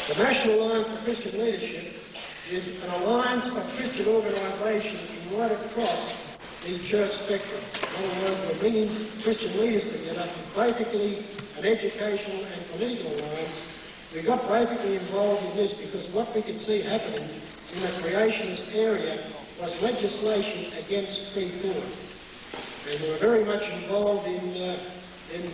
The National Alliance for Christian Leadership is an alliance of Christian organisations right across the church spectrum. In other words, we're bringing Christian leaders together. It's basically an educational and political alliance. We got basically involved in this because what we could see happening in the creationist area was legislation against free thought. And we were very much involved in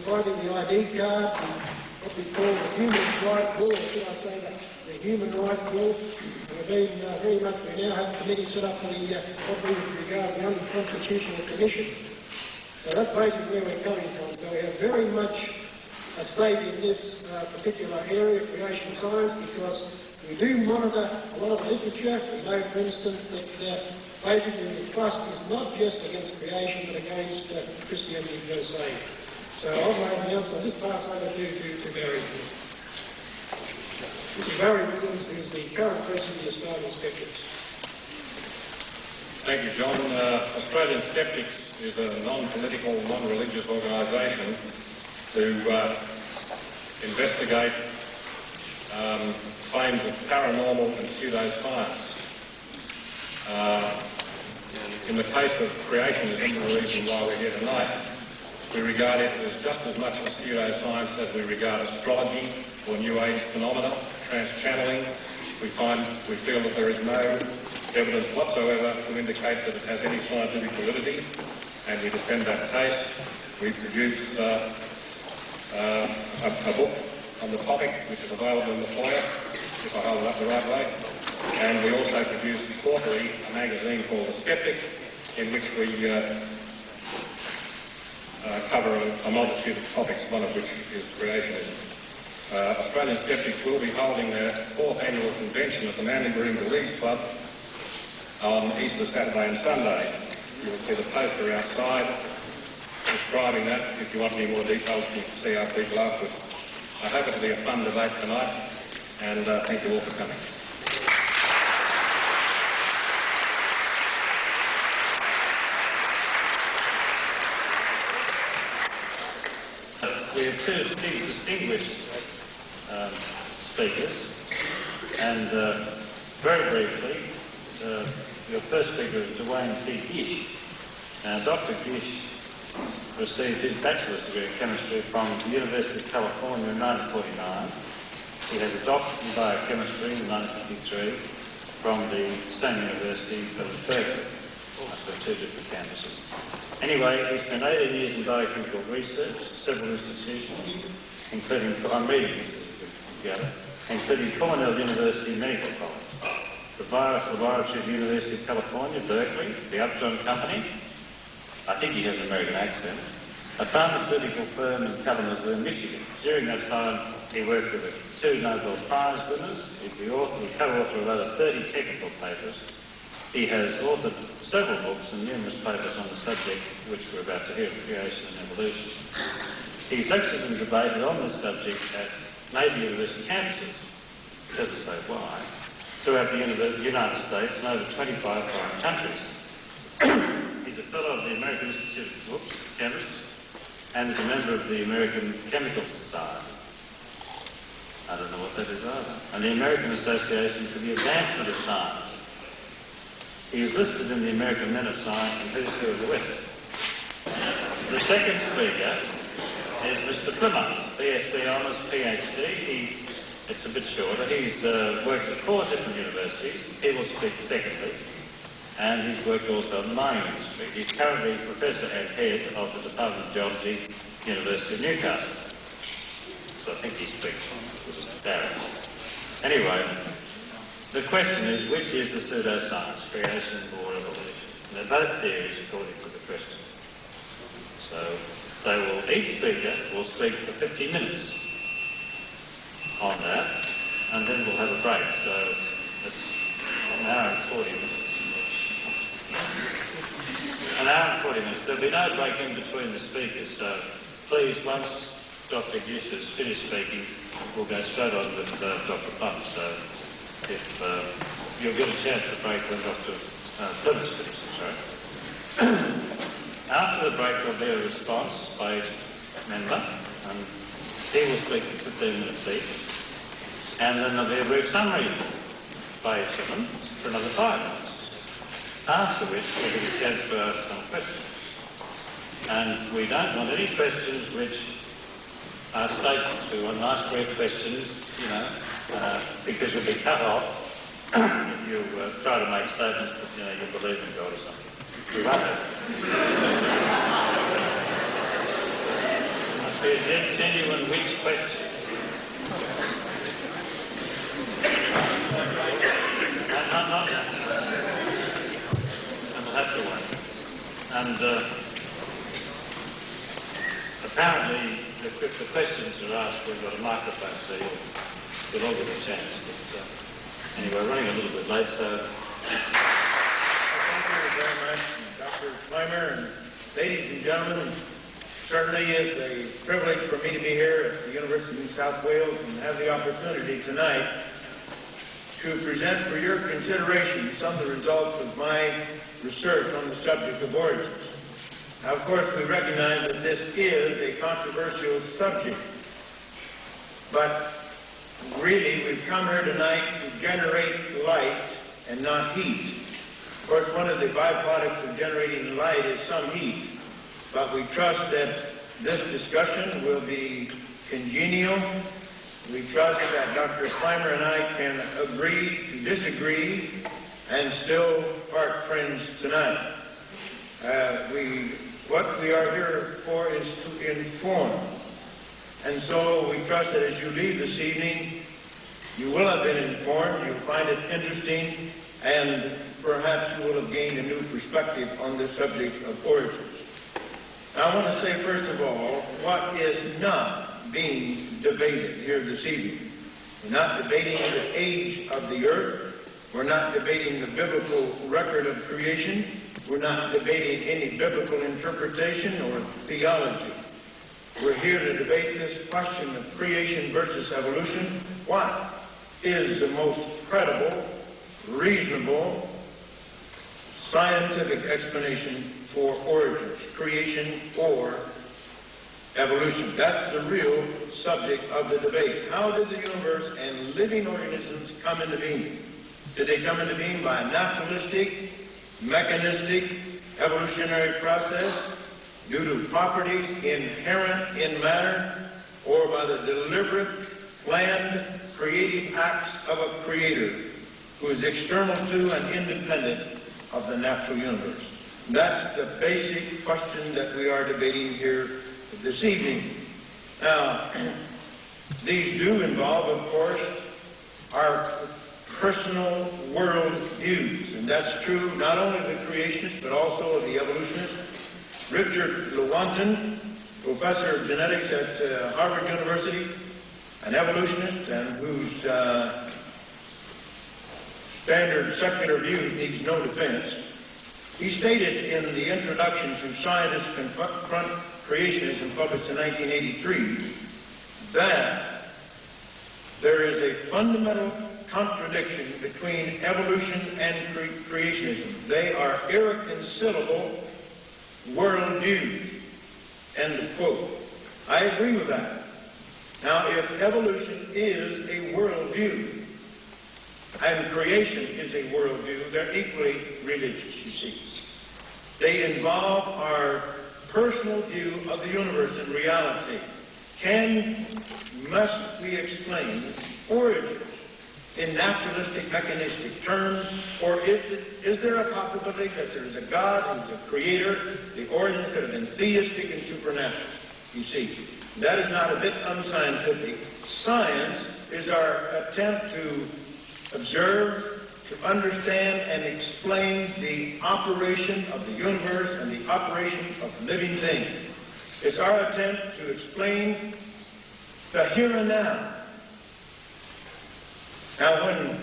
finding the ID cards and what we call the human rights bill, or should I say the human rights bill. And we've been very much, we now have a committee set up for the, what we regard the Unconstitutional Commission. So that's basically where we're coming from. So we have very much a stake in this particular area of creation science because we do monitor a lot of literature. We know, for instance, that basically the trust is not just against creation but against Christianity per se. So I'll make an announcement. I'll just pass over to Barry. This is Barry Williams, who is the current president of the Australian Skeptics. Thank you, John. Australian Skeptics is a non-political, non-religious organisation to investigate claims of paranormal and pseudoscience. In the case of creationism, the reason why we're here tonight, we regard it as just as much a pseudoscience as we regard astrology or New Age phenomena, trans-channeling. We feel that there is no evidence whatsoever to indicate that it has any scientific validity, and we defend that case. We produced a book on the topic, which is available in the foyer, if I hold it up the right way. And we also produced quarterly a magazine called The Skeptic, in which we cover a multitude of topics, one of which is creationism. Australian Skeptics will be holding their 4th annual convention at the Manly Marine Beliefs Club on Easter Saturday and Sunday. You will see the poster outside describing that. If you want any more details, you can see our people afterwards. I hope it will be a fun debate tonight, and thank you all for coming. We have two distinguished speakers, and very briefly, your first speaker is Duane Gish. Now, Dr. Gish received his bachelor's degree in chemistry from the University of California in 1949. He has a doctorate in biochemistry in 1953 from the same university of Berkeley. So 2 different campuses. Anyway, he spent 18 years in biochemical research, several institutions, including, I'm reading this together, including Cornell University Medical College, the Virus Laboratory of the University of California, Berkeley, the Upjohn Company, I think he has an American accent, a pharmaceutical firm in Kalamazoo, Michigan. During that time, he worked with 2 Nobel Prize winners. He's the author, the co-author of over 30 technical papers. He has authored several books and numerous papers on the subject which we're about to hear, creation and evolution. He's lectured and debated on this subject at major university campuses, it doesn't say why, throughout the United States and over 25 foreign countries. He's a fellow of the American Institute of Chemists and is a member of the American Chemical Society. I don't know what that is either. And the American Association for the Advancement of Science. He is listed in the American Men of Science and Who's Who of the West. The second speaker is Mr. Plimer, BSc Honours, Ph.D. It's a bit shorter. He's worked at 4 different universities. He will speak secondly. And he's worked also in the mining industry. He's currently Professor and Head of the Department of Geology, University of Newcastle. So I think he speaks with Darren. Anyway, the question is, which is the pseudoscience, creation or evolution? And they're both theories according to the question. So each speaker will speak for 50 minutes on that, and then we'll have a break. So it's an hour and 40 minutes. An hour and 40 minutes. There'll be no break in between the speakers, so please, once Dr. Gish has finished speaking, we'll go straight on with Dr. Plimer. So if you'll get a chance to break when Dr. Plimer's finishes, right? After the break, there'll be a response by each member, and he will speak for 15 minutes each. and then there'll be a brief summary by each of them for another 5 minutes, after which we'll be chance to ask some questions. And we don't want any questions which are statements. We want nice brief questions, because you'll be cut off if you try to make statements that, you believe in God or something. We won't have must be a genuine which question. Not now. And we'll have to wait. And apparently, if the questions are asked, we've got a microphone, so you'll all get a chance. But anyway, we're running a little bit late, so... Thank you very much, Dr. Plimer, and ladies and gentlemen. Certainly is a privilege for me to be here at the University of New South Wales and have the opportunity tonight to present for your consideration some of the results of my research on the subject of origins. Now, of course, we recognize that this is a controversial subject, but really we've come here tonight to generate light and not heat. Of course, one of the byproducts of generating light is some heat, but we trust that this discussion will be congenial. We trust that Dr. Plimer and I can agree to disagree and still part friends tonight. What we are here for is to inform. And so we trust that as you leave this evening, you will have been informed, you'll find it interesting, and perhaps you will have gained a new perspective on the subject of origins. Now, I want to say, first of all, what is not being debated here this evening. We're not debating the age of the earth. We're not debating the biblical record of creation. We're not debating any biblical interpretation or theology. We're here to debate this question of creation versus evolution. What is the most credible, reasonable, scientific explanation for origins, creation or evolution? That's the real subject of the debate. How did the universe and living organisms come into being? Did they come into being by a naturalistic, mechanistic, evolutionary process due to properties inherent in matter, or by the deliberate, planned, creative acts of a creator who is external to and independent of the natural universe? That's the basic question that we are debating here this evening. Now, these do involve, of course, our personal world views, and that's true not only of the creationists but also of the evolutionists. Richard Lewontin, professor of genetics at Harvard University, an evolutionist and whose standard secular view needs no defense, he stated in the introduction to Scientists Confront Creationism, published in 1983, that there is a fundamental contradiction between evolution and creationism. They are irreconcilable worldviews. End of quote. I agree with that. Now, if evolution is a worldview and creation is a worldview, they're equally religious, you see. They involve our personal view of the universe and reality. Must we explain origins in naturalistic, mechanistic terms, or is there a possibility that there is a God who's a creator? The origin could have been theistic and supernatural. You see, that is not a bit unscientific. Science is our attempt to observe, to understand and explain the operation of the universe and the operation of living things. It's our attempt to explain the here and now. Now, when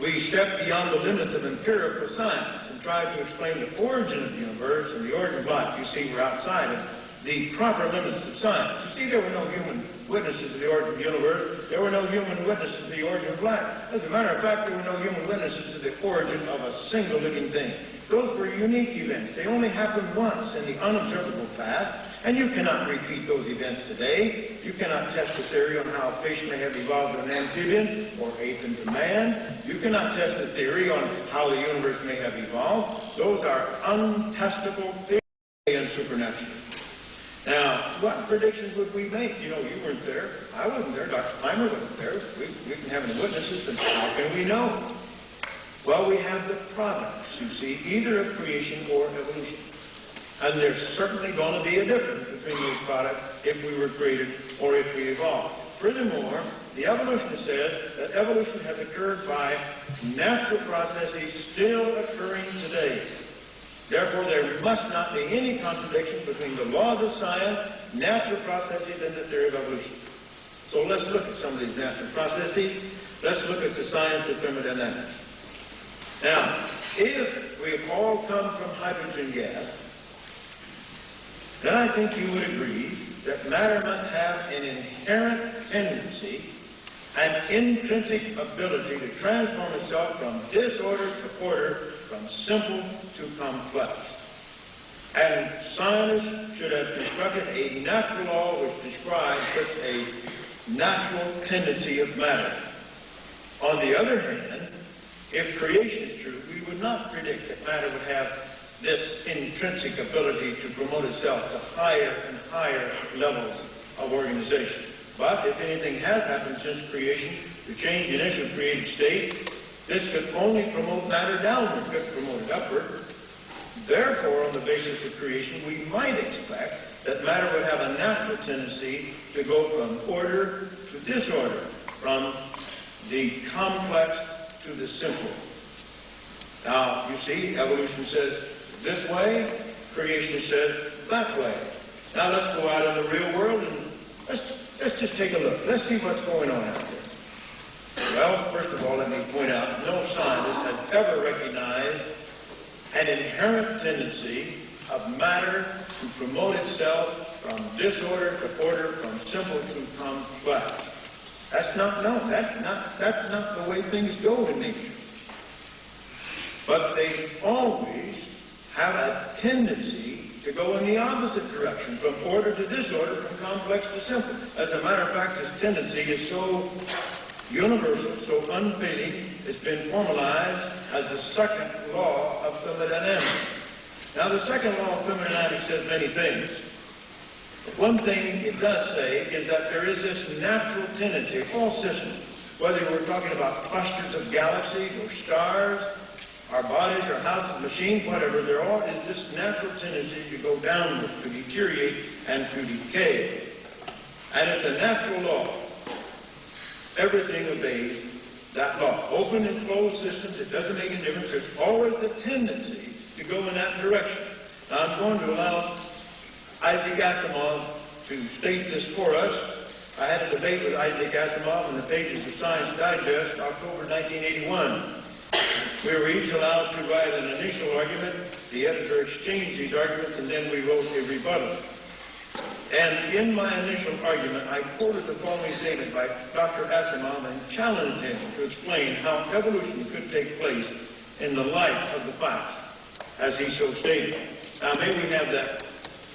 we step beyond the limits of empirical science and try to explain the origin of the universe and the origin of life, you see we're outside of the proper limits of science. You see, there were no human witnesses to the origin of the universe. There were no human witnesses to the origin of life. As a matter of fact, there were no human witnesses to the origin of a single living thing. Those were unique events. They only happened once in the unobservable past, and you cannot repeat those events today. You cannot test a theory on how fish may have evolved an amphibian or ape into man. You cannot test a theory on how the universe may have evolved. Those are untestable theories and supernatural. Now, what predictions would we make? You know, you weren't there. I wasn't there. Dr. Plimer wasn't there. We can have any witnesses, and how can we know? Well, we have the products, you see, either of creation or evolution. And there's certainly going to be a difference between these products if we were created or if we evolved. Furthermore, the evolutionist says that evolution has occurred by natural processes still occurring today. Therefore, there must not be any contradiction between the laws of science, natural processes, and the theory of evolution. So let's look at some of these natural processes. Let's look at the science of thermodynamics. Now, if we have all come from hydrogen gas, then I think you would agree that matter must have an inherent tendency, an intrinsic ability to transform itself from disorder to order, from simple to complex. And scientists should have constructed a natural law which describes such a natural tendency of matter. On the other hand, if creation is true, we would not predict that matter would have this intrinsic ability to promote itself to higher and higher levels of organization. But if anything has happened since creation to change the initial created state, this could only promote matter downward, couldn't promote it upward. Therefore, on the basis of creation, we might expect that matter would have a natural tendency to go from order to disorder, from the complex to the simple. Now, you see, evolution says this way, creation says that way. Now let's go out in the real world and let's just take a look. Let's see what's going on out there. Well, first of all, let me point out, no scientist has ever recognized an inherent tendency of matter to promote itself from disorder to order, from simple to complex. That's not known. That's not the way things go in nature. But they always have a tendency to go in the opposite direction, from order to disorder, from complex to simple. As a matter of fact, this tendency is so universal, so unfading, it's been formalized as the second law of thermodynamics. Now, the second law of thermodynamics says many things. But one thing it does say is that there is this natural tendency, all systems, whether we're talking about clusters of galaxies or stars, our bodies, our houses, machines, whatever, there all is this natural tendency to go downward, to deteriorate, and to decay. And it's a natural law. Everything obeys that law. Open and closed systems, it doesn't make a difference. There's always the tendency to go in that direction. Now, I'm going to allow Isaac Asimov to state this for us. I had a debate with Isaac Asimov in the pages of Science Digest, October 1981. We were each allowed to write an initial argument. The editor exchanged these arguments, and then we wrote a rebuttal. And in my initial argument, I quoted the following statement by Dr. Asimov and challenged him to explain how evolution could take place in the light of the facts, as he so stated. Now, may we have that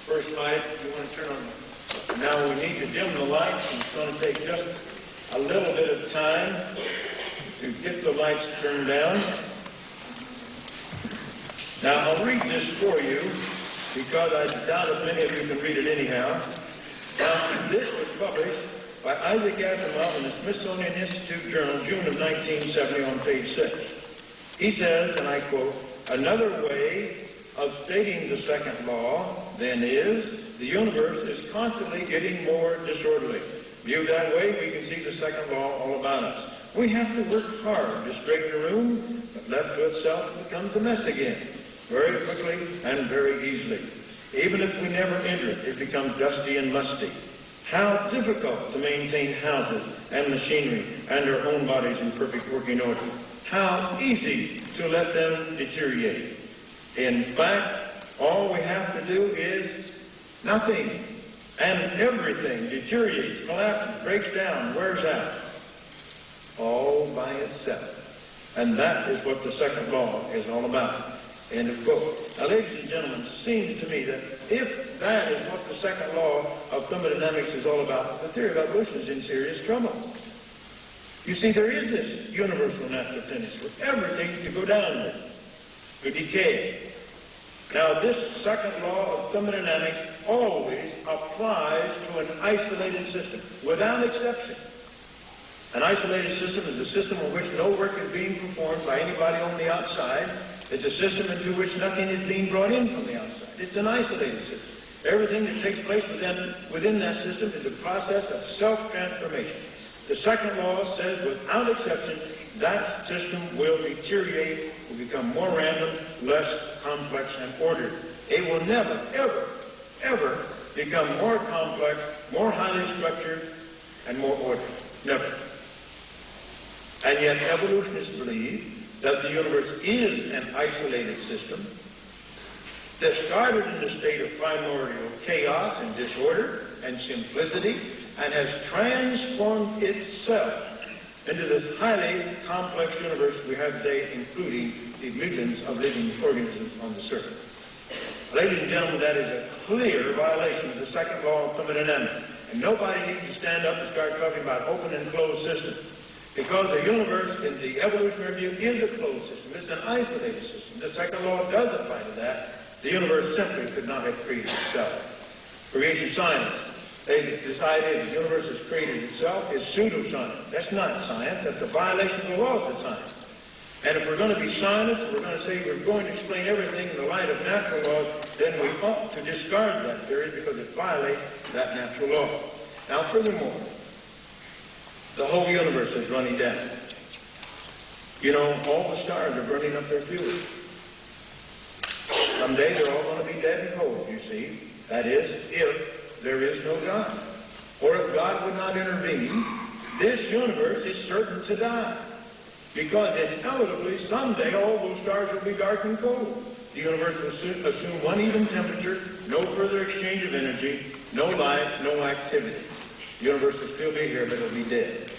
first light? You want to turn on? Now, we need to dim the lights, and it's going to take just a little bit of time to get the lights turned down. Now, I'll read this for you, because I doubt if many of you can read it anyhow. Now, this was published by Isaac Asimov in the Smithsonian Institute Journal, June of 1970, on page 6. He says, and I quote, "Another way of stating the second law, then, is the universe is constantly getting more disorderly. Viewed that way, we can see the second law all about us. We have to work hard to straighten a room, but left to itself it becomes a mess again, very quickly and very easily. Even if we never enter it, it becomes dusty and musty. How difficult to maintain houses and machinery and our own bodies in perfect working order. How easy to let them deteriorate. In fact, all we have to do is nothing, and everything deteriorates, collapses, breaks down, wears out, all by itself. And that is what the second law is all about. End of quote. Now, ladies and gentlemen, it seems to me that if that is what the second law of thermodynamics is all about, the theory of evolution is in serious trouble. You see, there is this universal natural tendency for everything to go downward, to decay. Now, this second law of thermodynamics always applies to an isolated system, without exception. An isolated system is a system in which no work is being performed by anybody on the outside. It's a system into which nothing is being brought in from the outside. It's an isolated system. Everything that takes place within that system is a process of self-transformation. The second law says, without exception, that system will deteriorate, will become more random, less complex and ordered. It will never, ever, ever become more complex, more highly structured, and more ordered. Never. And yet evolutionists believe that the universe is an isolated system that started in a state of primordial chaos and disorder and simplicity and has transformed itself into this highly complex universe we have today, including the millions of living organisms on the surface. Ladies and gentlemen, that is a clear violation of the second law of thermodynamics. And nobody needs to stand up and start talking about open and closed systems. Because the universe, in the evolutionary view, is a closed system. It's an isolated system. The second law does apply to that. The universe simply could not have created itself. Creation science, they decided the universe has created itself, is pseudoscience. That's not science. That's a violation of the laws of science. And if we're going to be scientists, we're going to say we're going to explain everything in the light of natural laws, then we ought to discard that theory because it violates that natural law. Now, furthermore, the whole universe is running down. You know, all the stars are burning up their fuel. Someday they're all going to be dead and cold, you see. That is, if there is no God. Or if God would not intervene, this universe is certain to die. Because inevitably, someday, all those stars will be dark and cold. The universe will assume one even temperature, no further exchange of energy, no life, no activity. The universe will still be here, but it will be dead.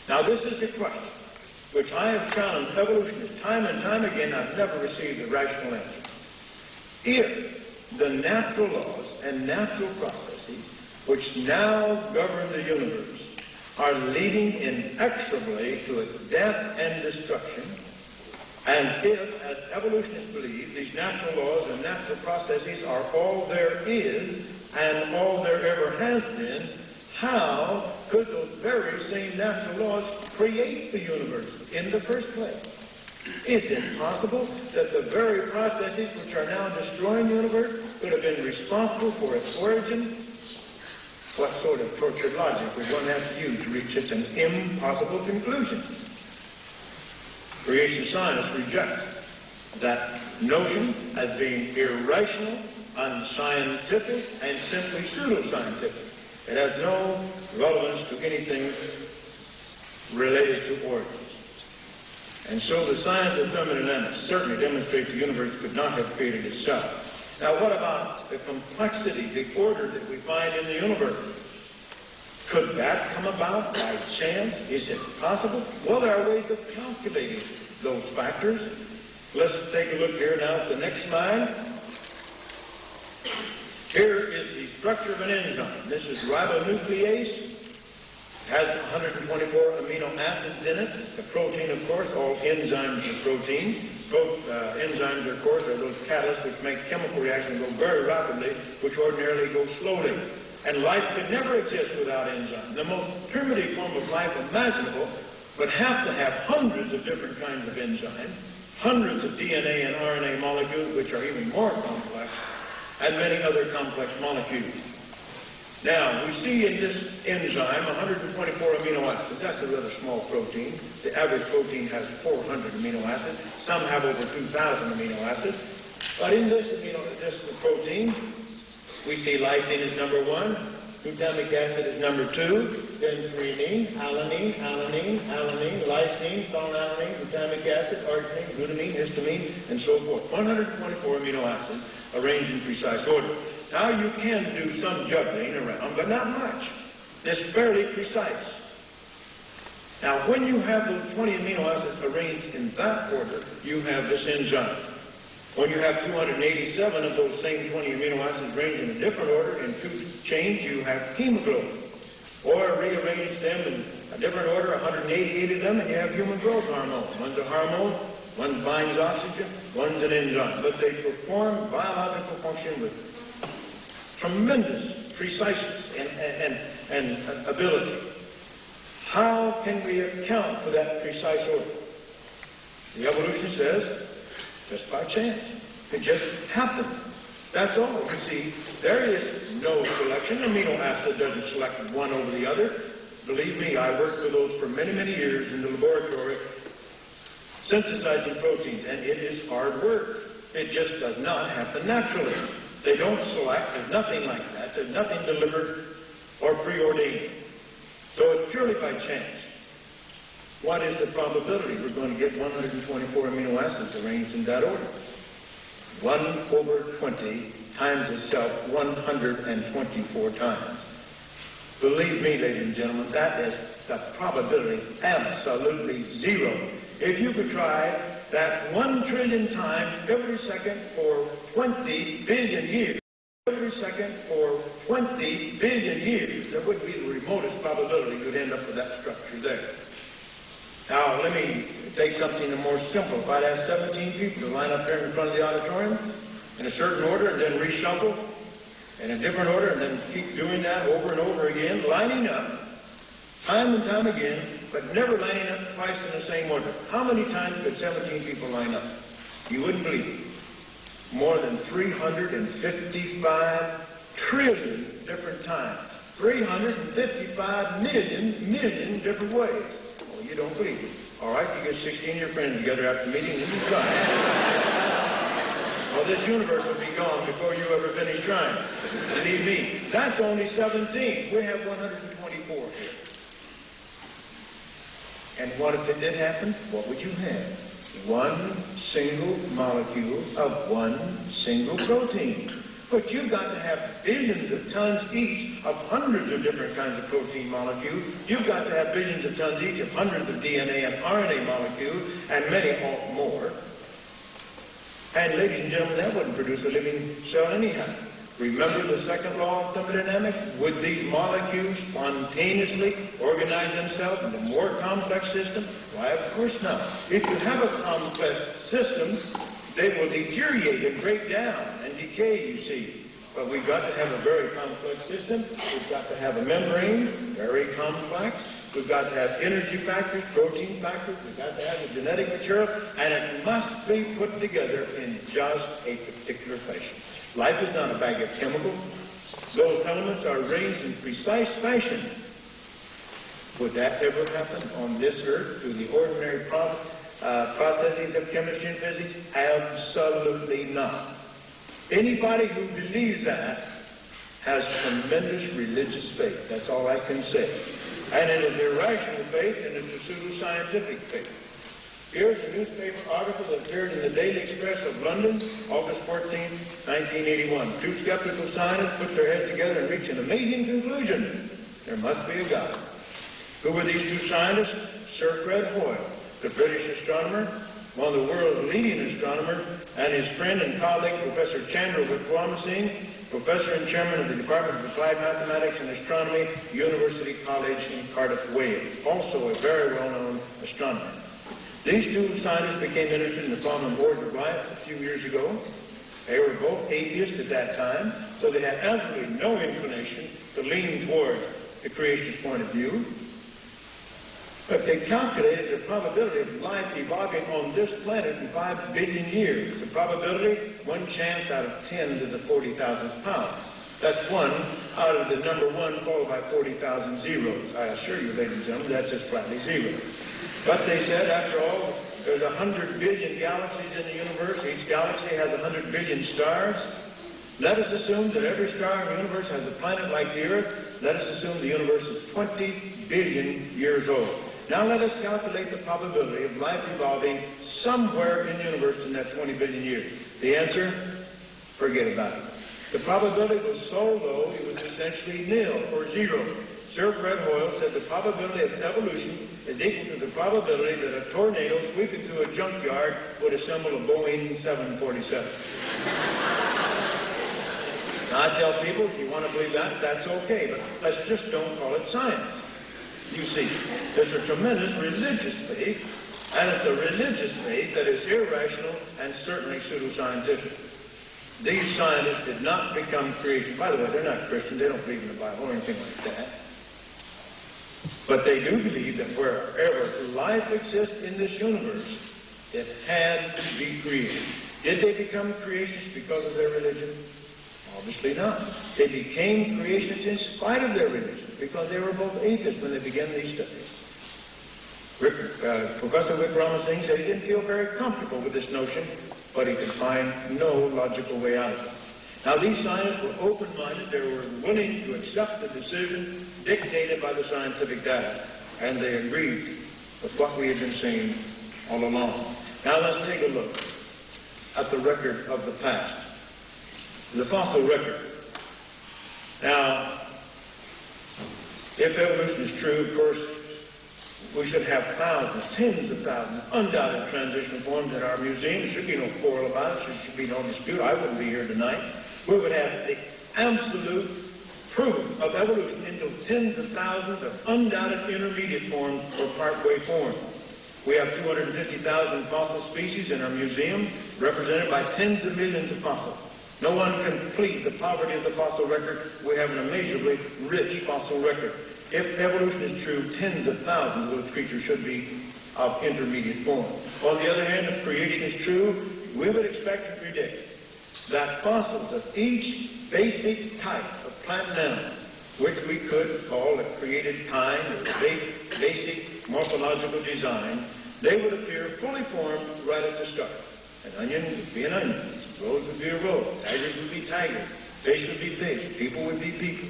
Now, this is the question, which I have challenged evolutionists time and time again. I've never received a rational answer. If the natural laws and natural processes which now govern the universe are leading inexorably to its death and destruction, and if, as evolutionists believe, these natural laws and natural processes are all there is and all there ever has been, how could those very same natural laws create the universe in the first place? Is it possible that the very processes which are now destroying the universe could have been responsible for its origin? What sort of tortured logic would one have to use to reach such an impossible conclusion? Creation scientists reject that notion as being irrational, unscientific, and simply pseudoscientific. It has no relevance to anything related to origins. And so the science of thermodynamics certainly demonstrates the universe could not have created itself. Now, what about the complexity, the order that we find in the universe? Could that come about by chance? Is it possible? Well, there are ways of calculating those factors. Let's take a look here now at the next slide. Here is the structure of an enzyme. This is ribonuclease. It has 124 amino acids in it. The protein, of course, all enzymes are proteins. Both enzymes, of course, are those catalysts which make chemical reactions go very rapidly, which ordinarily go slowly. And life could never exist without enzymes. The most primitive form of life imaginable would have to have hundreds of different kinds of enzymes, hundreds of DNA and RNA molecules, which are even more complex, and many other complex molecules. Now, we see in this enzyme 124 amino acids. That's a rather small protein. The average protein has 400 amino acids. Some have over 2,000 amino acids. But in this protein, we see lysine is number 1, glutamic acid is number 2, then threonine, alanine, lysine, phenylalanine, glutamic acid, arginine, glutamine, histamine, and so forth. 124 amino acids arranged in precise order. Now, you can do some juggling around, but not much. It's fairly precise. Now, when you have those 20 amino acids arranged in that order, you have this enzyme. When you have 287 of those same 20 amino acids arranged in a different order in two chains, you have hemoglobin. Or rearrange them in a different order, 188 of them, and you have human growth hormone. One's a hormone, one binds oxygen, one's an enzyme. But they perform biological function with tremendous preciseness and ability. How can we account for that precise order? The evolution says, just by chance. It just happened. That's all. You see, there is no selection. Amino acid doesn't select one over the other. Believe me, I worked with those for many, many years in the laboratory, synthesizing proteins, and it is hard work. It just does not happen naturally. They don't select. There's nothing like that. There's nothing delivered or preordained. So it's purely by chance. What is the probability we're going to get 124 amino acids arranged in that order? 1 over 20 times itself 124 times. Believe me, ladies and gentlemen, that is the probability absolutely zero. If you could try that 1 trillion times every second for 20 billion years, every second for 20 billion years, there wouldn't be the remotest probability you'd end up with that structure there. Now, let me take something more simple. If I'd have 17 people to line up here in front of the auditorium in a certain order and then reshuffle in a different order and then keep doing that over and over again, lining up time and time again, but never lining up twice in the same order. How many times could 17 people line up? You wouldn't believe it. More than 355 trillion different times. 355 million different ways. Well, you don't believe it. All right, you get 16 of your friends together after the meeting and you try. Well, this universe will be gone before you ever finish trying. Believe me, that's only 17. We have 124 here. And what if it did happen? What would you have? One single molecule of one single protein. But you've got to have billions of tons each of hundreds of different kinds of protein molecules. You've got to have billions of tons each of hundreds of DNA and RNA molecules, and many more. And ladies and gentlemen, that wouldn't produce a living cell anyhow. Remember the second law of thermodynamics? Would these molecules spontaneously organize themselves in a more complex system? Why, of course not. If you have a complex system, they will deteriorate and break down and decay, you see. But we've got to have a very complex system. We've got to have a membrane, very complex. We've got to have energy factors, protein factors. We've got to have the genetic material, and it must be put together in just a particular fashion. Life is not a bag of chemicals. Those elements are arranged in precise fashion. Would that ever happen on this earth through the ordinary processes of chemistry and physics? Absolutely not. Anybody who believes that has tremendous religious faith. That's all I can say. And it is irrational faith and it's a pseudo-scientific faith. Here's a newspaper article that appeared in the Daily Express of London, August 14, 1981. Two skeptical scientists put their heads together and reached an amazing conclusion. There must be a God. Who were these two scientists? Sir Fred Hoyle, the British astronomer, one of the world's leading astronomers, and his friend and colleague, Professor Chandra Wickramasinghe, professor and chairman of the Department of Applied Mathematics and Astronomy, University College in Cardiff, Wales, also a very well-known astronomer. These two scientists became interested in the problem of origin of life a few years ago. They were both atheists at that time, so they had absolutely no inclination to lean toward the creationist point of view. But they calculated the probability of life evolving on this planet in 5 billion years. The probability, 1 chance out of 10 to the 40,000th power. That's 1 out of the number 1 followed by 40,000 zeros. I assure you, ladies and gentlemen, that's just flatly zero. But they said, after all, there's 100 billion galaxies in the universe. Each galaxy has 100 billion stars. Let us assume that every star in the universe has a planet like the Earth. Let us assume the universe is 20 billion years old. Now let us calculate the probability of life evolving somewhere in the universe in that 20 billion years. The answer? Forget about it. The probability was so low it was essentially nil or zero. Sir Fred Hoyle said the probability of evolution is equal to the probability that a tornado sweeping through a junkyard would assemble a Boeing 747. Now, I tell people, if you want to believe that, that's okay, but let's just don't call it science. You see, there's a tremendous religious faith, and it's a religious faith that is irrational and certainly pseudoscientific. These scientists did not become creation. By the way, they're not Christians. They don't believe in the Bible or anything like that. But they do believe that wherever life exists in this universe, it had to be created. Did they become creationists because of their religion? Obviously not. They became creationists in spite of their religion because they were both atheists when they began these studies. Professor Rick Ramasinghe said he didn't feel very comfortable with this notion, but he could find no logical way out of it. Now, these scientists were open-minded. They were willing to accept the decision dictated by the scientific data, and they agreed with what we had been saying all along. Now, let's take a look at the record of the past, the fossil record. Now, if evolution is true, of course, we should have thousands, tens of thousands, undoubted transitional forms in our museum. There should be no quarrel about it. There should be no dispute. I wouldn't be here tonight. We would have the absolute proof of evolution into tens of thousands of undoubted intermediate forms or partway forms. We have 250,000 fossil species in our museum, represented by tens of millions of fossils. No one can plead the poverty of the fossil record. We have an amazingly rich fossil record. If evolution is true, tens of thousands of those creatures should be of intermediate form. On the other hand, if creation is true, we would expect to predict that fossils of each basic type of plant and animal, which we could call a created kind or basic morphological design, they would appear fully formed right at the start. An onion would be an onion, a rose would be a rose, tigers would be tigers, fish would be fish, people would be people.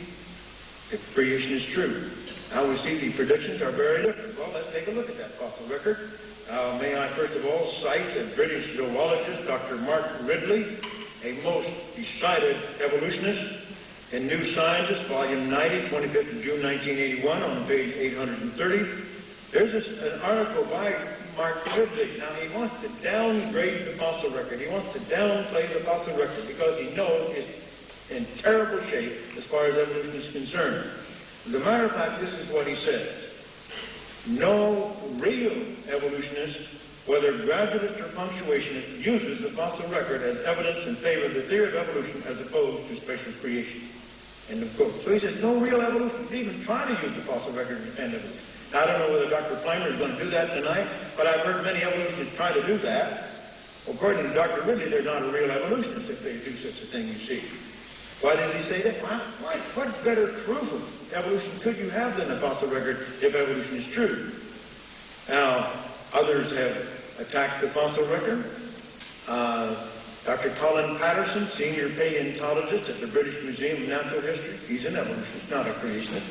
If creation is true. Now we see the predictions are very different. Well, let's take a look at that fossil record. May I first of all cite a British zoologist, Dr. Mark Ridley, a most decided evolutionist, in New Scientist, volume 90, 25th of June 1981, on page 830. There's an article by Mark Ridley. Now he wants to downgrade the fossil record. He wants to downplay the fossil record because he knows it's in terrible shape as far as evolution is concerned. As a matter of fact, this is what he says. No real evolutionist, whether gradualist or punctuationist, uses the fossil record as evidence in favor of the theory of evolution as opposed to special creation. End of quote. So he says no real evolutionists even try to use the fossil record to defend evolution. Now, I don't know whether Dr. Plimer is going to do that tonight, but I've heard many evolutionists try to do that. According to Dr. Ridley, they're not a real evolutionist if they do such a thing, you see. Why does he say that? What better proof of evolution could you have than the fossil record if evolution is true? Now, others have attacked the fossil record. Dr. Colin Patterson, senior paleontologist at the British Museum of Natural History, he's an evolutionist, not a creationist,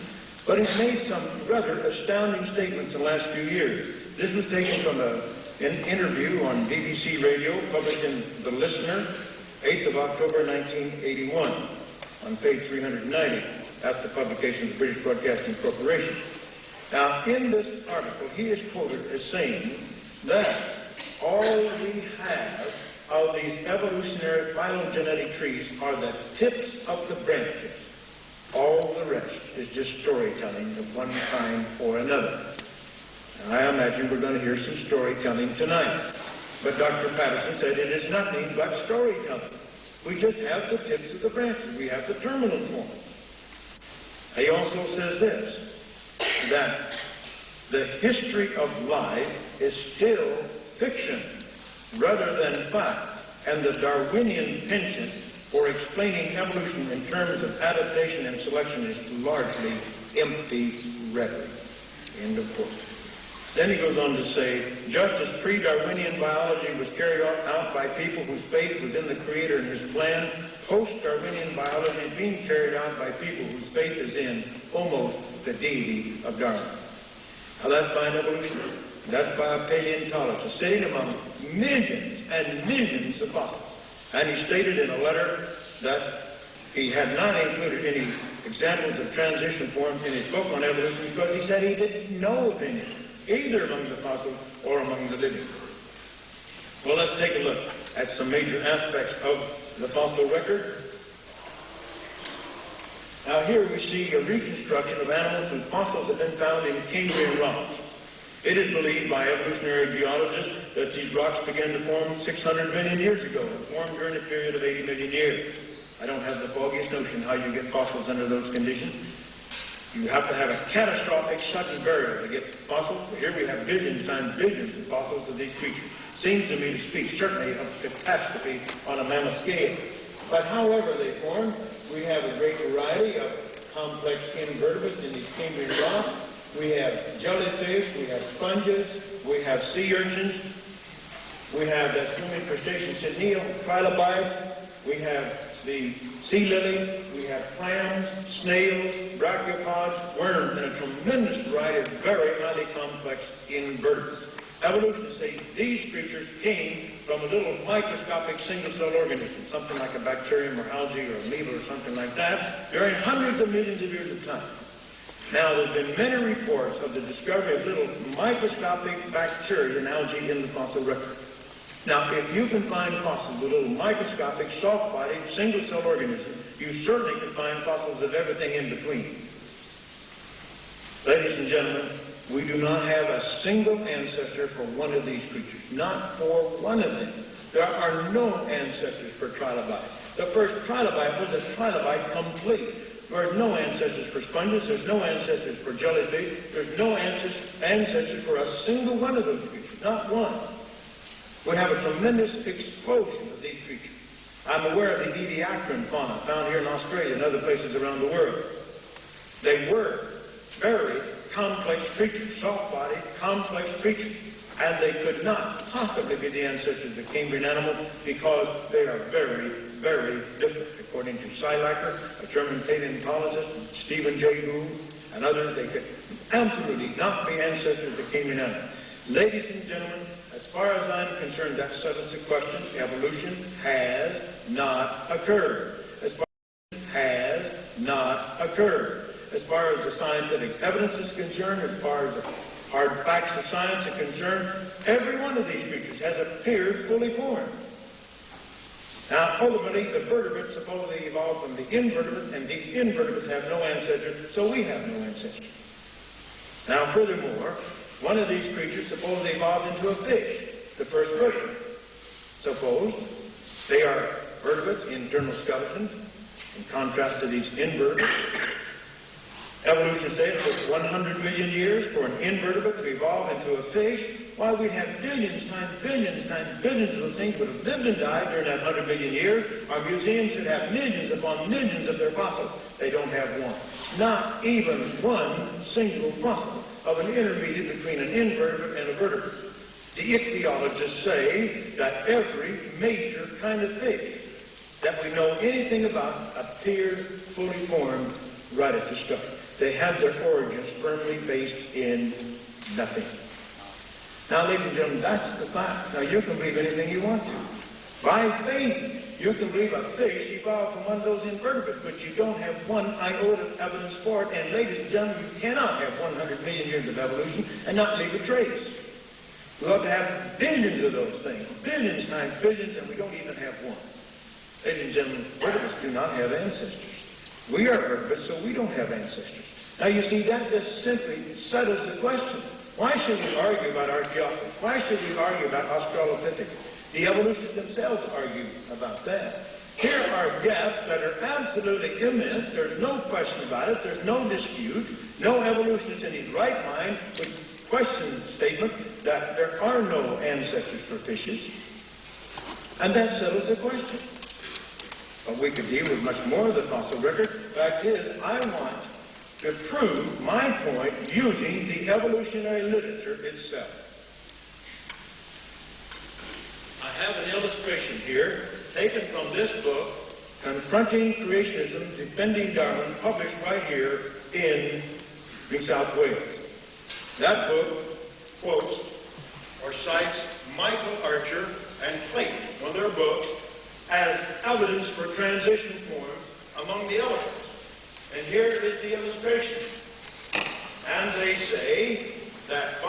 but he's made some rather astounding statements in the last few years. This was taken from an interview on BBC Radio, published in The Listener, 8th of October 1981, on page 390, at the publication of the British Broadcasting Corporation. Now, in this article, he is quoted as saying that all we have of these evolutionary phylogenetic trees are the tips of the branches. All the rest is just storytelling of one kind or another. And I imagine we're going to hear some storytelling tonight. But Dr. Patterson said it is nothing but storytelling. We just have the tips of the branches. We have the terminal forms. He also says this, that the history of life is still fiction rather than fact, and the Darwinian penchant for explaining evolution in terms of adaptation and selection is largely empty rhetoric. End of quote. Then he goes on to say, just as pre-Darwinian biology was carried out by people whose faith was in the Creator and His plan, post-Darwinian biology is being carried out by people whose faith is in almost the deity of Darwin. Now that's by an evolutionist. That's by a paleontologist sitting among millions and millions of fossils. And he stated in a letter that He had not included any examples of transition forms in his book on evolution because he said he didn't know of any, either among the fossils or among the living. Well, let's take a look at some major aspects of the fossil record. Now here we see a reconstruction of animals whose fossils have been found in Cambrian rocks. It is believed by evolutionary geologists that these rocks began to form 600 million years ago and formed during a period of 80 million years. I don't have the foggiest notion how you get fossils under those conditions. You have to have a catastrophic sudden burial to get fossils. Here we have billions times billions of fossils of these creatures. Seems to me to speak certainly of catastrophe on a mammoth scale. But however they formed, we have a great variety of complex invertebrates in these Cambrian rocks. We have jellyfish, we have sponges, we have sea urchins, we have that swimming crustacean Cyneal, trilobites, we have the sea lily, we have clams, snails, brachiopods, worms, and a tremendous variety of very highly complex invertebrates. Evolutionists say these creatures came from a little microscopic single-cell organism, something like a bacterium or algae or amoeba or something like that, during hundreds of millions of years of time. Now, there's been many reports of the discovery of little microscopic bacteria and algae in the fossil record. Now, if you can find fossils with little microscopic, soft-bodied, single-cell organisms, you certainly can find fossils of everything in between. Ladies and gentlemen, we do not have a single ancestor for one of these creatures, not for one of them. There are no ancestors for trilobites. The first trilobite was a trilobite complete. There are no ancestors for sponges, there's no ancestors for jellyfish, there's no ancestors for a single one of those creatures, not one. We have a tremendous explosion of these creatures. I'm aware of the Ediacaran fauna found here in Australia and other places around the world. They were very complex creatures, soft-bodied, complex creatures, and they could not possibly be the ancestors of Cambrian animals because they are very, very different. According to Seilacher, a German paleontologist, Stephen J. Gould, and others, they could absolutely not be ancestors of Cambrian animals. Ladies and gentlemen, as far as I'm concerned, that settles the question. Evolution has not occurred. As far as has not occurred. As far as the scientific evidence is concerned, as far as the hard facts of science are concerned, every one of these creatures has appeared fully formed. Now, ultimately, the vertebrates supposedly evolved from the invertebrates, and these invertebrates have no ancestors, so we have no ancestors. Now, furthermore, one of these creatures supposedly evolved into a fish, the first vertebrate. Suppose they are vertebrates, internal skeletons, in contrast to these invertebrates. Evolution says it took 100 million years for an invertebrate to evolve into a fish. Why, we'd have billions times billions of those things would have lived and died during that 100 million years. Our museums should have millions upon millions of their fossils. They don't have one. Not even one single fossil of an intermediate between an invertebrate and a vertebrate. The ichthyologists say that every major kind of fish that we know anything about appeared fully formed right at the start. They have their origins firmly based in nothing. Now, ladies and gentlemen, that's the fact. Now, you can believe anything you want to. By faith, you can believe a fish evolved from one of those invertebrates, but you don't have one iota of evidence for it. And ladies and gentlemen, you cannot have 100 million years of evolution and not leave a trace. We ought to have billions of those things, billions times billions, and we don't even have one. Ladies and gentlemen, vertebrates do not have ancestors. We are vertebrates, so we don't have ancestors. Now, you see, that just simply settles the question. Why should we argue about Archaeopteryx? Why should we argue about Australopithecus? The evolutionists themselves argue about that. Here are gaps that are absolutely immense. There's no question about it. There's no dispute. No evolutionist in his right mind would question the statement that there are no ancestors for fishes. And that settles the question. But we could deal with much more of the fossil record. The fact is, I want to prove my point using the evolutionary literature itself. I have an illustration here taken from this book, Confronting Creationism, Defending Darwin, published right here in New South Wales. That book quotes or cites Michael Archer and Clayton, one of their books, as evidence for transition forms among the elephants. And here is the illustration. And they say that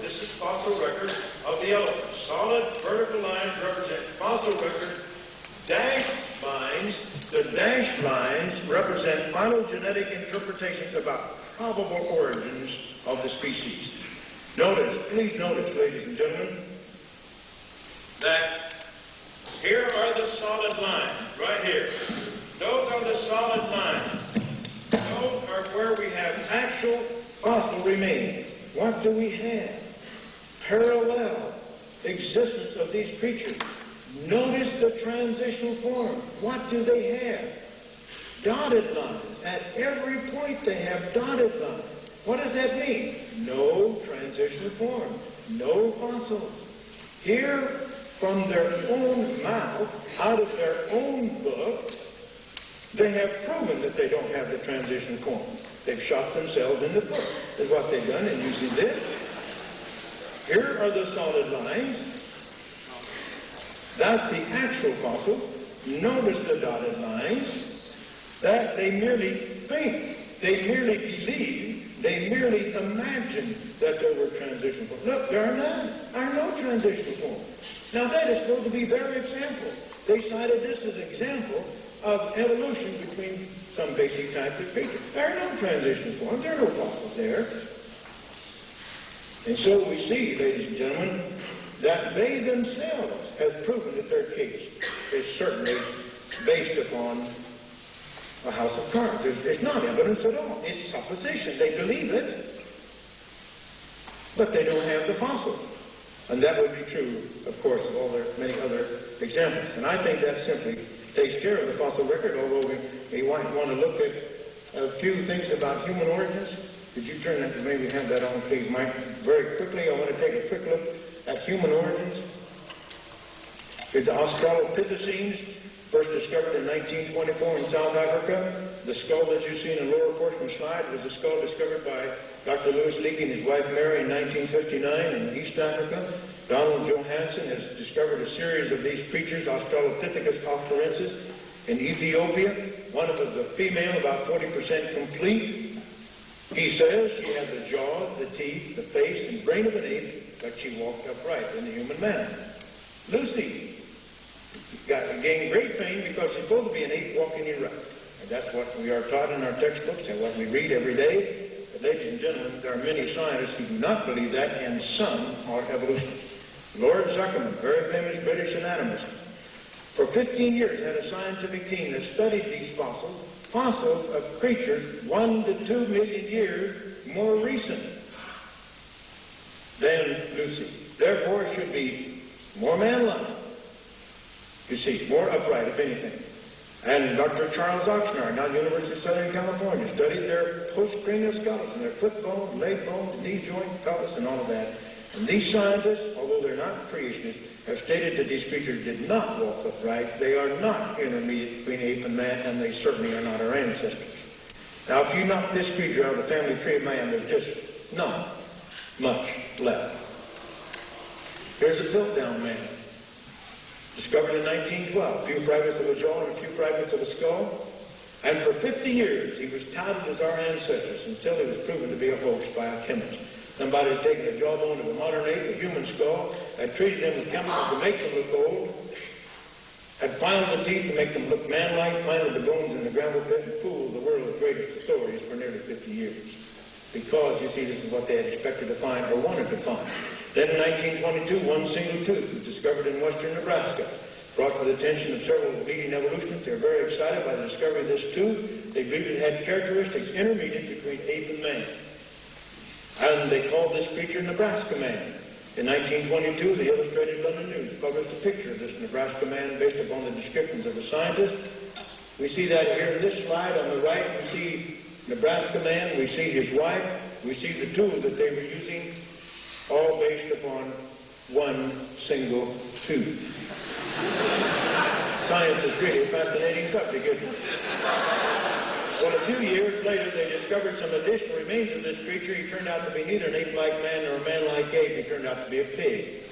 this is fossil record of the elephant. Solid vertical lines represent fossil record. Dashed lines, the dashed lines represent phylogenetic interpretations about probable origins of the species. Notice, please notice, ladies and gentlemen, that here are the solid lines, right here. Those are the solid lines. Those are where we have actual fossil remains. What do we have? Parallel existence of these creatures. Notice the transitional form. What do they have? Dotted lines. At every point they have dotted lines. What does that mean? No transitional form. No fossils. Here, from their own mouth, out of their own book, they have proven that they don't have the transition form. They've shot themselves in the foot. That's what they've done, and you see this. Here are the solid lines. That's the actual fossil. Notice the dotted lines. That they merely think, they merely believe, they merely imagine that there were transition forms. Look, there are none. There are no transition forms. Now that is supposed to be their example. They cited this as an example of evolution between some basic types of creatures. There are no transition forms. There are no fossils there. And so we see, ladies and gentlemen, that they themselves have proven that their case is certainly based upon a house of cards. There's not evidence at all. It's supposition. They believe it, but they don't have the fossils. And that would be true, of course, of all their many other examples. And I think that simply takes care of the fossil record, although we might want to look at a few things about human origins. Could you turn that to maybe have that on, please, Mike? Very quickly, I want to take a quick look at human origins. Here's the Australopithecines, first discovered in 1924 in South Africa. The skull that you see in the lower portion of the slide was the skull discovered by Dr. Louis Leakey and his wife Mary in 1959 in East Africa. Donald Johansen has discovered a series of these creatures, Australopithecus afarensis, in Ethiopia. One of them, the female, about 40% complete. He says she had the jaws, the teeth, the face, and brain of an ape, but she walked upright in the human manner. Lucy gained great fame because she's supposed to be an ape walking erect. And that's what we are taught in our textbooks and what we read every day. But ladies and gentlemen, there are many scientists who do not believe that, and some are evolutionists. Lord Zuckerman, very famous British anatomist, for 15 years had a scientific team that studied these fossils of creatures 1 to 2 million years more recent than Lucy. Therefore, it should be more man-like. You see, more upright, if anything. And Dr. Charles Oxnard, now University of Southern California, studied their postcranial skeleton, their foot bones, leg bones, knee joint, pelvis, and all of that. And these scientists, although they're not creationists, have stated that these creatures did not walk upright. They are not intermediate between ape and man, and they certainly are not our ancestors. Now, if you knock this creature out of the family tree of man, there's just not much left. Here's a Piltdown man, discovered in 1912, a few fragments of a jaw and a few fragments of a skull. And for 50 years, he was touted as our ancestors until he was proven to be a hoax by a chemist. Somebody had taken the jawbone of a modern ape, a human skull, had treated them with chemicals to make them look old, had filed the teeth to make them look man-like, planted the bones in the gravel pit, and fooled the world's greatest stories for nearly 50 years. Because, you see, this is what they had expected to find or wanted to find. Then in 1922, one single tooth was discovered in western Nebraska. Brought to the attention of several leading evolutionists. They were very excited by the discovery of this tooth. They believed it had characteristics intermediate between ape and man. And they called this creature Nebraska Man. In 1922, the Illustrated London News published a picture of this Nebraska Man based upon the descriptions of the scientists. We see that here in this slide on the right. We see Nebraska Man. We see his wife. We see the tools that they were using, all based upon one single tooth. Science is really a fascinating subject, isn't it? Well, a few years later, they discovered some additional remains of this creature. He turned out to be neither an ape-like man nor a man-like ape. He turned out to be a pig.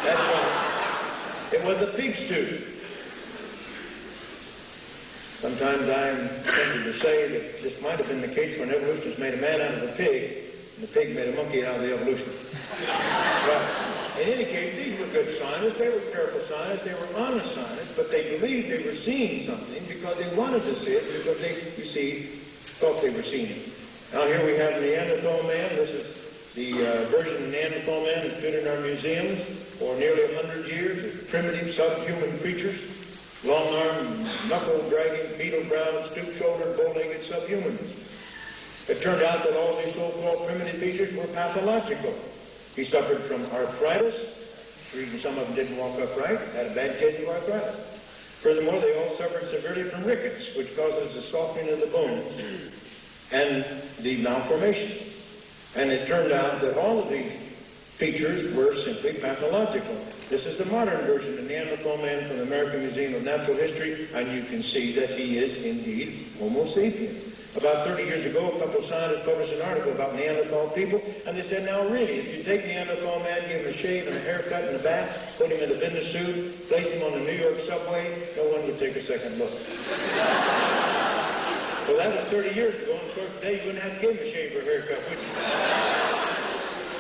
That's right. It was a pig's tooth. Sometimes I'm tempted to say that this might have been the case when evolutionists made a man out of a pig, and the pig made a monkey out of the evolution. But in any case, these were good scientists. They were careful scientists. They were honest scientists, but they believed they were seeing something because they wanted to see it, because they, you see, thought they were seeing it. Now here we have Neanderthal man. This is the version of Neanderthal man that's been in our museums for nearly 100 years. Primitive, subhuman creatures. Long-armed, knuckle-dragging, beetle-browed, stoop-shouldered, bow-legged subhumans. It turned out that all these so-called primitive features were pathological. He suffered from arthritis. The reason some of them didn't walk upright, had a bad case of arthritis. Furthermore, they all suffered severely from rickets, which causes the softening of the bones and the malformation. And it turned out that all of these features were simply pathological. This is the modern version of Neanderthal man from the American Museum of Natural History, and you can see that he is indeed Homo sapien. About 30 years ago, a couple of scientists published an article about Neanderthal people, and they said, now really, if you take Neanderthal man, give him a shave and a haircut and a bath, put him in a business suit, place him on the New York subway, no one would take a second look. Well, that was 30 years ago, and of course today you wouldn't have to give him a shave or a haircut, would you?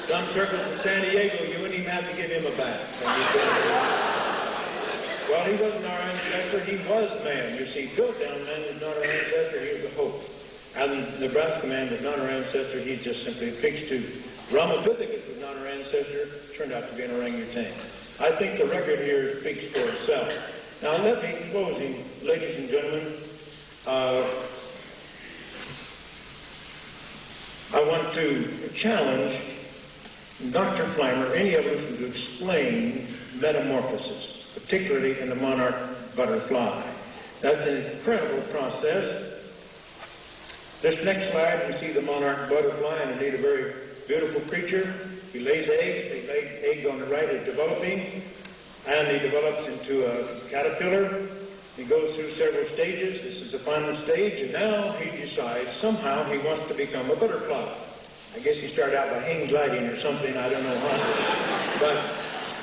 Some circles in San Diego, you wouldn't even have to give him a bath. Well, he wasn't our ancestor, he was man. You see, Piltdown man was not our ancestor, he was a hoax. And Nebraska man was not our ancestor, he's just simply a pig's tooth. Ramapithecus was not our ancestor, turned out to be an orangutan. I think the record here speaks for itself. Now let me, in closing, ladies and gentlemen, I want to challenge Dr. Plimer, any evolution, to explain metamorphosis, particularly in the monarch butterfly. That's an incredible process. This next slide, we see the monarch butterfly, and indeed a very beautiful creature. He lays eggs. The egg on the right is developing, and he develops into a caterpillar. He goes through several stages. This is the final stage, and now he decides somehow he wants to become a butterfly. I guess he started out by hang gliding or something, I don't know how. But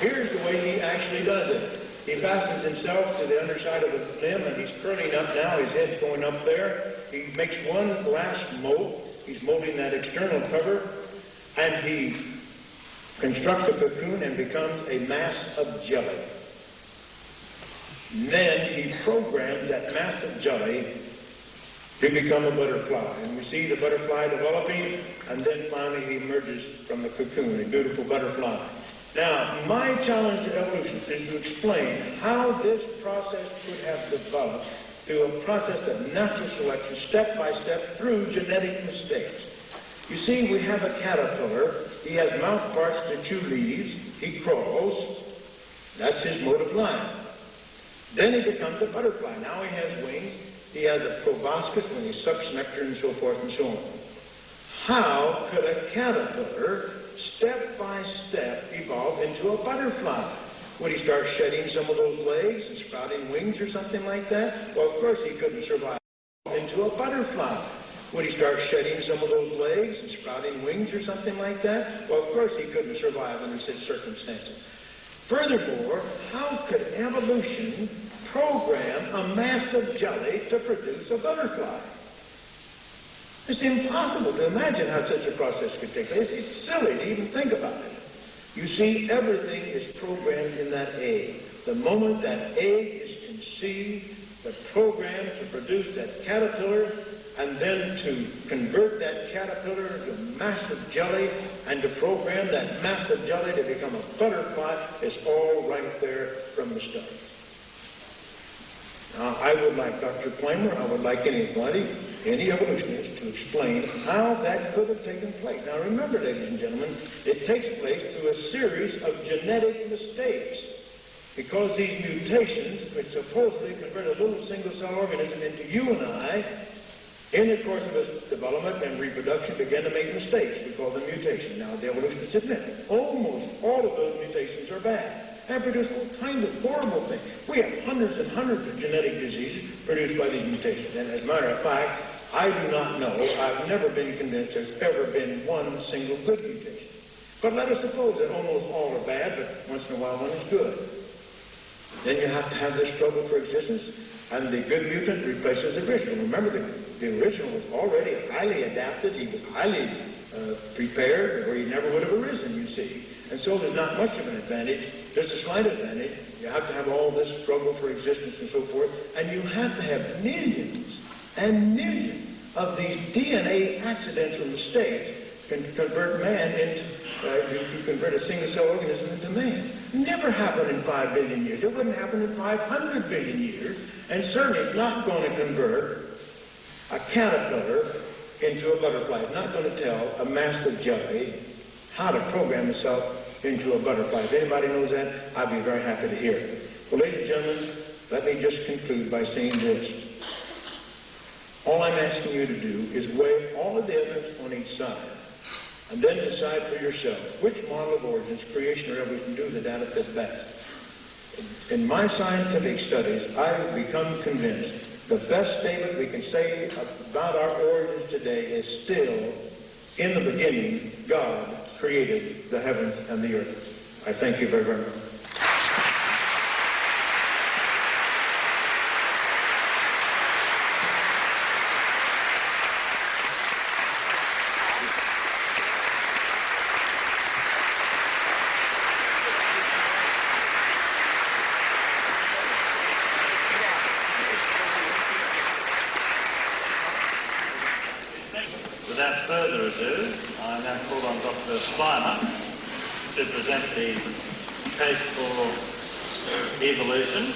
here's the way he actually does it. He fastens himself to the underside of a limb, and he's curling up now. His head's going up there. He makes one last mold. He's molding that external cover, and he constructs a cocoon and becomes a mass of jelly. Then he programs that mass of jelly to become a butterfly. And we see the butterfly developing, and then finally he emerges from the cocoon, a beautiful butterfly. Now, my challenge to evolutionists is to explain how this process could have developed through a process of natural selection, step by step, through genetic mistakes. You see, we have a caterpillar. He has mouth parts to chew leaves. He crawls. That's his mode of life. Then he becomes a butterfly. Now he has wings. He has a proboscis when he sucks nectar and so forth and so on. How could a caterpillar, step by step, evolve into a butterfly? Would he start shedding some of those legs and sprouting wings or something like that? Well, of course he couldn't survive into a butterfly. Would he start shedding some of those legs and sprouting wings or something like that? Well, of course he couldn't survive under such circumstances. Furthermore, how could evolution program a mass of jelly to produce a butterfly? It's impossible to imagine how such a process could take place. It's silly to even think about it. You see, everything is programmed in that egg. The moment that egg is conceived, the program to produce that caterpillar, and then to convert that caterpillar into a mass of jelly, and to program that mass of jelly to become a butterfly, is all right there from the start. Now, I would like Dr. Plimer, I would like anybody, any evolutionist, to explain how that could have taken place. Now, remember, ladies and gentlemen, it takes place through a series of genetic mistakes, because these mutations, which supposedly convert a little single-cell organism into you and I, in the course of its development and reproduction, began to make mistakes. We call them mutations. Now, the evolutionists admit almost all of those mutations are bad and produce all kinds of horrible things. We have hundreds and hundreds of genetic diseases produced by these mutations. And as a matter of fact, I do not know, I've never been convinced there's ever been one single good mutation. But let us suppose that almost all are bad, but once in a while one is good. Then you have to have this struggle for existence. And the good mutant replaces the original. Remember, the original was already highly adapted. He was highly prepared, or he never would have arisen, you see. And so there's not much of an advantage, just a slight advantage. You have to have all this struggle for existence and so forth, and you have to have millions and millions of these DNA accidental mistakes can convert man into, to convert a single-cell organism into man. Never happened in 5 billion years. It wouldn't happen in 500 billion years, and certainly it's not going to convert a caterpillar into a butterfly. It's not going to tell a massive jelly how to program itself into a butterfly. If anybody knows that, I'd be very happy to hear it. Well, ladies and gentlemen, let me just conclude by saying this. All I'm asking you to do is weigh all of the evidence on each side, and then decide for yourself which model of origins, creation or evolution, do the data fit best. In my scientific studies, I've become convinced the best statement we can say about our origins today is still, in the beginning, God created the heavens and the earth. I thank you very, very much. Without further ado, I now call on Dr. Plimer to present the case for evolution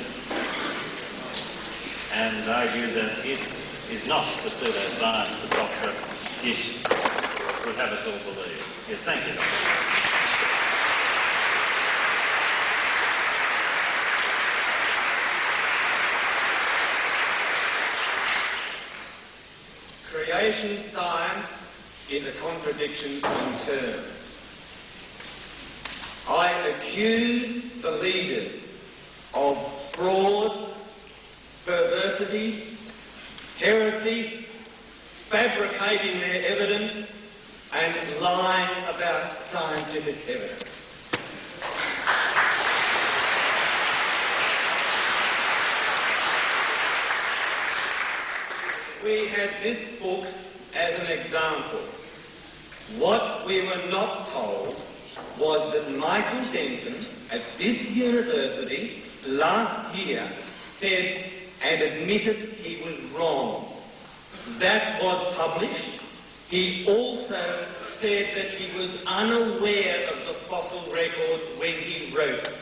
and argue that it is not the pseudoscience that Dr. Gish would have us all believe. Yes, thank you, Dr. Creation science is a contradiction in terms. I accuse the leaders of fraud, perversity, heresy, fabricating their evidence, and lying about scientific evidence. We had this book as an example. What we were not told was that Michael Denton at this university last year said and admitted he was wrong. That was published. He also said that he was unaware of the fossil record when he wrote it.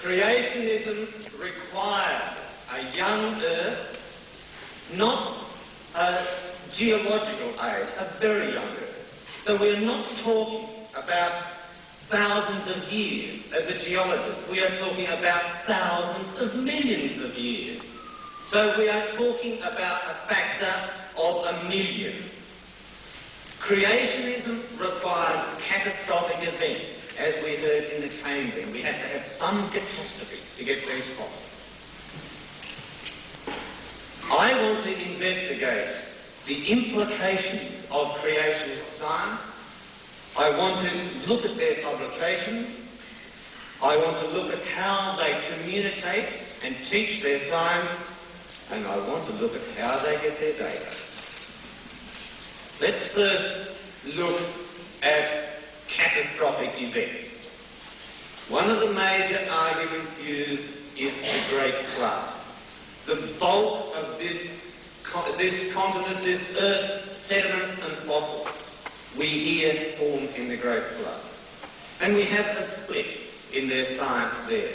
Creationism requires a young Earth, not a geological age, a very young Earth. So we're not talking about thousands of years as a geologist. We are talking about thousands of millions of years. So we are talking about a factor of 1 million. Creationism requires catastrophic events. As we heard in the Cambrian, we have to have some catastrophe to get these possible. I want to investigate the implications of creationist science. I want to look at their publications. I want to look at how they communicate and teach their science. And I want to look at how they get their data. Let's first look at catastrophic events. One of the major arguments used is the Great Flood. The bulk of this continent, this Earth, sediments and fossils, we hear formed in the Great Flood. And we have a split in their science there.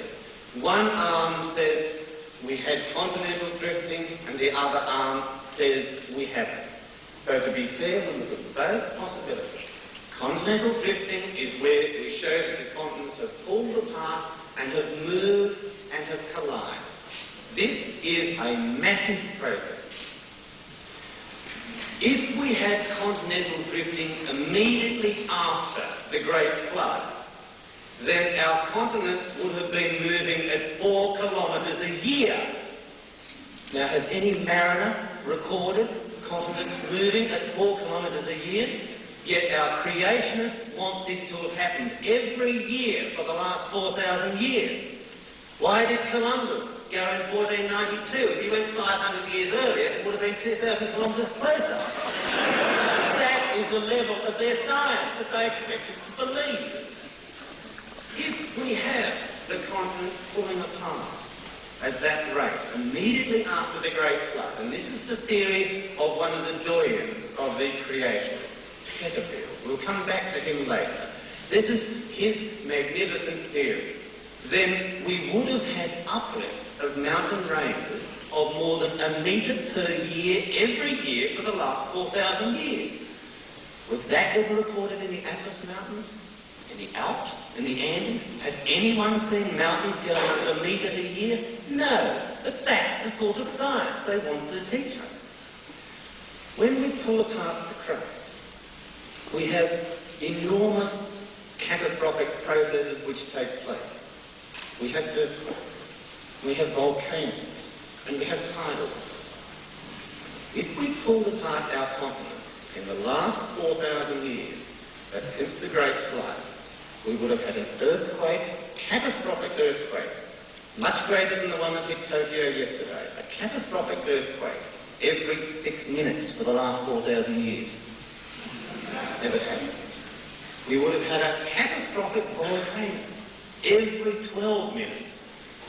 One arm says we had continental drifting and the other arm says we haven't. So to be fair, we look at both possibilities. Continental drifting is where we show that the continents have pulled apart and have moved and have collided. This is a massive process. If we had continental drifting immediately after the Great Flood, then our continents would have been moving at 4 kilometres a year. Now, has any mariner recorded continents moving at 4 kilometres a year? Yet our creationists want this to have happened every year for the last 4,000 years. Why did Columbus go in 1492? If he went 500 years earlier, it would have been 2,000 kilometres closer. That is the level of their science that they expect us to believe. If we have the continents pulling apart at that rate, immediately after the Great Flood, and this is the theory of one of the doyens of the creation, Peterfield. We'll come back to him later. This is his magnificent theory. Then we would have had uplift of mountain ranges of more than a metre per year every year for the last 4,000 years. Was that ever recorded in the Atlas Mountains, in the Alps, in the Andes? Has anyone seen mountains go up a metre a year? No, but that's the sort of science they want to teach us. When we pull apart the crust, we have enormous catastrophic processes which take place. We have earthquakes, we have volcanoes, and we have tidal waves. If we pulled apart our continents in the last 4,000 years, that's since the Great Flood, we would have had an earthquake, catastrophic earthquake, much greater than the one that hit Tokyo yesterday, a catastrophic earthquake every 6 minutes for the last 4,000 years. Never happened. We would have had a catastrophic volcano every 12 minutes.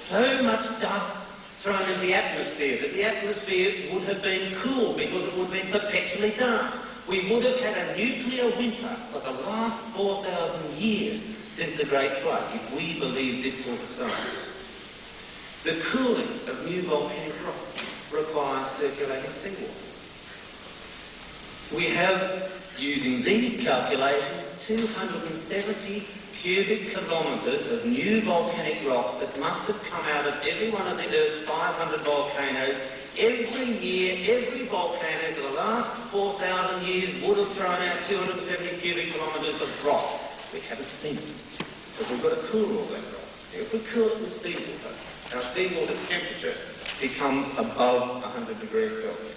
So much dust thrown in the atmosphere that the atmosphere would have been cool because it would have been perpetually dark. We would have had a nuclear winter for the last 4,000 years since the Great Flood, if we believe this sort of science. The cooling of new volcanic rock requires circulating seawater. We have, using these calculations, 270 cubic kilometres of new volcanic rock that must have come out of every one of the Earth's 500 volcanoes. Every year, every volcano for the last 4,000 years would have thrown out 270 cubic kilometres of rock. We haven't seen it, because we've got to cool all that rock. If we cool it with seawater, our seawater temperature becomes above 100 degrees Celsius.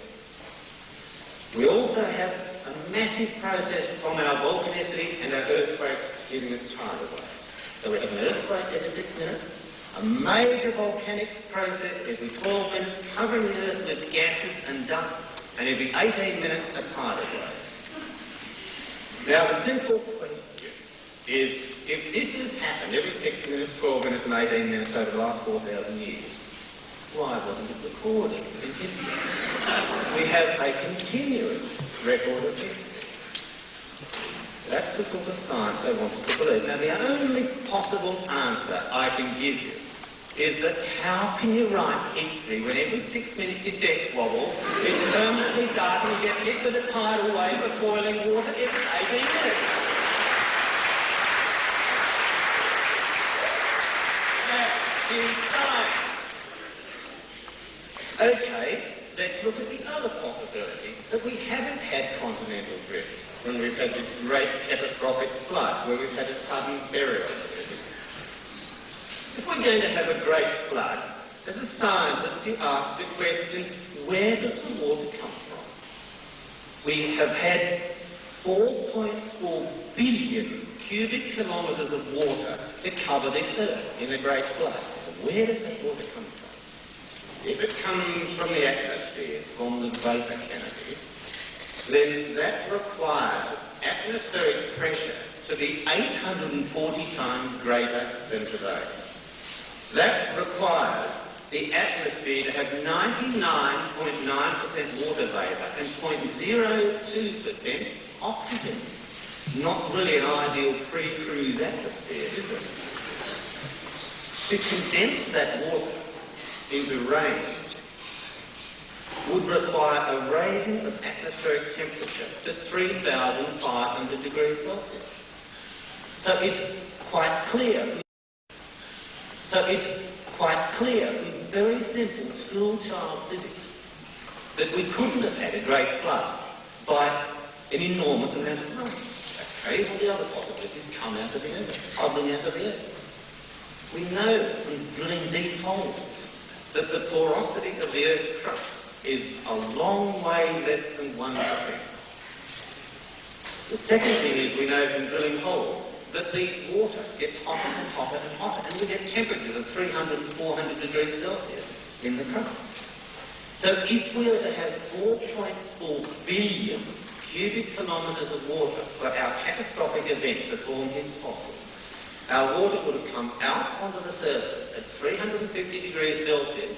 We also have a massive process from our volcanicity and our earthquakes giving us tidal waves. So we have an earthquake every 6 minutes, a major volcanic process every 12 minutes, covering the earth with gases and dust, and every 18 minutes a tidal wave. Now the simple question is, if this has happened every 6 minutes, 12 minutes and 18 minutes over the last 4,000 years, why wasn't it recorded in history? We have a continuous record of history. That's the sort of science they want us to believe. Now, the only possible answer I can give you is that how can you write history when every 6 minutes your desk wobbles, it's permanently dark and you get hit with a tidal wave of boiling water every 18 minutes? That is science. Okay, let's look at the other possibility, that we haven't had continental drift when we've had this great catastrophic flood, where we've had a sudden burial of everything. If we're going to have a great flood, as a scientist, you ask the question, where does the water come from? We have had 4.4 billion cubic kilometres of water to cover this earth in a great flood. Where does that water come from? If it comes from the atmosphere, from the vapour canopy, then that requires atmospheric pressure to be 840 times greater than today. That requires the atmosphere to have 99.9% water vapour and 0.02% oxygen. Not really an ideal pre-cruise atmosphere, is it? To condense that water into rain would require a raising of atmospheric temperature to 3,500 degrees Celsius. So it's quite clear. From very simple school child physics that we couldn't have had a great flood by an enormous amount of rain. Okay, all the other possibilities come out of the earth, bubbling out of the earth. We know from drilling deep holes that the porosity of the Earth's crust is a long way less than 1%. The second thing is we know from drilling holes that the water gets hotter and hotter and hotter, and we get temperatures of 300 and 400 degrees Celsius in the crust. So if we were to have 4.4 billion cubic kilometres of water for our catastrophic event to form his fossils, our water would have come out onto the surface at 350 degrees Celsius,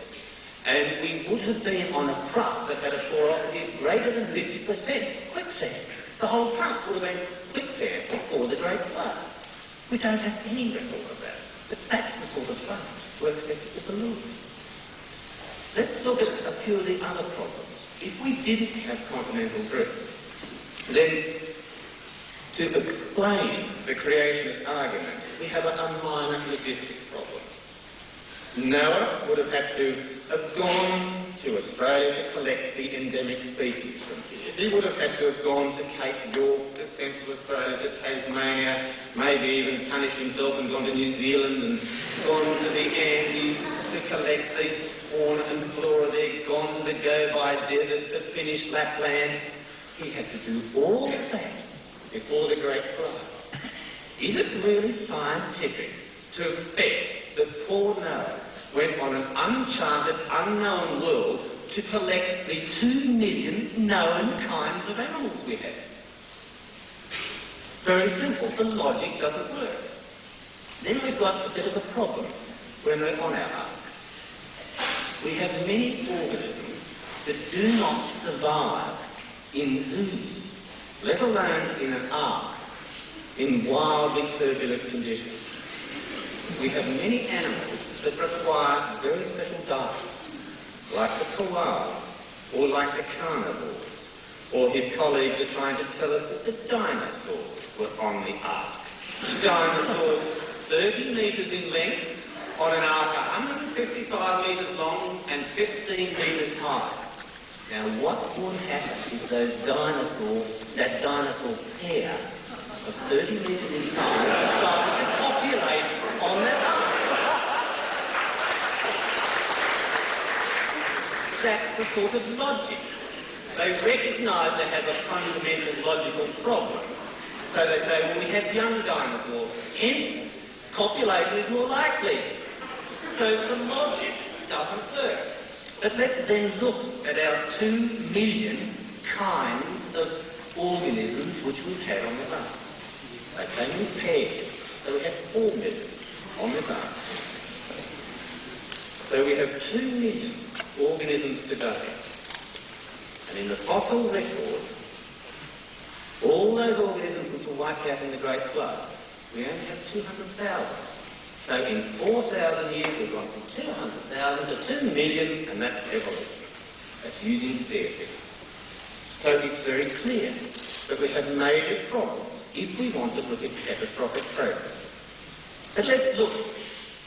and we would have been on a crust that had a porosity greater than 50% quicksand. The whole crust would have been quicksand before the Great Flood. We don't have any record of that, but that's the sort of stuff we're expected to believe. Let's look at a few of the other problems. If we didn't have continental drift, then to explain the creationist argument, we have a minor logistics problem. Noah would have had to have gone to Australia to collect the endemic species from here. He would have had to have gone to Cape York, to Central Australia, to Tasmania, maybe even punished himself and gone to New Zealand and gone to the Andes to collect the fauna and flora there, gone to the Gobi Desert to finish Lapland. He had to do all of that before the Great Flood. Is it really scientific to expect that poor Noah went on an uncharted, unknown world to collect the 2 million known kinds of animals we have? Very simple. The logic doesn't work. Then we've got a bit of a problem when we're on our ark. We have many organisms that do not survive in zoos, let alone in an ark, in wildly turbulent conditions. We have many animals that require very special diets, like the koala, or like the carnivores, or his colleagues are trying to tell us that the dinosaurs were on the ark. Dinosaurs 30 metres in length, on an ark 155 metres long and 15 metres high. Now what would happen if those dinosaurs, that dinosaur pair of 30 metres in size, decided to populate on that ark? That's the sort of logic. They recognise they have a fundamental logical problem. So they say, well, we have young dinosaurs, hence copulation is more likely. So the logic doesn't work. But let's then look at our 2 million kinds of organisms which we've had on the ark. They came in pairs, so we have 4 million on this ark. So we have 2 million organisms today. And in the fossil record, all those organisms which were wiped out in the Great Flood, we only have 200,000. So in 4,000 years we've gone from 200,000 to 2 million, and that's evolution. That's using their figures. So it's very clear that we have major problems if we want to look at catastrophic processes. But let's look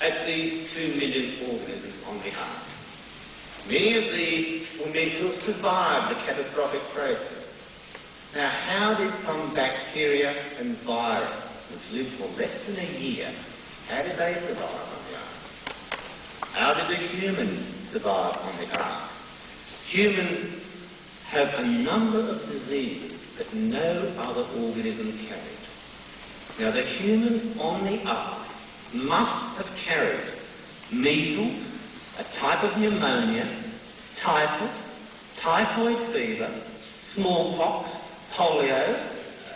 at these 2 million organisms on the ark. Many of these were meant to have survived the catastrophic process. Now, how did some bacteria and virus, which lived for less than a year, how did they survive on the ark? How did the humans survive on the ark? Humans have a number of diseases that no other organism carried. Now, the humans on the ark must have carried measles, a type of pneumonia, typhus, typhoid fever, smallpox, polio,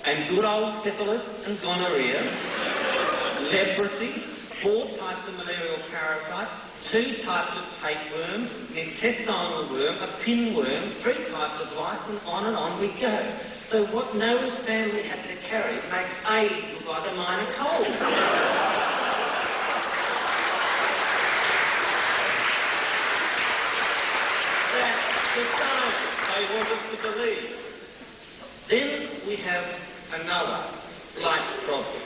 and good old syphilis and gonorrhea, leprosy, 4 types of malarial parasites, 2 types of tapeworms, an intestinal worm, a pinworm, 3 types of lice, and on we go. So what Noah's family had to carry makes AIDS look like a minor cold. That's the science they want us to believe. Then we have another light problem.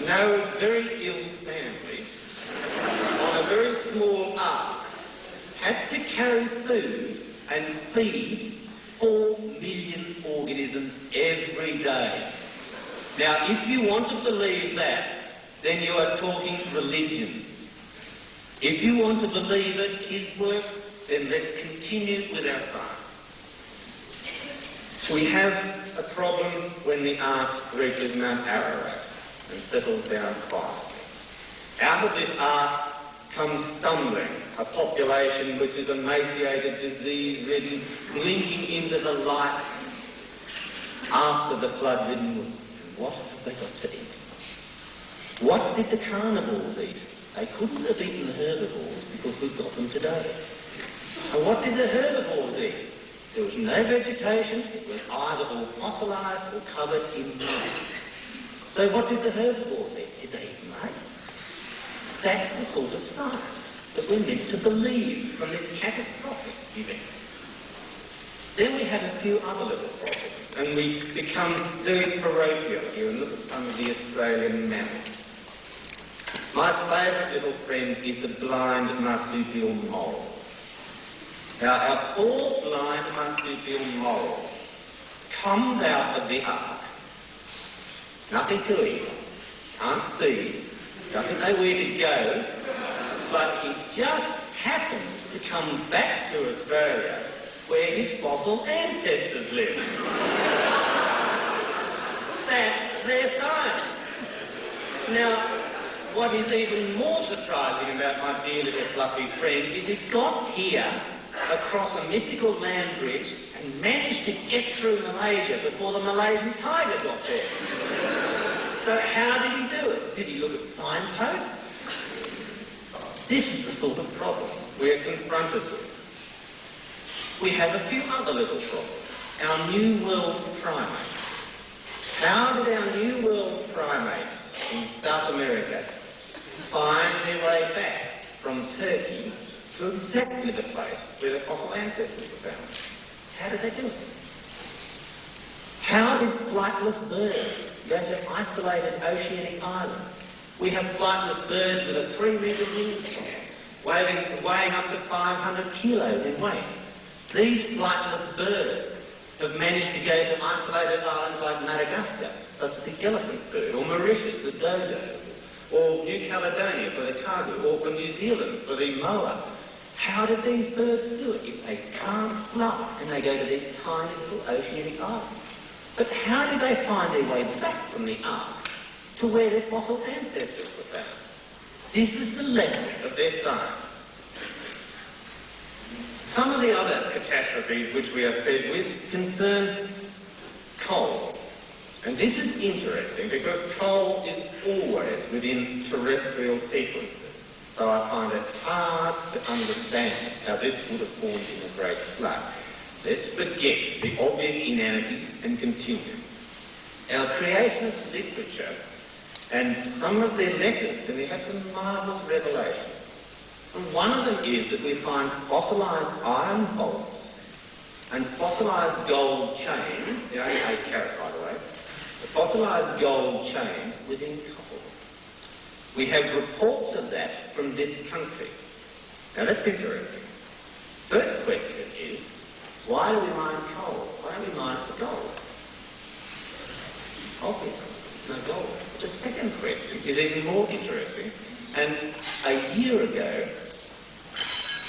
Noah's very ill family, on a very small ark, had to carry food and feed 4 million organisms every day. Now, if you want to believe that, then you are talking religion. If you want to believe it, his work, then let's continue with our science. We have a problem when the ark reaches Mount Ararat and settles down quietly. Out of this ark comes stumbling a population which is emaciated, disease-ridden, blinking into the light after the flood-ridden world. What have they got to eat? What did the carnivores eat? They couldn't have eaten the herbivores because we've got them today. And what did the herbivores eat? There was no vegetation. It was either all fossilised or covered in mud. So what did the herbivores eat? Did they eat mud? That's the sort of science that we're meant to believe from this catastrophic event. Then we have a few other little problems, and we become very parochial here and look at some of the Australian mammals. My favourite little friend is the blind marsupial mole. Now, our poor blind marsupial mole comes out of the ark, nothing to eat, can't see, doesn't know where to go, but he just happens to come back to Australia where his fossil ancestors live. That's their science. Now, what is even more surprising about my dear little fluffy friend is he got here across a mythical land bridge and managed to get through Malaysia before the Malaysian tiger got there. So how did he do it? Did he look at signposts? This is the sort of problem we're confronted with. We have a few other little problems. Our New World primates. How did our New World primates in South America find their way back from Turkey to exactly the place where the fossil ancestors were found? How did they do it? How did flightless birds go to isolated oceanic islands? We have flightless birds with a 3-metre wingspan, weighing up to 500 kilos in weight. These flightless birds have managed to go to isolated islands like Madagascar, such as the elephant bird, or Mauritius, the dodo, or New Caledonia for the cargo, or for New Zealand for the moa. How did these birds do it if they can't fly and they go to these tiny little oceanic islands? But how did they find their way back from the ark to where their fossil ancestors were found? This is the level of their science. Some of the other catastrophes which we are fed with concern coal. And this is interesting because coal is always within terrestrial sequences. So I find it hard to understand how this would have formed in a great flood. Let's forget the obvious inanities and continue. Our creationist literature and some of their methods, and we have some marvellous revelations. And one of them is that we find fossilised iron bolts and fossilised gold chains, they only 8 carats by the way, the fossilised gold chains within coal. We have reports of that from this country. Now that's interesting. First question is, why do we mine coal? Why don't we mine for gold? Obviously, no gold. The second question is even more interesting. And a year ago,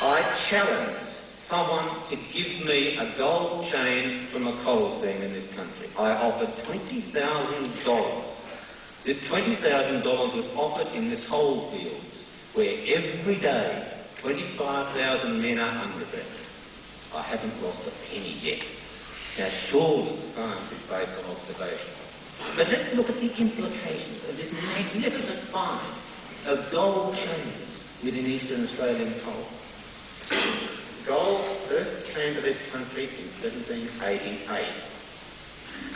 I challenged someone to give me a gold chain from a coal seam in this country. I offered $20,000. This $20,000 was offered in the coal fields, where every day 25,000 men are underground. I haven't lost a penny yet. Now surely science is based on observation. But let's look at the implications of this magnificent find of gold chains within Eastern Australian coal. Gold first came to this country in 1788.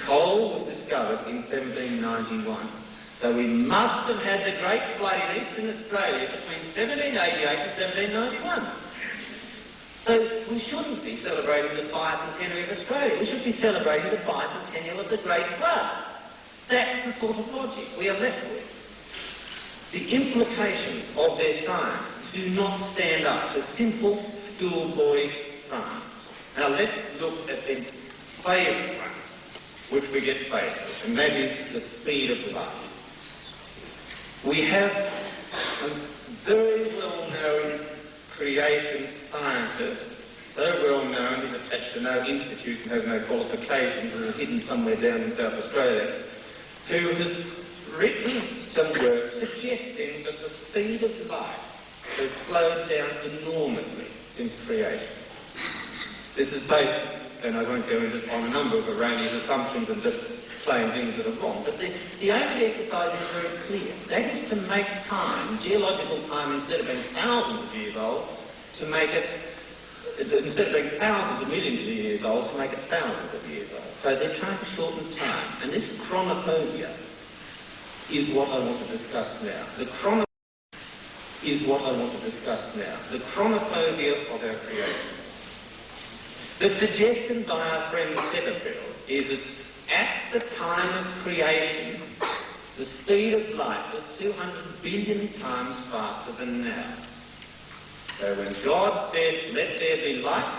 Coal was discovered in 1791. So we must have had the Great Flood in Eastern Australia between 1788 and 1791. So we shouldn't be celebrating the bicentenary of Australia. We should be celebrating the bicentennial of the Great Flood. That's the sort of logic we are left with. The implications of their science do not stand up to simple schoolboy science. Now let's look at the favourite one, which we get faced with, and that is the speed of light. We have a very well-known creation scientist, so well known he's attached to no institute and has no qualifications and is hidden somewhere down in South Australia, who has written some work suggesting that the speed of light has slowed down enormously since creation. This is based, and I won't go into on a number of erroneous assumptions and just plain things that are wrong, but the aim of the exercise is very clear. That is to make time, geological time, instead of being thousands of years old, to make it, instead of being thousands of millions of years old, to make it thousands of years old. So they're trying to shorten time. And this chronophobia is what I want to discuss now. The chronophobia of our creation. The suggestion by our friend Setterfield is that at the time of creation, the speed of light was 200 billion times faster than now. So when God said, let there be light,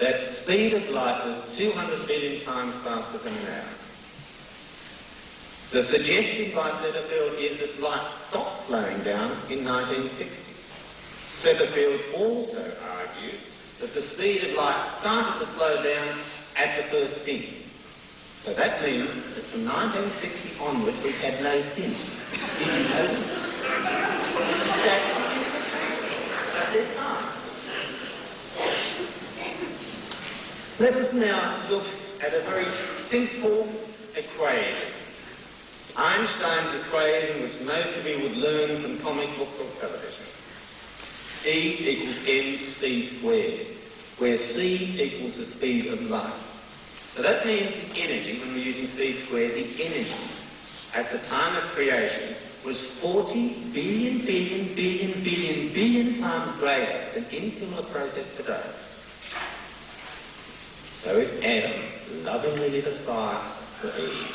that speed of light was 200 billion times faster than now. The suggestion by Setterfield is that light stopped slowing down in 1960. Setterfield also argues that the speed of light started to slow down at the first sin. So that means that from 1960 onwards we had no sin. Did you notice? That's their time. Let us now look at a very simple equation. Einstein's equation, which most of you would learn from comic books or television. E equals mc squared, where c equals the speed of light. So that means the energy, when we're using c squared, the energy at the time of creation was 40 billion times greater than any similar process today. So if Adam lovingly lit a fire for Eve,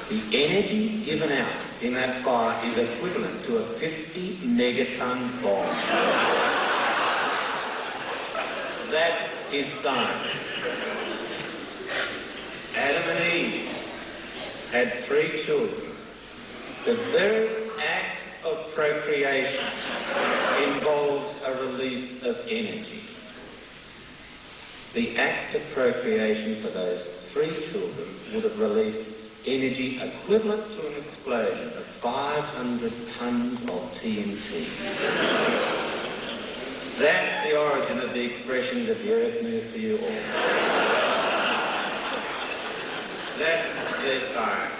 the energy given out in that fire is equivalent to a 50 megaton bomb. That is science. Adam and Eve had 3 children. The very act of procreation involves a release of energy. The act of procreation for those 3 children would have released energy equivalent to an explosion of 500 tons of TNT. That's the origin of the expression that the earth moved for you all. That's their science.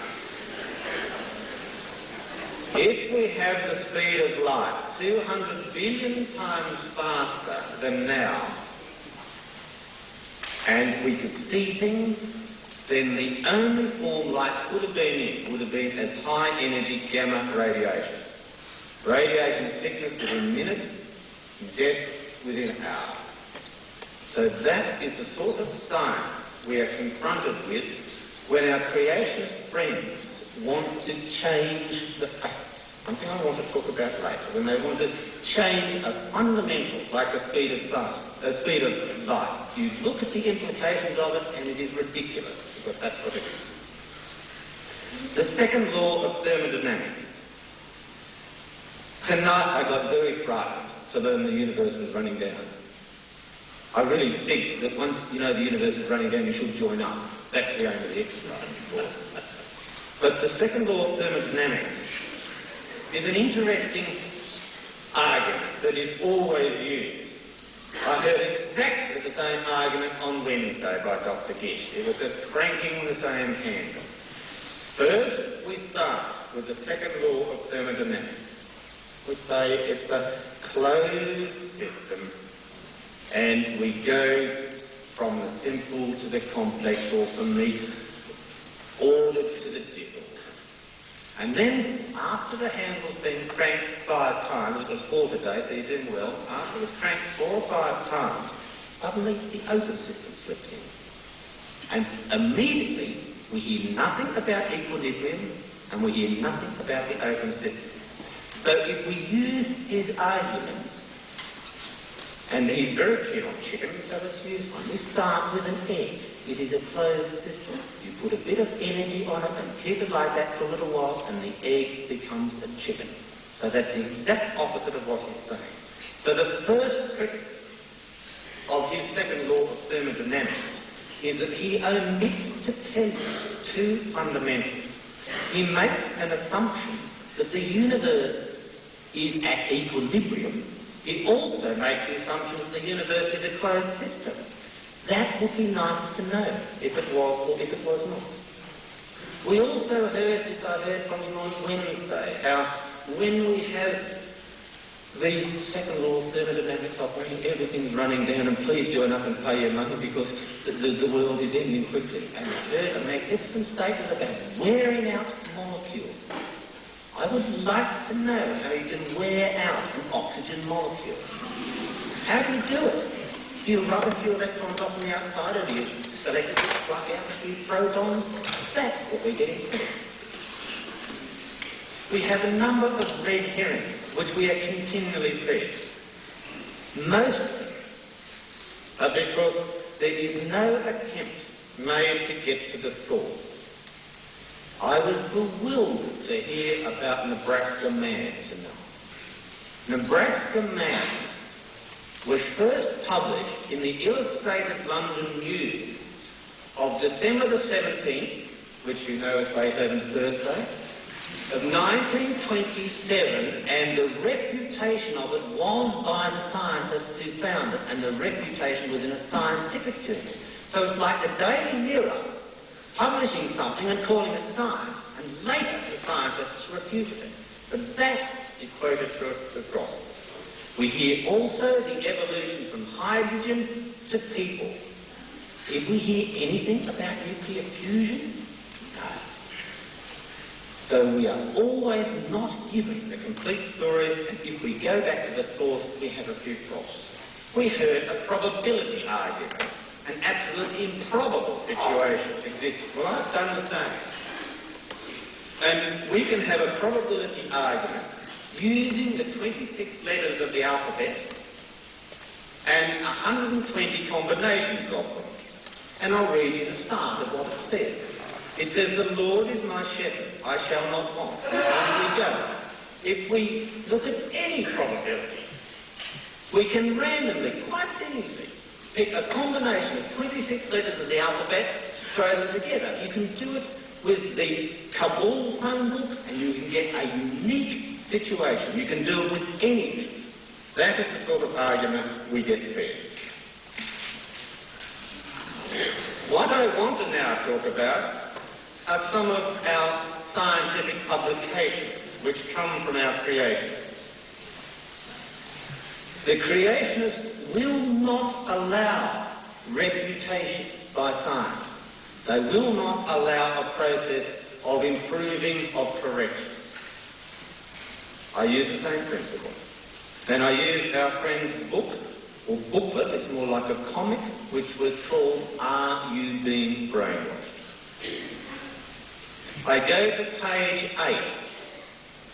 If we have the speed of light 200 billion times faster than now, and we could see things, then the only form light could have been in would have been as high energy gamma radiation. Radiation thickness within minutes, death within hours. So that is the sort of science we are confronted with when our creationist friends want to change the fact. Something I want to talk about later. When they want to change a fundamental, like the speed of light. You look at the implications of it and it is ridiculous, because that's what it is. The second law of thermodynamics. Tonight I got very frightened to learn the universe was running down. I really think that once you know the universe is running down, you should join up. That's the aim of the exercise. But the second law of thermodynamics is an interesting argument that is always used. I heard exactly the same argument on Wednesday by Dr. Gish. It was just cranking the same handle. First, we start with the second law of thermodynamics. We say it's a closed system, and we go from the simple to the complex, or from the ordered to the disordered. And then, after the handle's been cranked 5 times, it was 4 today, so you're doing well, after it was cranked 4 or 5 times, suddenly the open system slips in. And immediately, we hear nothing about equilibrium, and we hear nothing about the open system. So if we use his arguments, and he's very keen on chicken, so let's use one. We start with an egg. It is a closed system. You put a bit of energy on it and keep it like that for a little while, and the egg becomes a chicken. So that's the exact opposite of what he's saying. So the first trick of his second is that he omits to tell you two fundamentals. He makes an assumption that the universe is at equilibrium. He also makes the assumption that the universe is a closed system. That would be nice to know if it was or if it was not. We also heard this, I heard from him on Wednesday, how when we have the second law of thermodynamics operating, everything's running down, and please join up and pay your money because the world is ending quickly. And we heard a magnificent statement about wearing out molecules. I would like to know how you can wear out an oxygen molecule. How do you do it? Do you rub a few electrons off on the outside, or do you selectively pluck out a few protons? That's what we're getting to. We have a number of red herrings which we are continually fed. Most of them are because there is no attempt made to get to the source. I was bewildered to hear about Nebraska Man tonight. Nebraska Man was first published in the Illustrated London News of December the 17th, which you know is Beethoven's birthday, of 1927, and the reputation of it was by the scientists who found it, and the reputation was in a scientific journal. So it's like the Daily Mirror publishing something and calling it science, and later the scientists refuted it. But that is quoted to us across. We hear also the evolution from hydrogen to people. Did we hear anything about nuclear fusion? No. So we are always not given the complete story, and if we go back to the source, we have a few problems. We heard a probability argument. An absolutely improbable situation exists. Well, I've done the same. And we can have a probability argument using the 26 letters of the alphabet and 120 combinations of them. And I'll read you the start of what it says. It says, "The Lord is my shepherd, I shall not want." On we go. If we look at any probability, we can randomly, quite easily, pick a combination of 26 letters of the alphabet, throw them together. You can do it with the Kabul phone book, and you can get a unique situation. You can do it with anything. That is the sort of argument we get fed. What I want to now talk about are some of our scientific publications which come from our creationists. The creationists will not allow refutation by science. They will not allow a process of improving, of correction. I use the same principle. And I use our friend's book, or booklet, it's more like a comic, which was called Are You Being Brainwashed? I go to page 8.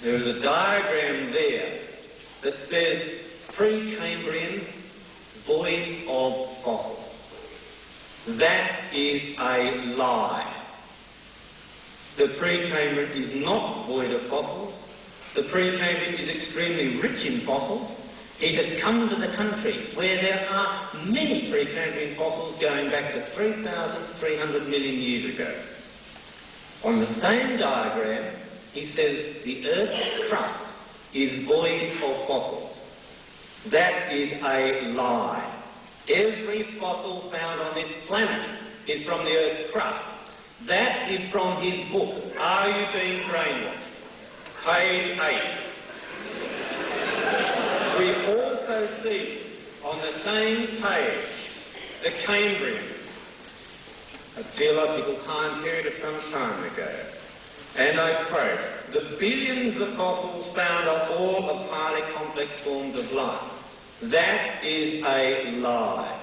There is a diagram there that says pre-Cambrian, void of fossils. That is a lie. The pre-Cambrian is not void of fossils. The pre-Cambrian is extremely rich in fossils. It has come to the country where there are many pre-Cambrian fossils going back to 3,300 million years ago. On the same diagram, he says the Earth's crust is void of fossils. That is a lie. Every fossil found on this planet is from the Earth's crust. That is from his book, Are You Being Brainwashed? Page 8. We also see on the same page the Cambrian, a geological time period of some time ago. And I quote, "The billions of fossils found are all of highly complex forms of life." That is a lie.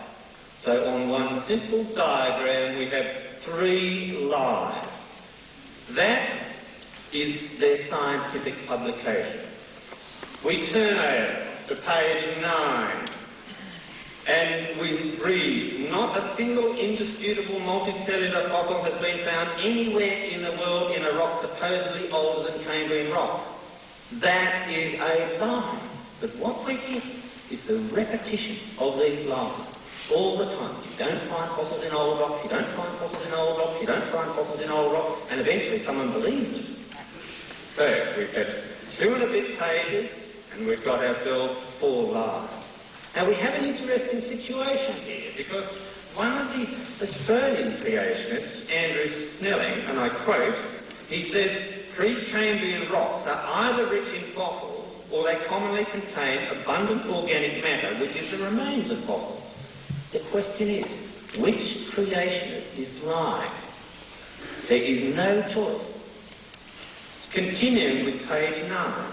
So on one simple diagram we have 3 lies. That is their scientific publication. We turn over to page 9 and we read, "Not a single indisputable multicellular fossil has been found anywhere in the world in a rock supposedly older than Cambrian rocks." That is a lie. But what we get is the repetition of these lies. all the time. You don't find fossils in old rocks, you don't find fossils in old rocks, you don't find fossils in old rocks, and eventually someone believes it. So we've had 2 and a bit pages, and we've got ourselves 4 lies. Now we have an interesting situation here, because one of the Australian creationists, Andrew Snelling, and I quote, he says, "Precambrian rocks are either rich in fossils or they commonly contain abundant organic matter, which is the remains of fossils." The question is, which creationist is lying? There is no choice. Continuing with page 9.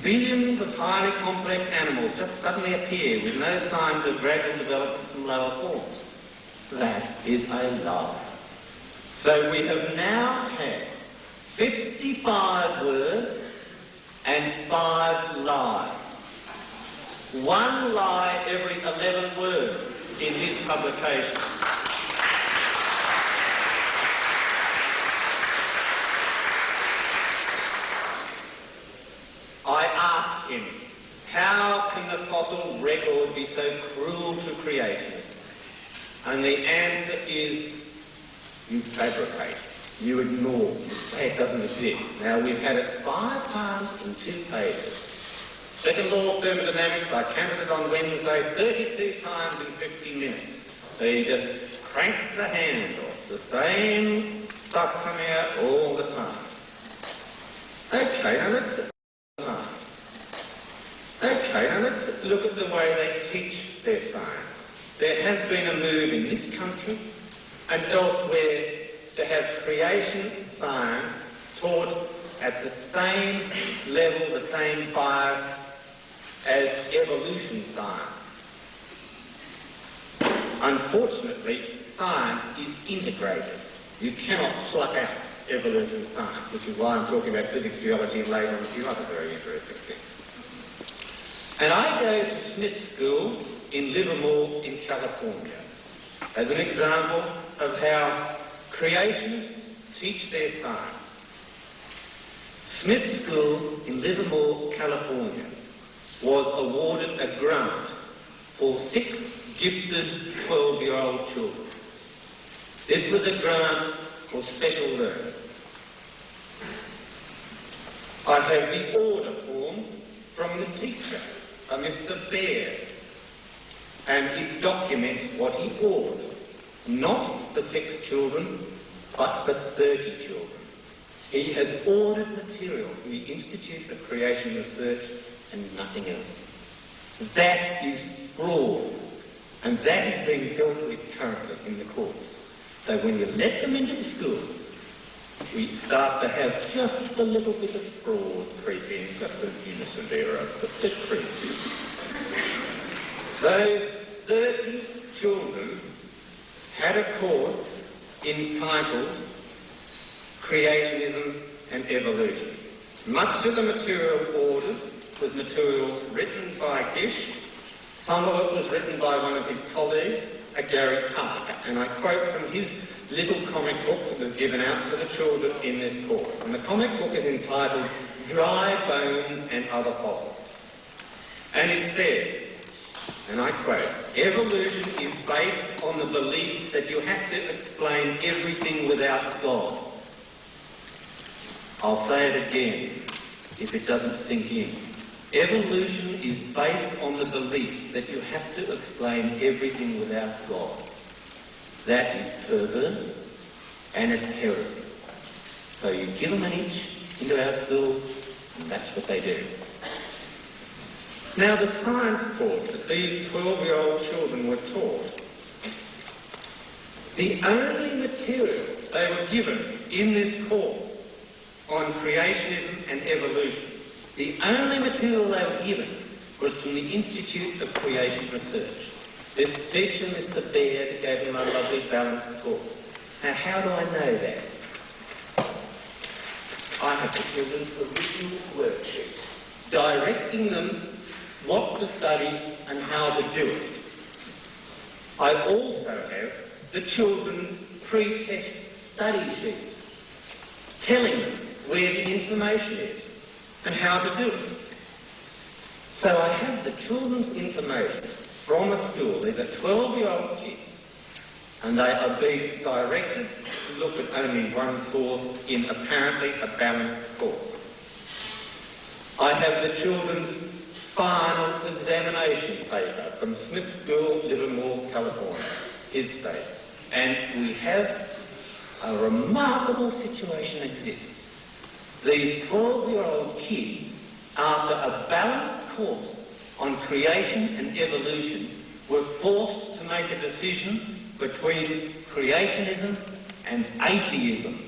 Billions of highly complex animals just suddenly appear with no signs of gradual development from lower forms. That is a lie. So we have now had 55 words and 5 lies. 1 lie every 11 words in this publication. I asked him, how can the fossil record be so cruel to creationists? And the answer is, you fabricate, you ignore, you say it doesn't exist. Now we've had it 5 times in 2 pages. Second law of thermodynamics, I counted it on Wednesday, 32 times in 50 minutes. So you just crank the hands off, the same stuff coming out all the time. Okay, now let's look at the way they teach their science. There has been a move in this country and elsewhere to have creation science taught at the same level, the same bias as evolution science. Unfortunately, science is integrated. You cannot pluck out evolution science, which is why I'm talking about physics, geology, and later on a few other very interesting things. And I go to Smith School in Livermore in California as an example of how creationists teach their science. Smith School in Livermore, California was awarded a grant for 6 gifted 12-year-old children. This was a grant for special learning. I have the order form from the teacher, a Mr. Baird, and it documents what he ordered, not the 6 children, but the 30 children. He has ordered material from the Institute of Creation Research and nothing else. That is fraud, and that is being dealt with currently in the courts. So when you let them into the school, we start to have just a little bit of fraud creep in, just an innocent error, but it creeps in. Those 30 children had a course entitled Creationism and Evolution. Much of the material ordered was material written by Gish. Some of it was written by one of his colleagues, a Gary Parker, and I quote from his little comic book that was given out to the children in this course. And the comic book is entitled Dry Bones and Other Fossils. And it says, and I quote, "Evolution is based on the belief that you have to explain everything without God." I'll say it again, if it doesn't sink in. Evolution is based on the belief that you have to explain everything without God. That is perverse and it's heresy. So you give them an inch into our schools, and that's what they do. Now the science course that these 12-year-old children were taught, the only material they were given in this course on creationism and evolution, the only material they were given was from the Institute of Creation Research. This teacher, Mr. Baird, gave them a lovely balanced course. Now, how do I know that? I have the children's original worksheets, directing them what to study and how to do it. I also have the children's pre-test study sheets, telling them where the information is and how to do it. So I have the children's information from a school. These are 12-year-old kids, and they are being directed to look at only one course in apparently a balanced course. I have the children's final examination paper from Smith School, Livermore, California, his state. And we have a remarkable situation exists. These 12-year-old kids, after a balanced course on creation and evolution, were forced to make a decision between creationism and atheism.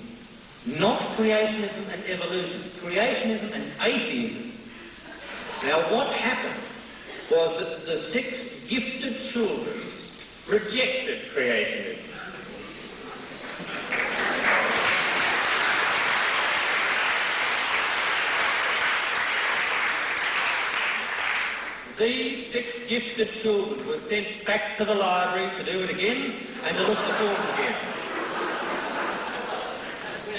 Not creationism and evolution, creationism and atheism. Now what happened was that the 6 gifted children rejected creationism. These 6 gifted children were sent back to the library to do it again and to look at the forms again.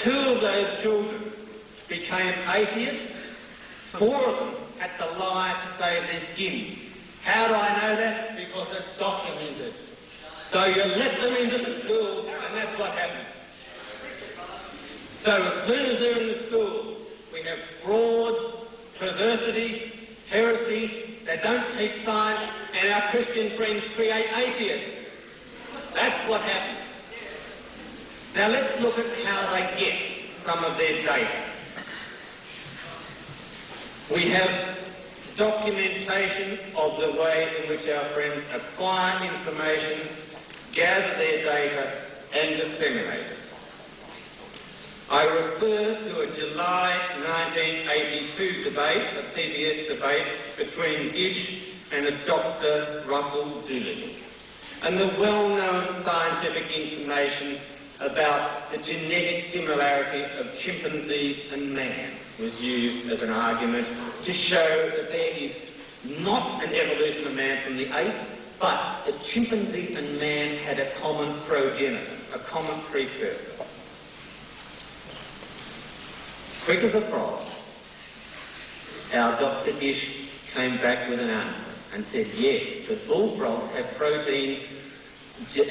2 of those children became atheists. 4 of them had to lie to save their skin. How do I know that? Because it's documented. So you let them into the school, and that's what happens. So as soon as they're in the school, we have fraud, perversity, heresy. They don't teach science, and our Christian friends create atheists. That's what happens. Now let's look at how they get some of their data. We have documentation of the way in which our friends acquire information, gather their data, and disseminate it. I refer to a July 1982 debate, a PBS debate, between Gish and a Dr. Russell Doolittle, and the well-known scientific information about the genetic similarity of chimpanzees and man was used as an argument to show that there is not an evolution of man from the ape, but that chimpanzee and man had a common progenitor, a common precursor. Quick as a frog, our Dr. Gish came back with an answer and said, yes, the bullfrogs have protein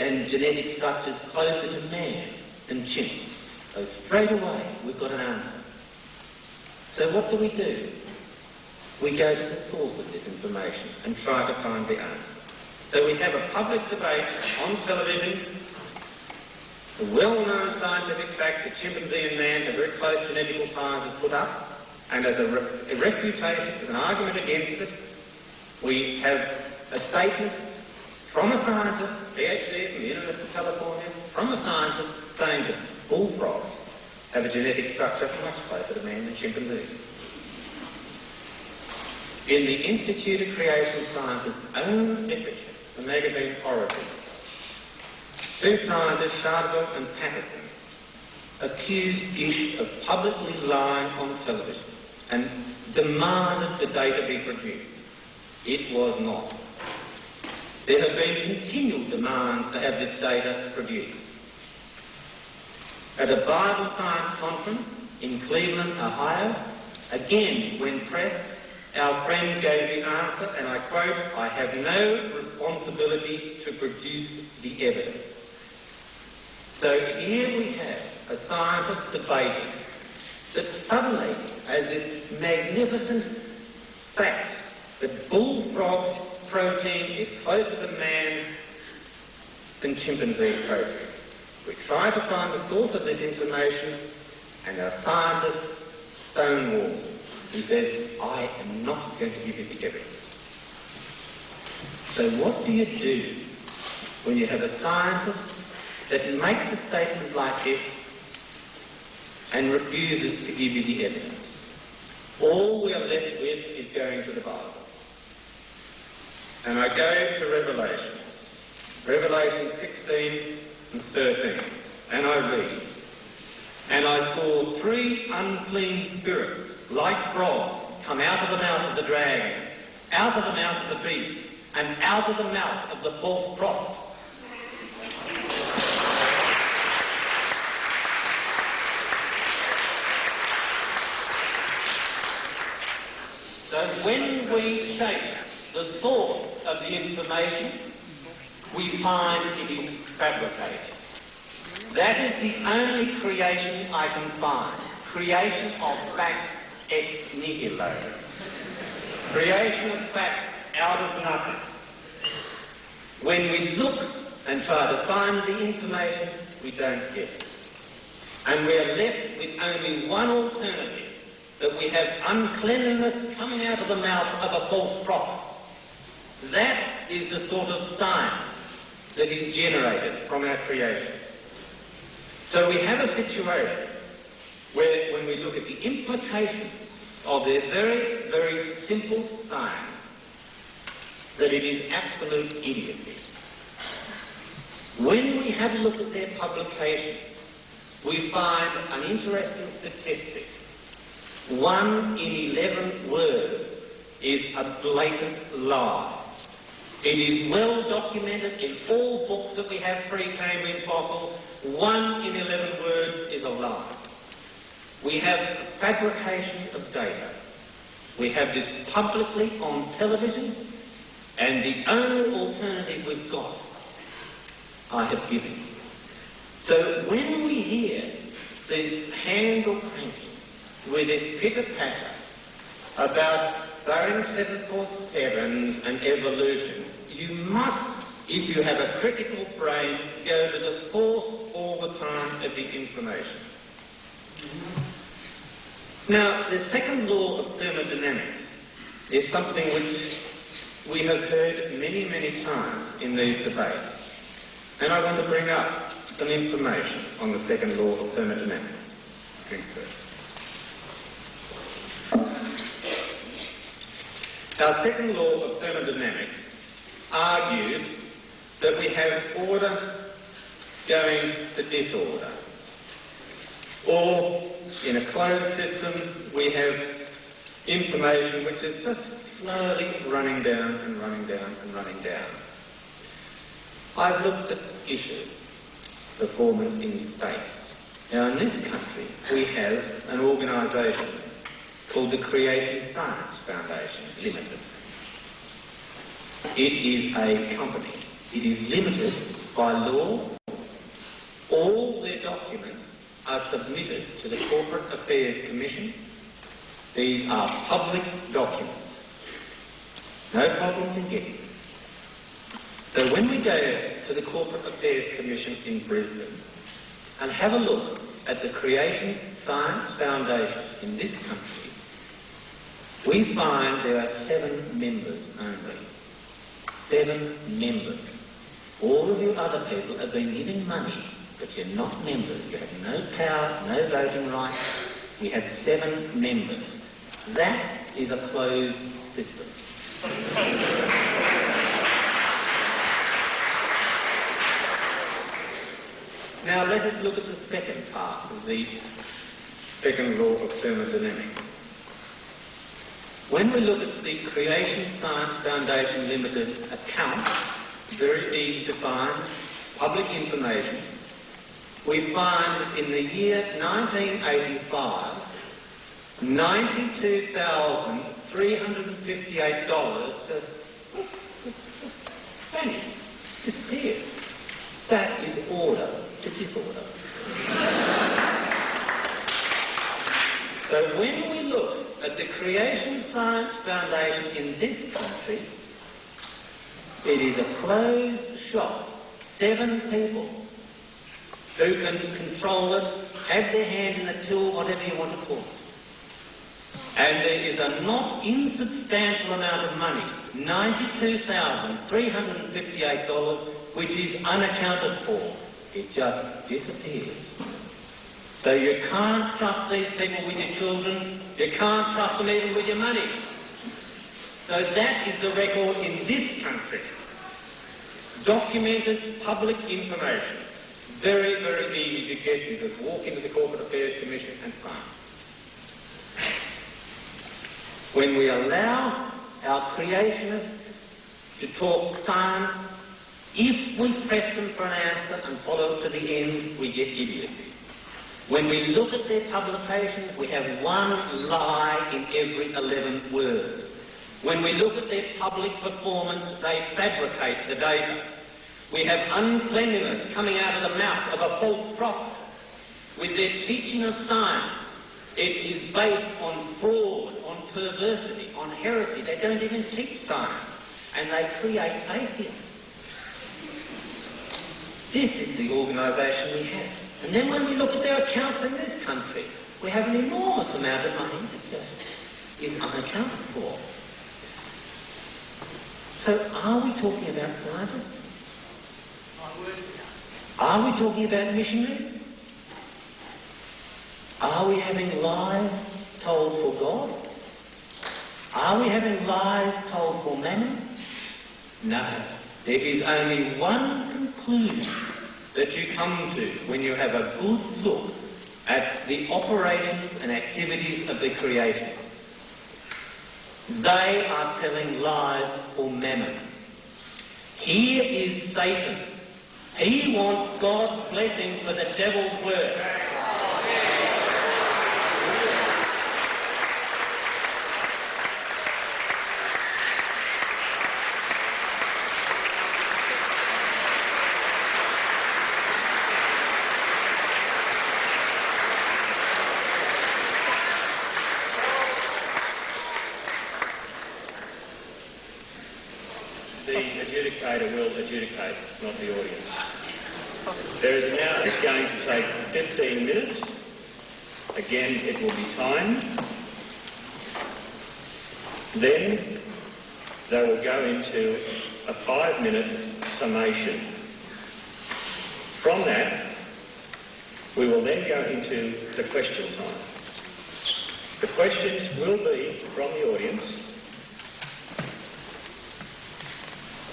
and genetic structures closer to man than chimps. So straight away, we've got an answer. So what do? We go to the source of this information and try to find the answer. So we have a public debate on television. The well-known scientific fact that chimpanzee and man have very close genetical ties is put up, and as a refutation, as an argument against it, we have a statement from a scientist, Ph.D. from the University of California, from a scientist saying that bullfrogs have a genetic structure much closer to man than chimpanzees. In the Institute of Creation Science's own literature, the magazine Origin, 2 scientists, Chardeville and Patterson, accused Gish of publicly lying on television and demanded the data be produced. It was not. There have been continual demands to have this data produced. At a Bible Science conference in Cleveland, Ohio, again, when pressed, our friend gave the answer, and I quote, "I have no responsibility to produce the evidence." So here we have a scientist debating that suddenly has this magnificent fact that bullfrog protein is closer to man than chimpanzee protein. We try to find the source of this information, and our scientist stonewalls. He says, "I am not going to give you the evidence." So what do you do when you have a scientist that makes a statement like this and refuses to give you the evidence? All we are left with is going to the Bible. And I go to Revelation 16 and 13, and I read, "And I saw 3 unclean spirits, like frogs, come out of the mouth of the dragon, out of the mouth of the beast, and out of the mouth of the false prophet." So when we take the source of the information, we find it is fabricated. That is the only creation I can find. Creation of facts ex nihilo. Creation of facts out of nothing. When we look and try to find the information, we don't get it. And we are left with only one alternative, that we have uncleanliness coming out of the mouth of a false prophet. That is the sort of science that is generated from our creation. So we have a situation where, when we look at the implications of their very, very simple science, that it is absolute idiocy. When we have a look at their publications, we find an interesting statistic. 1 in 11 words is a blatant lie. It is well documented in all books that we have pre-Cambrian fossils. 1 in 11 words is a lie. We have fabrication of data. We have this publicly on television, and the only alternative we've got, I have given you. So when we hear the handle cranking with this pitter-patter about Boeing 747s and evolution, you must, if you have a critical brain, go to the source all the time of the information. Now, the second law of thermodynamics is something which we have heard many, many times in these debates. And I want to bring up some information on the second law of thermodynamics. Our second law of thermodynamics argues that we have order going to disorder. Or, in a closed system, we have information which is just slowly running down and running down and running down. I've looked at issues, performance in states. Now, in this country, we have an organisation called the Creation Science Foundation Limited. It is a company. It is limited by law. All their documents are submitted to the Corporate Affairs Commission. These are public documents. No problem in getting them. So when we go to the Corporate Affairs Commission in Brisbane and have a look at the Creation Science Foundation in this country, we find there are 7 members only. 7 members. All of you other people have been given money, but you're not members. You have no power, no voting rights. We have 7 members. That is a closed system. Now let us look at the second part of the second law of thermodynamics. When we look at the Creation Science Foundation Limited account, very easy to find, public information, we find that in the year 1985, $92,358 just vanished, disappeared. That is order to disorder. So when we look at the Creation Science Foundation in this country, it is a closed shop. 7 people who can control it, have their hand in the till, whatever you want to call it. And there is a not insubstantial amount of money, $92,358, which is unaccounted for. It just disappears. So you can't trust these people with your children. You can't trust them even with your money. So that is the record in this country. Documented public information. Very, very easy to get. You just walk into the Corporate Affairs Commission and find. When we allow our creationists to talk science, if we press them for an answer and follow it to the end, we get idiocy. When we look at their publications, we have one lie in every 11 words. When we look at their public performance, they fabricate the data. We have uncleanliness coming out of the mouth of a false prophet. With their teaching of science, it is based on fraud, on perversity, on heresy. They don't even teach science, and they create atheists. This is the organisation we have. And then when we look at their accounts in this country, we have an enormous amount of money that just is unaccounted for. So are we talking about scientists? Are we talking about missionaries? Are we having lies told for God? Are we having lies told for mammon? No. There is only one conclusion that you come to when you have a good look at the operations and activities of the creation. They are telling lies for mammon. Here is Satan. He wants God's blessing for the devil's work. Will adjudicate, not the audience. There is now going to take 15 minutes. Again, it will be timed. Then they will go into a 5-minute summation. From that, we will then go into the question time. The questions will be from the audience.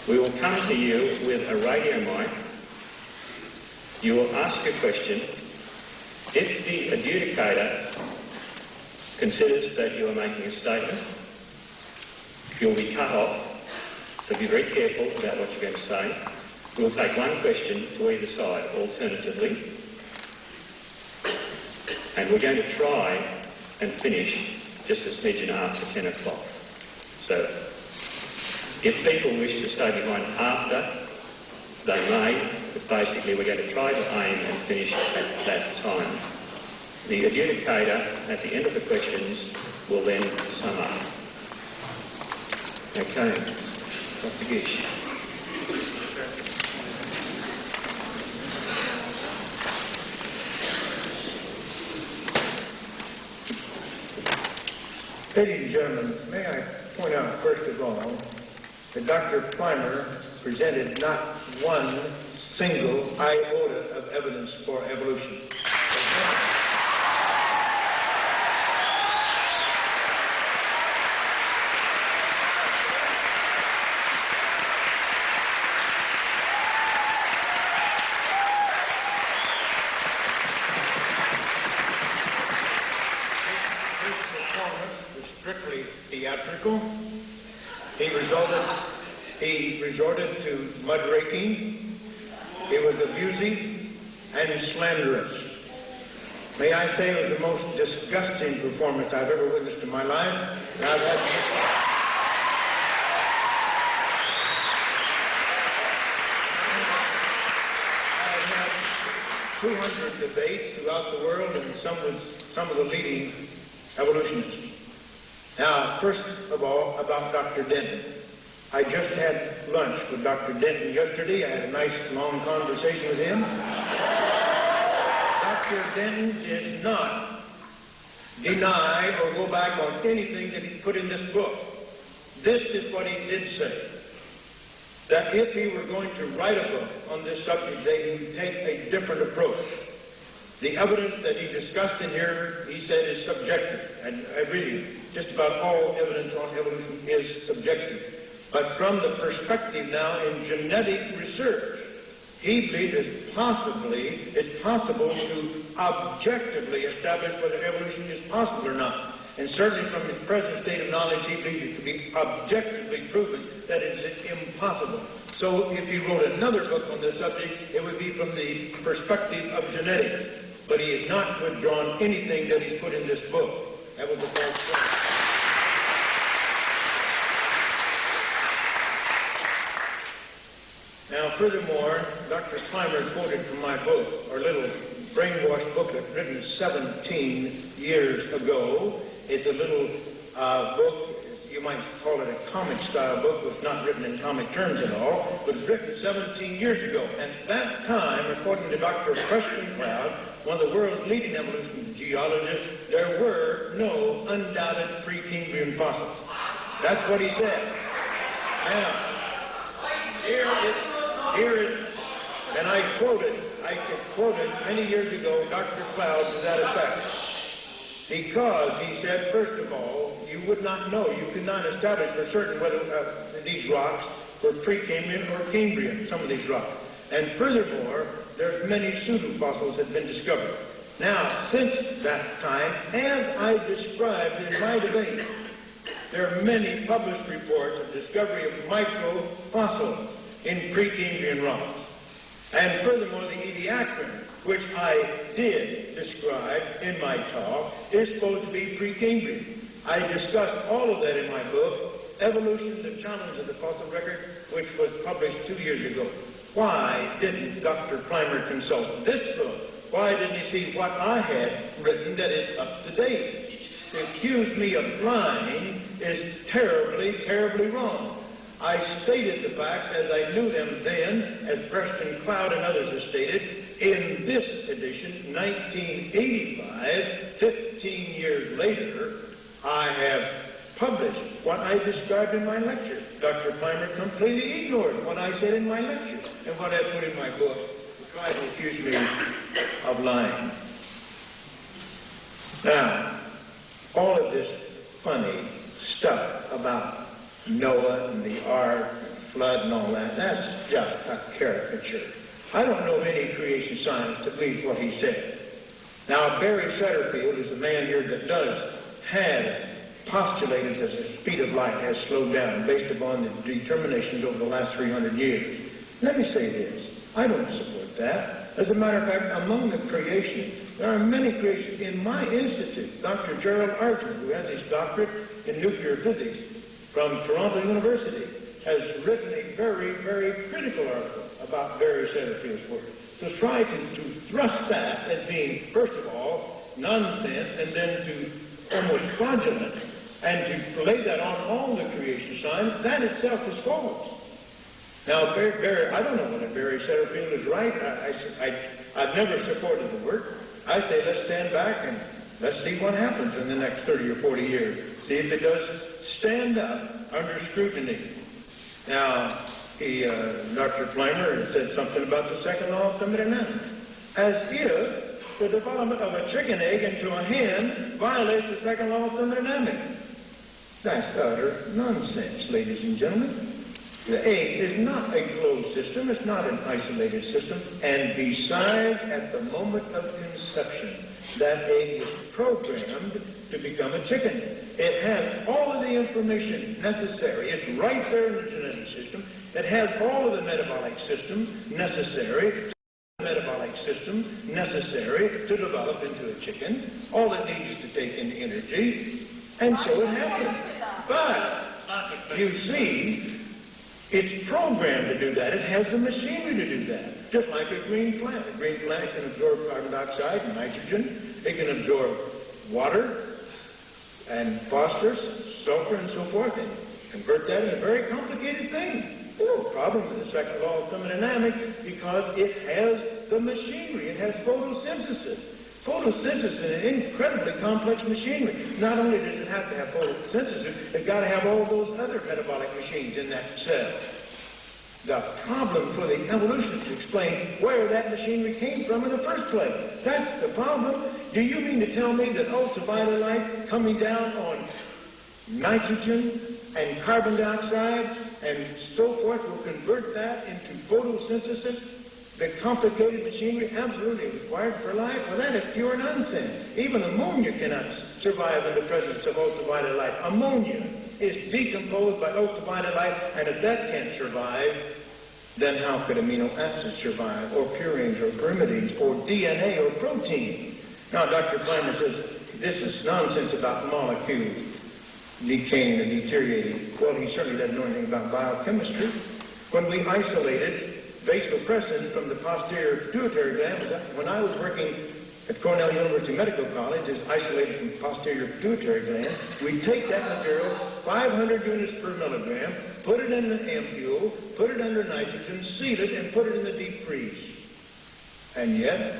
We will come to you with a radio mic. You will ask a question. If the adjudicator considers that you are making a statement, you'll be cut off, so be very careful about what you're going to say. We'll take one question to either side, alternatively, and we're going to try and finish just a smidgen after 10 o'clock. So, if people wish to stay behind after, they may, but basically we're going to try to aim and finish at that time. The adjudicator, at the end of the questions, will then sum up. Okay, Dr. Gish. Ladies and gentlemen, may I point out first of all that Dr. Plimer presented not one single iota of evidence for evolution. 'His performance was strictly theatrical. He resorted to mudraking. He was abusing and slanderous. May I say it was the most disgusting performance I've ever witnessed in my life. And I've had 200 debates throughout the world, and some of the leading evolutionists. Now, first of all, about Dr. Denton. I just had lunch with Dr. Denton yesterday. I had a nice long conversation with him. Dr. Denton did not deny or go back on anything that he put in this book. This is what he did say, that if he were going to write a book on this subject, they would take a different approach. The evidence that he discussed in here, he said, is subjective. And really, just about all evidence on evolution is subjective. But from the perspective now in genetic research, he believes it's possible to objectively establish whether evolution is possible or not. And certainly from his present state of knowledge, he believes it to be objectively proven that it is impossible. So if he wrote another book on this subject, it would be from the perspective of genetics. But he has not withdrawn anything that he's put in this book. That was a false claim. Now, furthermore, Dr. Plimer quoted from my book, or little brainwashed booklet written 17 years ago. It's a little book, you might call it a comic-style book. It was not written in comic terms at all, but it was written 17 years ago. And at that time, according to Dr. Preston Cloud, one of the world's leading evolution geologists, there were no undoubted Precambrian fossils. That's what he said. Now, here is, and I quoted many years ago Dr. Cloud to that effect. Because he said, first of all, you would not know, you could not establish for certain whether these rocks were Precambrian or Cambrian, some of these rocks. And furthermore, there's many pseudofossils that have been discovered. Now, since that time, as I described in my debate, there are many published reports of discovery of microfossils in Precambrian rocks. And furthermore, the ediacaran, which I did describe in my talk, is supposed to be Precambrian. I discussed all of that in my book, Evolution, the Challenge of the Fossil Record, which was published 2 years ago. Why didn't Dr. Plimer consult this book? Why didn't he see what I had written that is up to date? To accuse me of lying is terribly, terribly wrong. I stated the facts as I knew them then, as Preston Cloud and others have stated, in this edition, 1985, 15 years later, I have published what I described in my lecture. Dr. Plimer completely ignored what I said in my lecture and what I put in my book to try to accuse me of lying. Now, all of this funny stuff about Noah and the ark and flood and all that, that's just a caricature. I don't know any creation scientist that believes what he said. Now, Barry Setterfield is the man here that has postulated that the speed of light has slowed down based upon the determinations over the last 300 years. Let me say this. I don't support that. As a matter of fact, among the creation, there are many creations. In my institute, Dr. Gerald Archer, who has his doctorate in nuclear physics from Toronto University, has written a very, very critical article about Barry Setterfield's work, to try to thrust that as being, first of all, nonsense, and then to almost fraudulent, and to lay that on all the creation science. That itself is false. Now, Barry, I don't know whether Barry Setterfield is right. I've never supported the work. I say let's stand back and let's see what happens in the next 30 or 40 years. See if it does stand up under scrutiny. Now, Dr. Plimer said something about the second law of thermodynamics, as if the development of a chicken egg into a hen violates the second law of thermodynamics. That's utter nonsense, ladies and gentlemen. The egg is not a closed system. It's not an isolated system. And besides, at the moment of conception, that egg is programmed to become a chicken. It has all of the information necessary. It's right there in the genetic system. It has all of the metabolic systems necessary to develop into a chicken. All it needs is to take in energy, and so it happens. But, you see, it's programmed to do that. It has the machinery to do that, just like a green plant. A green plant can absorb carbon dioxide and nitrogen. It can absorb water and phosphorus, sulfur, and so forth, and convert that into a very complicated thing. There's no problem with the second law of thermodynamics because it has the machinery. It has photosynthesis. Photosynthesis is an incredibly complex machinery. Not only does it have to have photosynthesis, it's got to have all those other metabolic machines in that cell. The problem for the evolutionists to explain where that machinery came from in the first place. That's the problem. Do you mean to tell me that ultraviolet light coming down on nitrogen and carbon dioxide and so forth will convert that into photosynthesis? The complicated machinery absolutely required for life? Well, that is pure nonsense. Even ammonia cannot survive in the presence of ultraviolet light. Ammonia is decomposed by ultraviolet light, and if that can't survive, then how could amino acids survive, or purines, or pyrimidines, or DNA, or protein? Now, Dr. Plimer says this is nonsense about molecules decaying and deteriorating. Well, he certainly doesn't know anything about biochemistry. When we isolated vasopressin from the posterior pituitary gland. When I was working at Cornell University Medical College, is isolated from the posterior pituitary gland. We take that material, 500 units per milligram, put it in the ampule, put it under nitrogen, seal it, and put it in the deep freeze. And yet,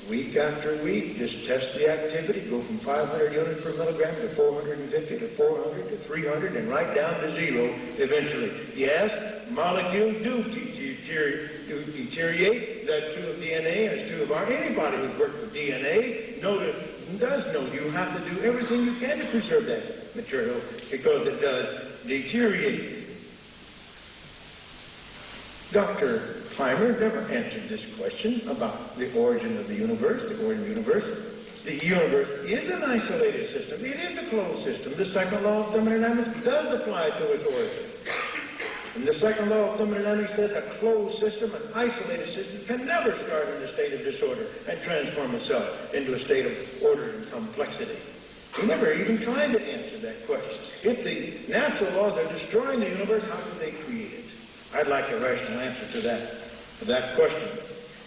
week after week, just test the activity, go from 500 units per milligram to 450 to 400 to 300, and right down to zero eventually. Yes, molecules do deteriorate. That's true of DNA, and it's true of anybody who's worked with DNA does know you have to do everything you can to preserve that material because it does deteriorate. Dr. Plimer never answered this question about the origin of the universe, the universe is an isolated system. It is a closed system. The second law of thermodynamics does apply to its origin. And the second law of thermodynamics says a closed system, an isolated system, can never start in a state of disorder and transform itself into a state of order and complexity. We never even tried to answer that question. If the natural laws are destroying the universe, how can they create it? I'd like a rational answer to that question.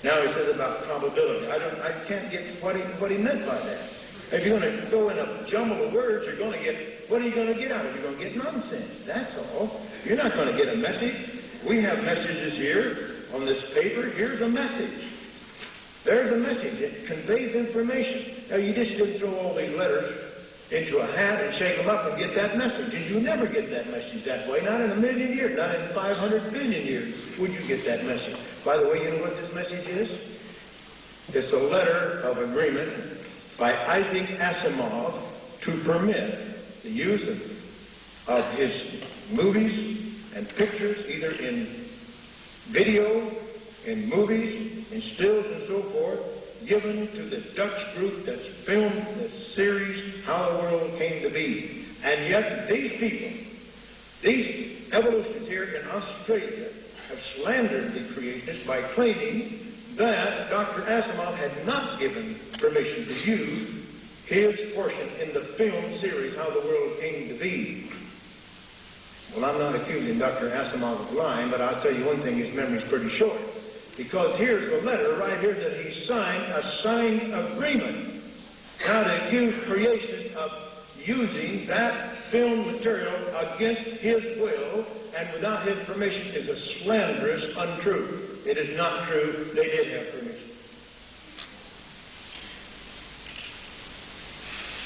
Now he says about probability. I can't get what he meant by that. If you're going to go in a jumble of words, what are you going to get out of it? You're going to get nonsense. That's all. You're not going to get a message. We have messages here on this paper. Here's a message. There's a message. It conveys information. Now, you just didn't throw all these letters into a hat and shake them up and get that message. And you never get that message that way. Not in a million years. Not in 500 billion years would you get that message. By the way, you know what this message is? It's a letter of agreement by Isaac Asimov to permit the use of his movies and pictures, either in video, in movies, in stills and so forth, given to the Dutch group that's filmed the series How the World Came to Be. And yet these people, these evolutionists here in Australia, have slandered the creationists by claiming that Dr. Asimov had not given permission to use his portion in the film series How the World Came to Be. Well, I'm not accusing Dr. Asimov of lying, but I'll tell you one thing, his memory's pretty short. Because here's the letter right here that he signed, a signed agreement. Now to accuse creationists of using that film material against his will and without his permission is a slanderous untruth. It is not true. They did have permission.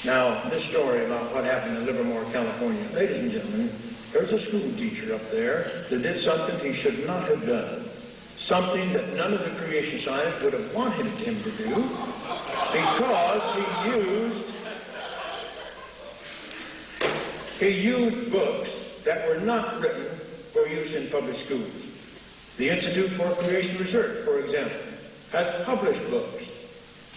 Now, this story about what happened in Livermore, California. Ladies and gentlemen, there's a school teacher up there that did something he should not have done. Something that none of the creation scientists would have wanted him to do because he used books that were not written for use in public schools. The Institute for Creation Research, for example, has published books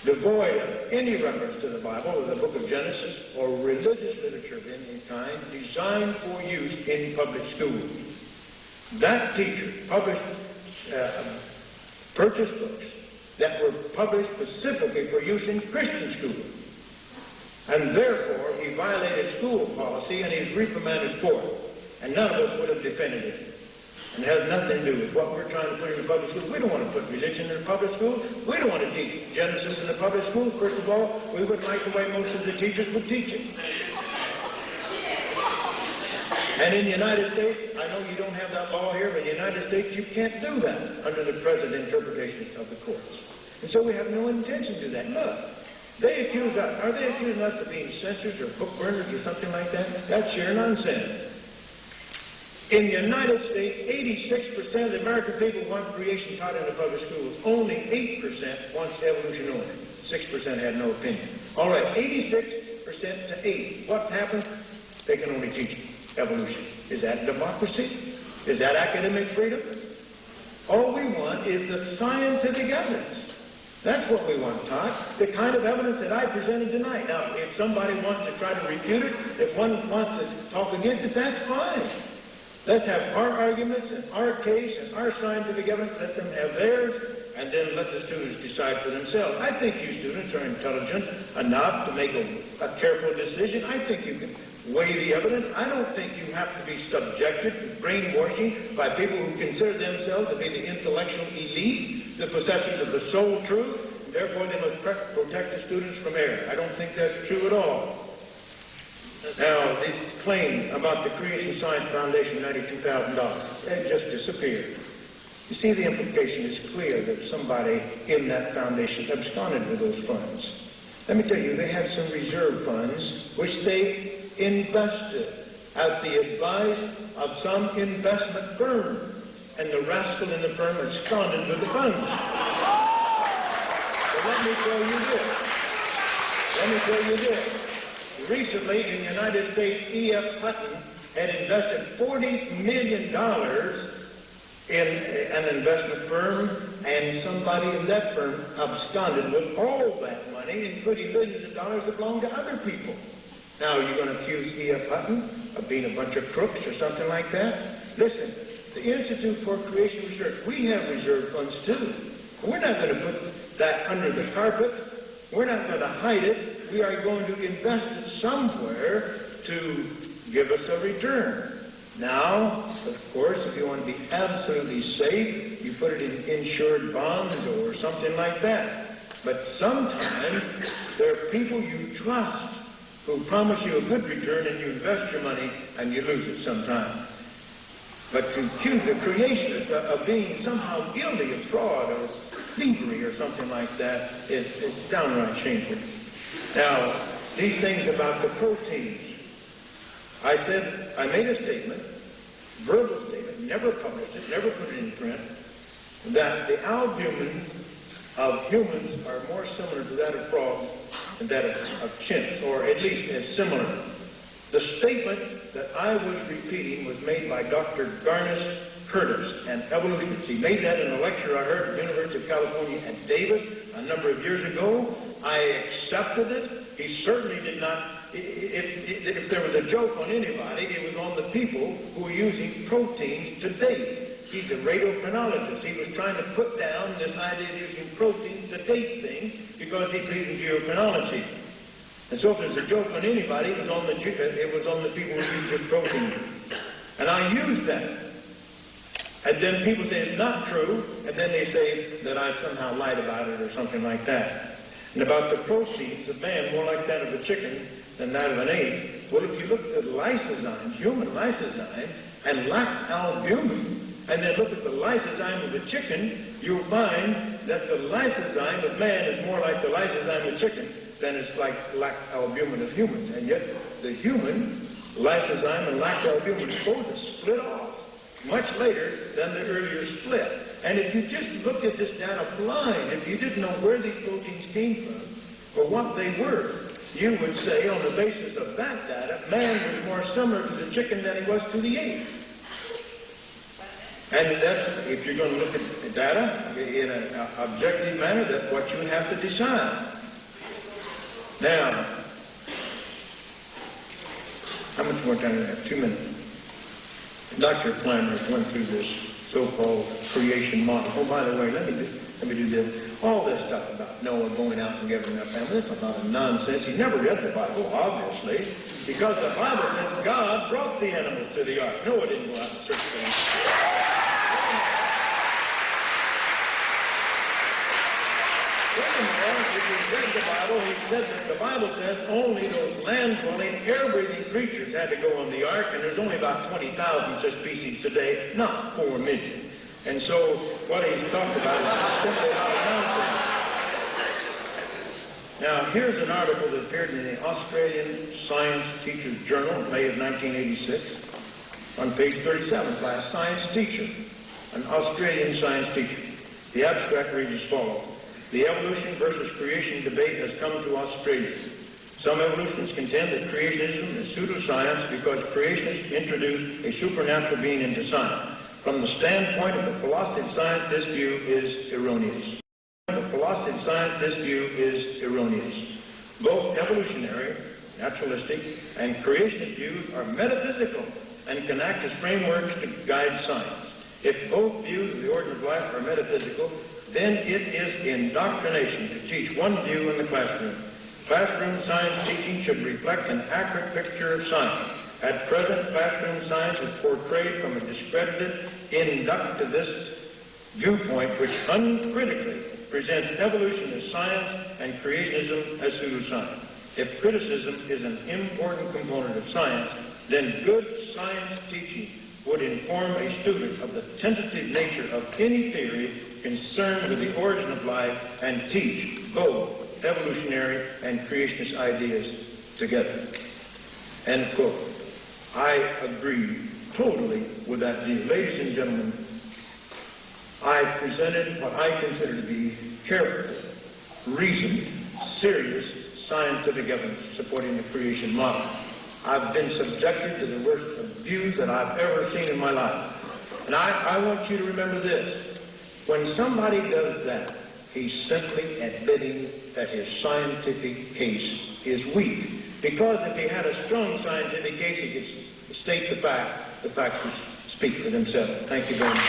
devoid of any reference to the Bible or the book of Genesis or religious literature of any kind designed for use in public schools. That teacher purchased books that were published specifically for use in Christian schools. And therefore, he violated school policy and he's reprimanded for it. And none of us would have defended it. And it has nothing to do with what we're trying to put in the public schools. We don't want to put religion in the public schools. We don't want to teach Genesis in the public schools. First of all, we wouldn't like the way most of the teachers would teach it. And in the United States, I know you don't have that law here, but in the United States you can't do that under the present interpretation of the courts. And so we have no intention to do that. Look, they accuse us. Are they accusing us of being censors or book burners or something like that? That's sheer nonsense. In the United States, 86% of the American people want creation taught in the public schools. Only 8% wants evolution only. 6% had no opinion. All right, 86% to 8. What's happened? They can only teach evolution. Is that democracy? Is that academic freedom? All we want is the scientific evidence. That's what we want taught, the kind of evidence that I presented tonight. Now, if somebody wants to try to refute it, if one wants to talk against it, that's fine. Let's have our arguments and our case and our scientific evidence. Let them have theirs, and then let the students decide for themselves. I think you students are intelligent enough to make a careful decision. I think you can weigh the evidence. I don't think you have to be subjected to brainwashing by people who consider themselves to be the intellectual elite, the possessors of the sole truth, and therefore they must protect the students from error. I don't think that's true at all. Now, this claim about the Creation Science Foundation, $92,000, it just disappeared. You see, the implication is clear that somebody in that foundation absconded with those funds. Let me tell you, they had some reserve funds which they invested at the advice of some investment firm, and the rascal in the firm absconded with the funds. So let me tell you this. Recently, in the United States, E.F. Hutton had invested $40 million in an investment firm, and somebody in that firm absconded with all that money, including millions of dollars that belonged to other people. Now, you're going to accuse E.F. Hutton of being a bunch of crooks or something like that? Listen, the Institute for Creation Research, we have reserve funds too. We're not going to put that under the carpet. We're not going to hide it. We are going to invest it somewhere to give us a return. Now, of course, if you want to be absolutely safe, you put it in insured bonds or something like that. But sometimes there are people you trust who promise you a good return, and you invest your money and you lose it sometime. But to accuse the creationists of being somehow guilty of fraud or thievery or something like that is downright shameful. Now, these things about the proteins. I made a statement, verbal statement, never published it, never put it in print, that the albumin of humans are more similar to that of frogs than that of chimps, or at least as similar. The statement that I was repeating was made by Dr. Garnis Curtis, an evolutionist. He made that in a lecture I heard at the University of California at Davis a number of years ago. I accepted it. He certainly did not. If there was a joke on anybody, it was on the people who were using proteins to date. He's a radiochronologist. He was trying to put down this idea of using proteins to date things because he believes in geochronology. And so if there's a joke on anybody, it was on the people who used proteins. And I used that. And then people say it's not true, and then they say that I somehow lied about it or something like that. And about the proteins of man, more like that of a chicken than that of an ape. Well, if you look at lysozymes, human lysozymes, and lactalbumin, and then look at the lysozyme of a chicken, you'll find that the lysozyme of man is more like the lysozyme of chicken than it's like lactalbumin of humans. And yet the human lysozyme and lactalbumin both are split off much later than the earlier split. And if you just looked at this data blind, if you didn't know where these proteins came from or what they were, you would say on the basis of that data, man was more similar to the chicken than he was to the ape. And that's, if you're going to look at the data in an objective manner, that's what you have to decide. Now, how much more time do I have? 2 minutes. Dr. Plimer went through this so-called creation model. Oh, by the way, let me do this. All this stuff about Noah going out and giving up family, that's a lot of nonsense. He never read the Bible, obviously, because the Bible says God brought the animals to the ark. Noah didn't go out and search for them. Furthermore, if you read the Bible, he said that the Bible says only those land-dwelling, air-breathing creatures had to go on the ark, and there's only about 20,000 such species today, not 4 million. And so what he's talked about is simply out of nonsense. Now, here's an article that appeared in the Australian Science Teachers Journal, May of 1986, on page 37, by a science teacher, an Australian science teacher. The abstract reads as follows. The evolution versus creation debate has come to Australia. Some evolutionists contend that creationism is pseudoscience because creationists introduced a supernatural being into science. From the standpoint of the philosophy of science, this view is erroneous. The philosophy of science, this view is erroneous. Both evolutionary, naturalistic, and creationist views are metaphysical and can act as frameworks to guide science. If both views of the origin of life are metaphysical, then it is indoctrination to teach one view in the classroom. Classroom science teaching should reflect an accurate picture of science. At present, classroom science is portrayed from a discredited, inductivist viewpoint which uncritically presents evolution as science and creationism as pseudoscience. If criticism is an important component of science, then good science teaching would inform a student of the tentative nature of any theory concerned with the origin of life and teach both evolutionary and creationist ideas together. End quote. I agree totally with that view. Ladies and gentlemen, I presented what I consider to be careful, reasoned, serious scientific evidence supporting the creation model. I've been subjected to the worst abuse that I've ever seen in my life. And I want you to remember this. When somebody does that, he's simply admitting that his scientific case is weak. Because if he had a strong scientific case, he could state the facts. The facts would speak for themselves. Thank you very much.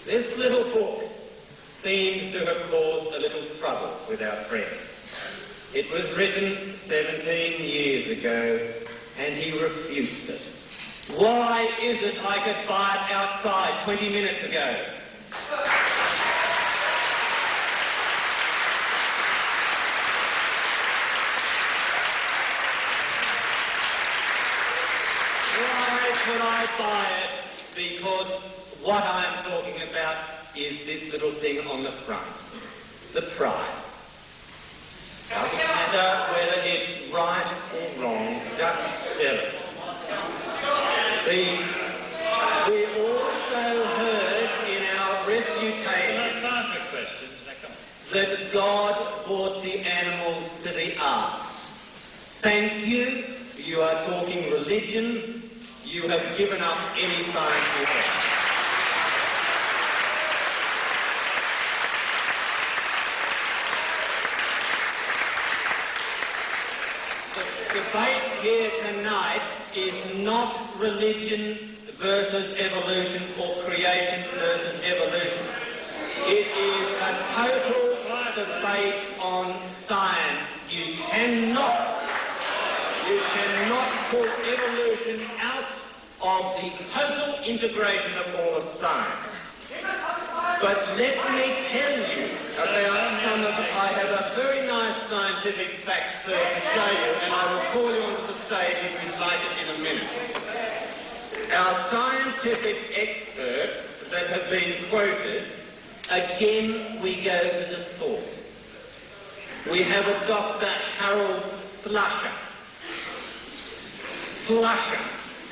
This little book seems to have caused a little trouble with our friend. It was written 17 years ago, and he refused it. Why is it I could buy it outside 20 minutes ago? Why could I buy it? Because what I'm talking about is this little thing on the front, the prize. Doesn't matter whether it's right or wrong, just sell it. We also heard in our refutation that God brought the animals to the ark. Thank you. You are talking religion. You have given up any science you have. The debate here tonight is not religion versus evolution or creation versus evolution. It is a total debate on science. You cannot pull evolution out of the total integration of all of science. But let me tell you about some of I have a very nice scientific fact to show you, and I will call you onto the stage if you'd like it in a minute. Our scientific experts that have been quoted, again we go to the source. We have a Dr. Harold Flusher. Flusher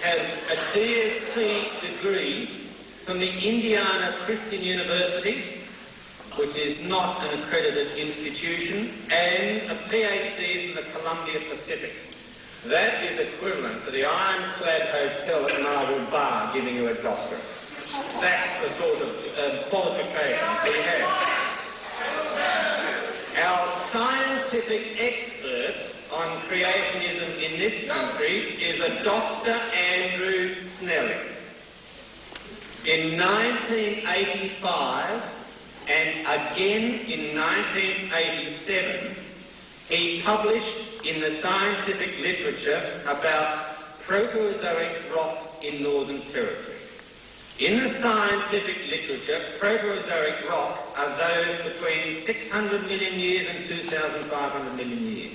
has a DSc degree from the Indiana Christian University, which is not an accredited institution, and a Ph.D. from the Columbia Pacific. That is equivalent to the ironclad hotel at Marble Bar giving you a doctorate. That's the sort of qualifications we have. Our scientific expert on creationism in this country is a Dr. Andrew Snelling. In 1985 and again in 1987, he published in the scientific literature about Proterozoic rocks in Northern Territory. In the scientific literature, Proterozoic rocks are those between 600 million years and 2,500 million years.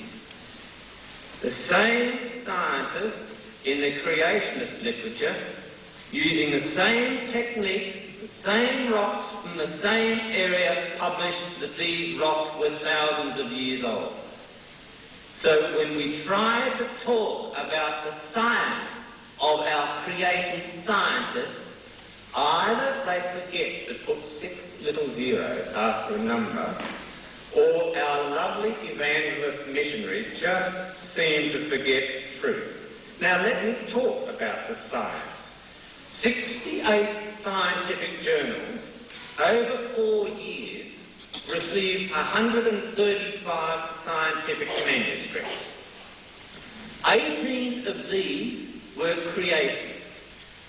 The same scientists in the creationist literature, using the same techniques, the same rocks from the same area, published that these rocks were thousands of years old. So when we try to talk about the science of our creation scientists, either they forget to put 6 little zeros after a number, or our lovely evangelist missionaries just seem to forget truth. Now let me talk about the science. 68 scientific journals over 4 years received 135 scientific manuscripts. 18 of these were creations.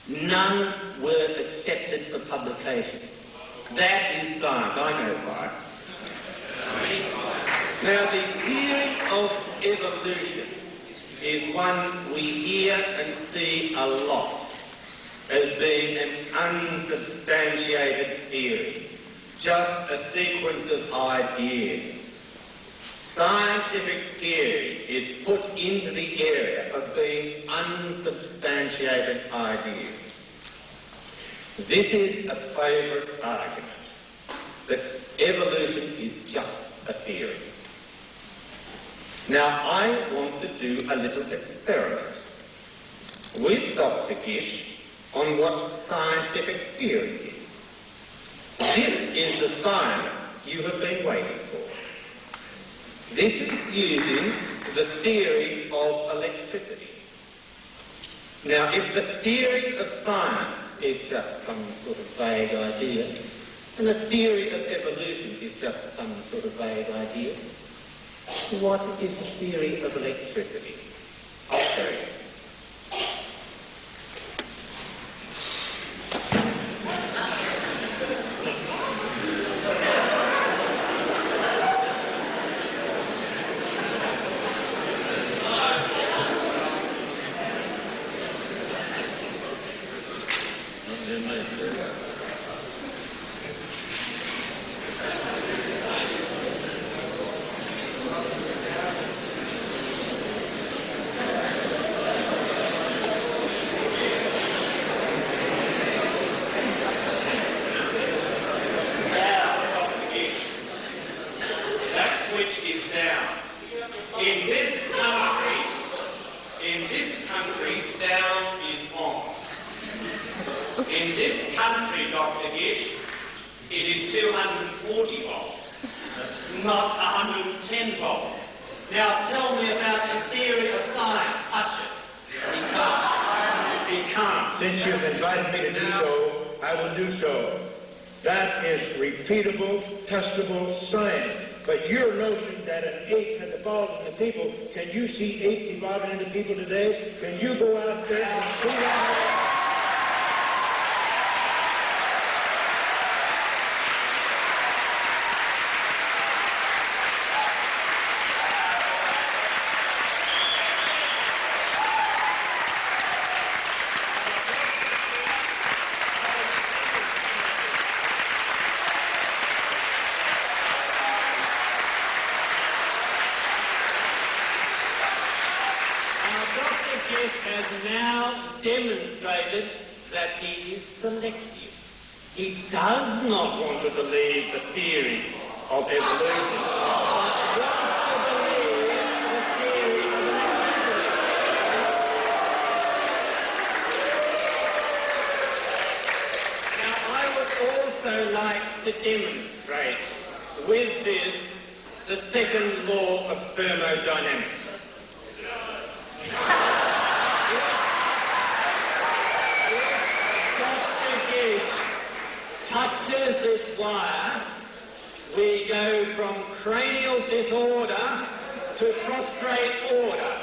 None were accepted for publication. That is science. I know why. Now, the theory of evolution is one we hear and see a lot as being an unsubstantiated theory, just a sequence of ideas. Scientific theory is put into the area of being unsubstantiated ideas. This is a favourite argument, that evolution is just a theory. Now, I want to do a little experiment with Dr. Gish on what scientific theory is. This is the science you have been waiting for. This is using the theory of electricity. Now, if the theory of science is just some sort of vague idea, and the theory of evolution is just some sort of vague idea, what is the theory of electricity? I'll show you. In this country, Dr. Gish, it is 240 volts, not 110 volts. Now tell me about the theory of science. Touch it. He can't. He can't. Since you've invited me to do so, I will do so. That is repeatable, testable science. But your notion that an ape has evolved into people, can you see apes evolving into people today? Can you go out there and see that? Has now demonstrated that he is selective. He does not want to believe the theory of evolution, but wants to believe the theory of electricity. Now, I would also like to demonstrate with this the second law of thermodynamics. Touches this wire, we go from cranial disorder to prostrate order.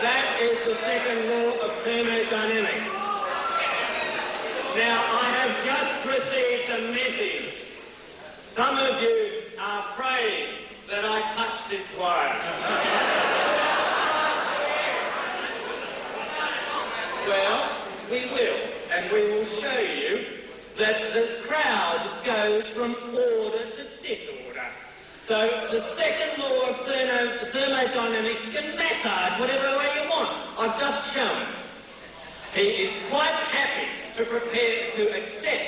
That is the second law of thermodynamics. Now, I have just received a message. Some of you are praying that I touch this wire. Well, we will, and we will show you that the crowd goes from order to disorder. So the second law of thermodynamics can massage whatever way you want. I've just shown. He is quite happy to prepare to accept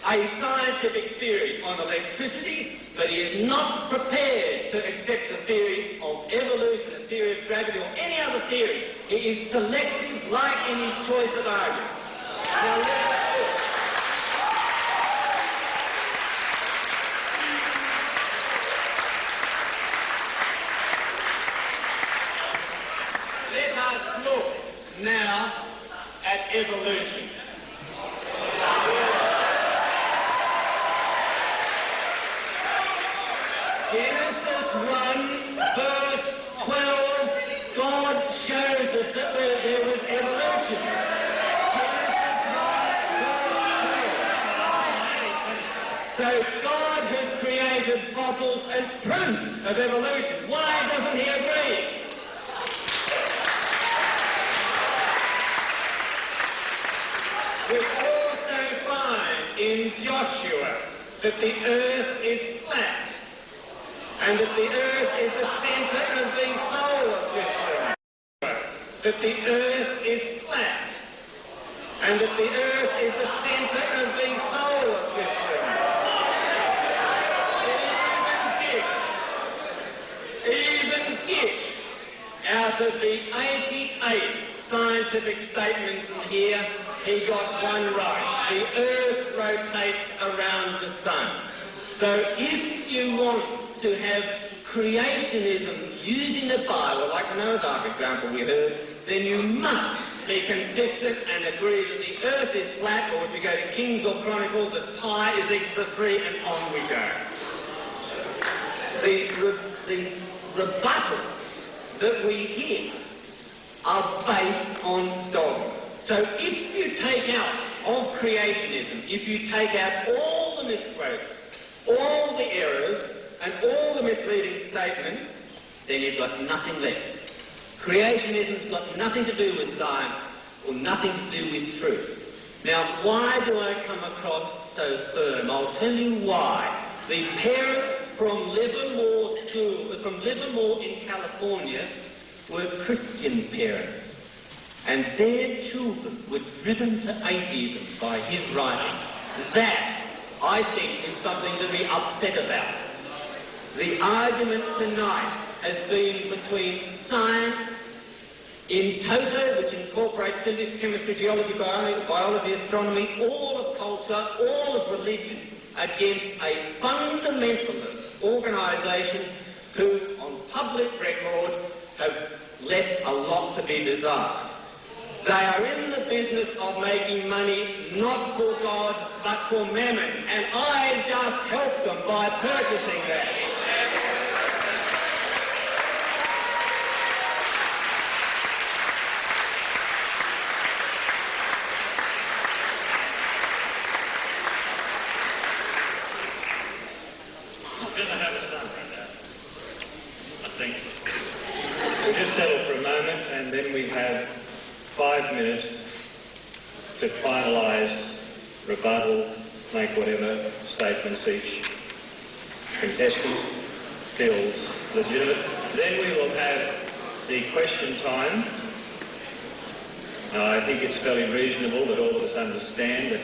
a scientific theory on electricity, but he is not prepared to accept the theory of evolution, the theory of gravity, or any other theory. He is selective, like in his choice of argument. Now, let us look now at evolution. as proof of evolution. Why doesn't he agree? We also find in Joshua that the earth is flat and that the earth is the centre of the solar system. That the earth is flat and that the earth is the centre of the solar system. Even Gish, out of the 88 scientific statements in here, he got one right. The earth rotates around the sun. So if you want to have creationism using the Bible, like the Noah's Ark example we heard, then you must be consistent and agree that the earth is flat, or if you go to Kings or Chronicles, that pi is equal to 3, and on we go. The rebuttals that we hear are based on dogma. So if you take out of creationism, if you take out all the misquotes, all the errors, and all the misleading statements, then you've got nothing left. Creationism's got nothing to do with science or nothing to do with truth. Now, why do I come across so firm? I'll tell you why. The parents from Livermore School, from Livermore in California, were Christian parents, and their children were driven to atheism by his writing. That, I think, is something to be upset about. The argument tonight has been between science in toto, which incorporates physics, chemistry, geology, biology, astronomy, all of culture, all of religion, against a fundamentalist organisation who, on public record, have left a lot to be desired. They are in the business of making money not for God but for mammon, and I just helped them by purchasing that. Just settle for a moment, and then we have 5 minutes to finalise rebuttals, make whatever statements each contestant feels legitimate. Then we will have the question time. Now, I think it's fairly reasonable that all of us understand that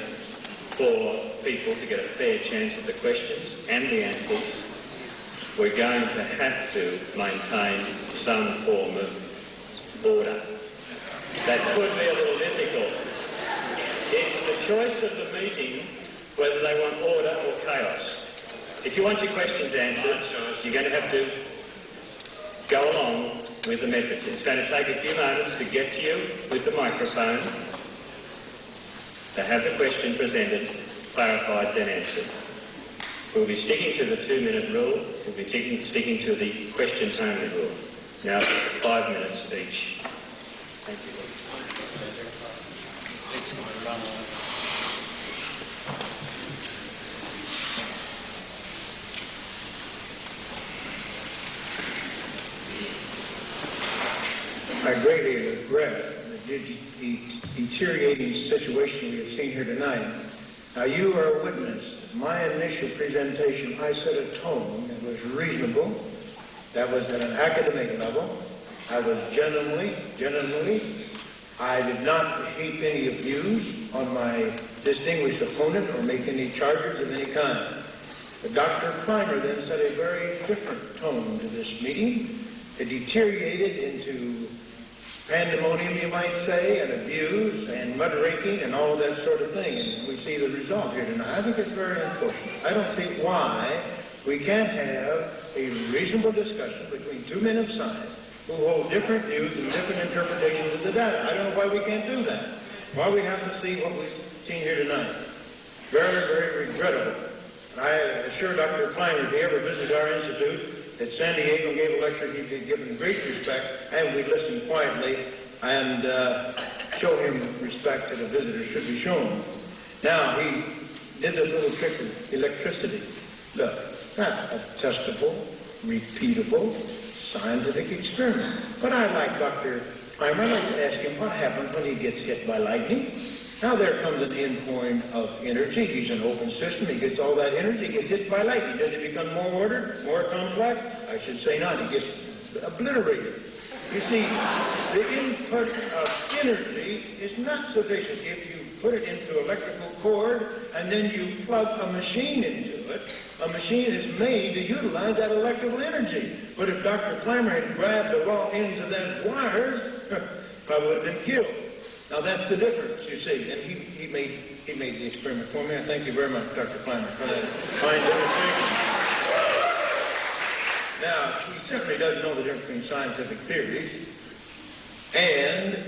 for people to get a fair chance at the questions and the answers, we're going to have to maintain some form of order. That could be a little difficult. It's the choice of the meeting whether they want order or chaos. If you want your questions answered, you're going to have to go along with the methods. It's going to take a few moments to get to you with the microphone, to have the question presented, clarified, then answered. We'll be sticking to the 2-minute rule. We'll be sticking to the questions only rule. Now, 5 minutes each. Thank you. I greatly regret the deteriorating situation we have seen here tonight. Now, you are a witness. My initial presentation, I set a tone that was reasonable, that was at an academic level. I was genuinely, I did not heap any abuse on my distinguished opponent or make any charges of any kind. But Dr. Plimer then set a very different tone to this meeting. It deteriorated into pandemonium, you might say, and abuse and muckraking and all of that sort of thing. And we see the result here tonight. I think it's very unfortunate. I don't see why we can't have a reasonable discussion between two men of science who hold different views and different interpretations of the data. I don't know why we can't do that. Why we have to see what we've seen here tonight. Very, very regrettable. And I assure Dr. Plimer, if he ever visits our institute, at San Diego and gave a lecture, he'd be given great respect, and we'd listen quietly and show him respect that a visitor should be shown. Now, he did this little trick with electricity. Look, That's a testable, repeatable, scientific experiment. But I like Dr. Plimer, I'd like to ask him what happens when he gets hit by lightning. Now there comes an end point of energy. He's an open system. He gets all that energy, gets hit by lightning. Does it become more ordered, more complex? I should say not. He gets obliterated. You see, the input of energy is not sufficient. If you put it into electrical cord and then you plug a machine into it, a machine is made to utilize that electrical energy. But if Dr. Plimer had grabbed the raw ends of those wires, probably would have been killed. Now that's the difference, you see. And he made the experiment for me. I thank you very much, Dr. Plimer, for that fine demonstration. Now, he certainly doesn't know the difference between scientific theories and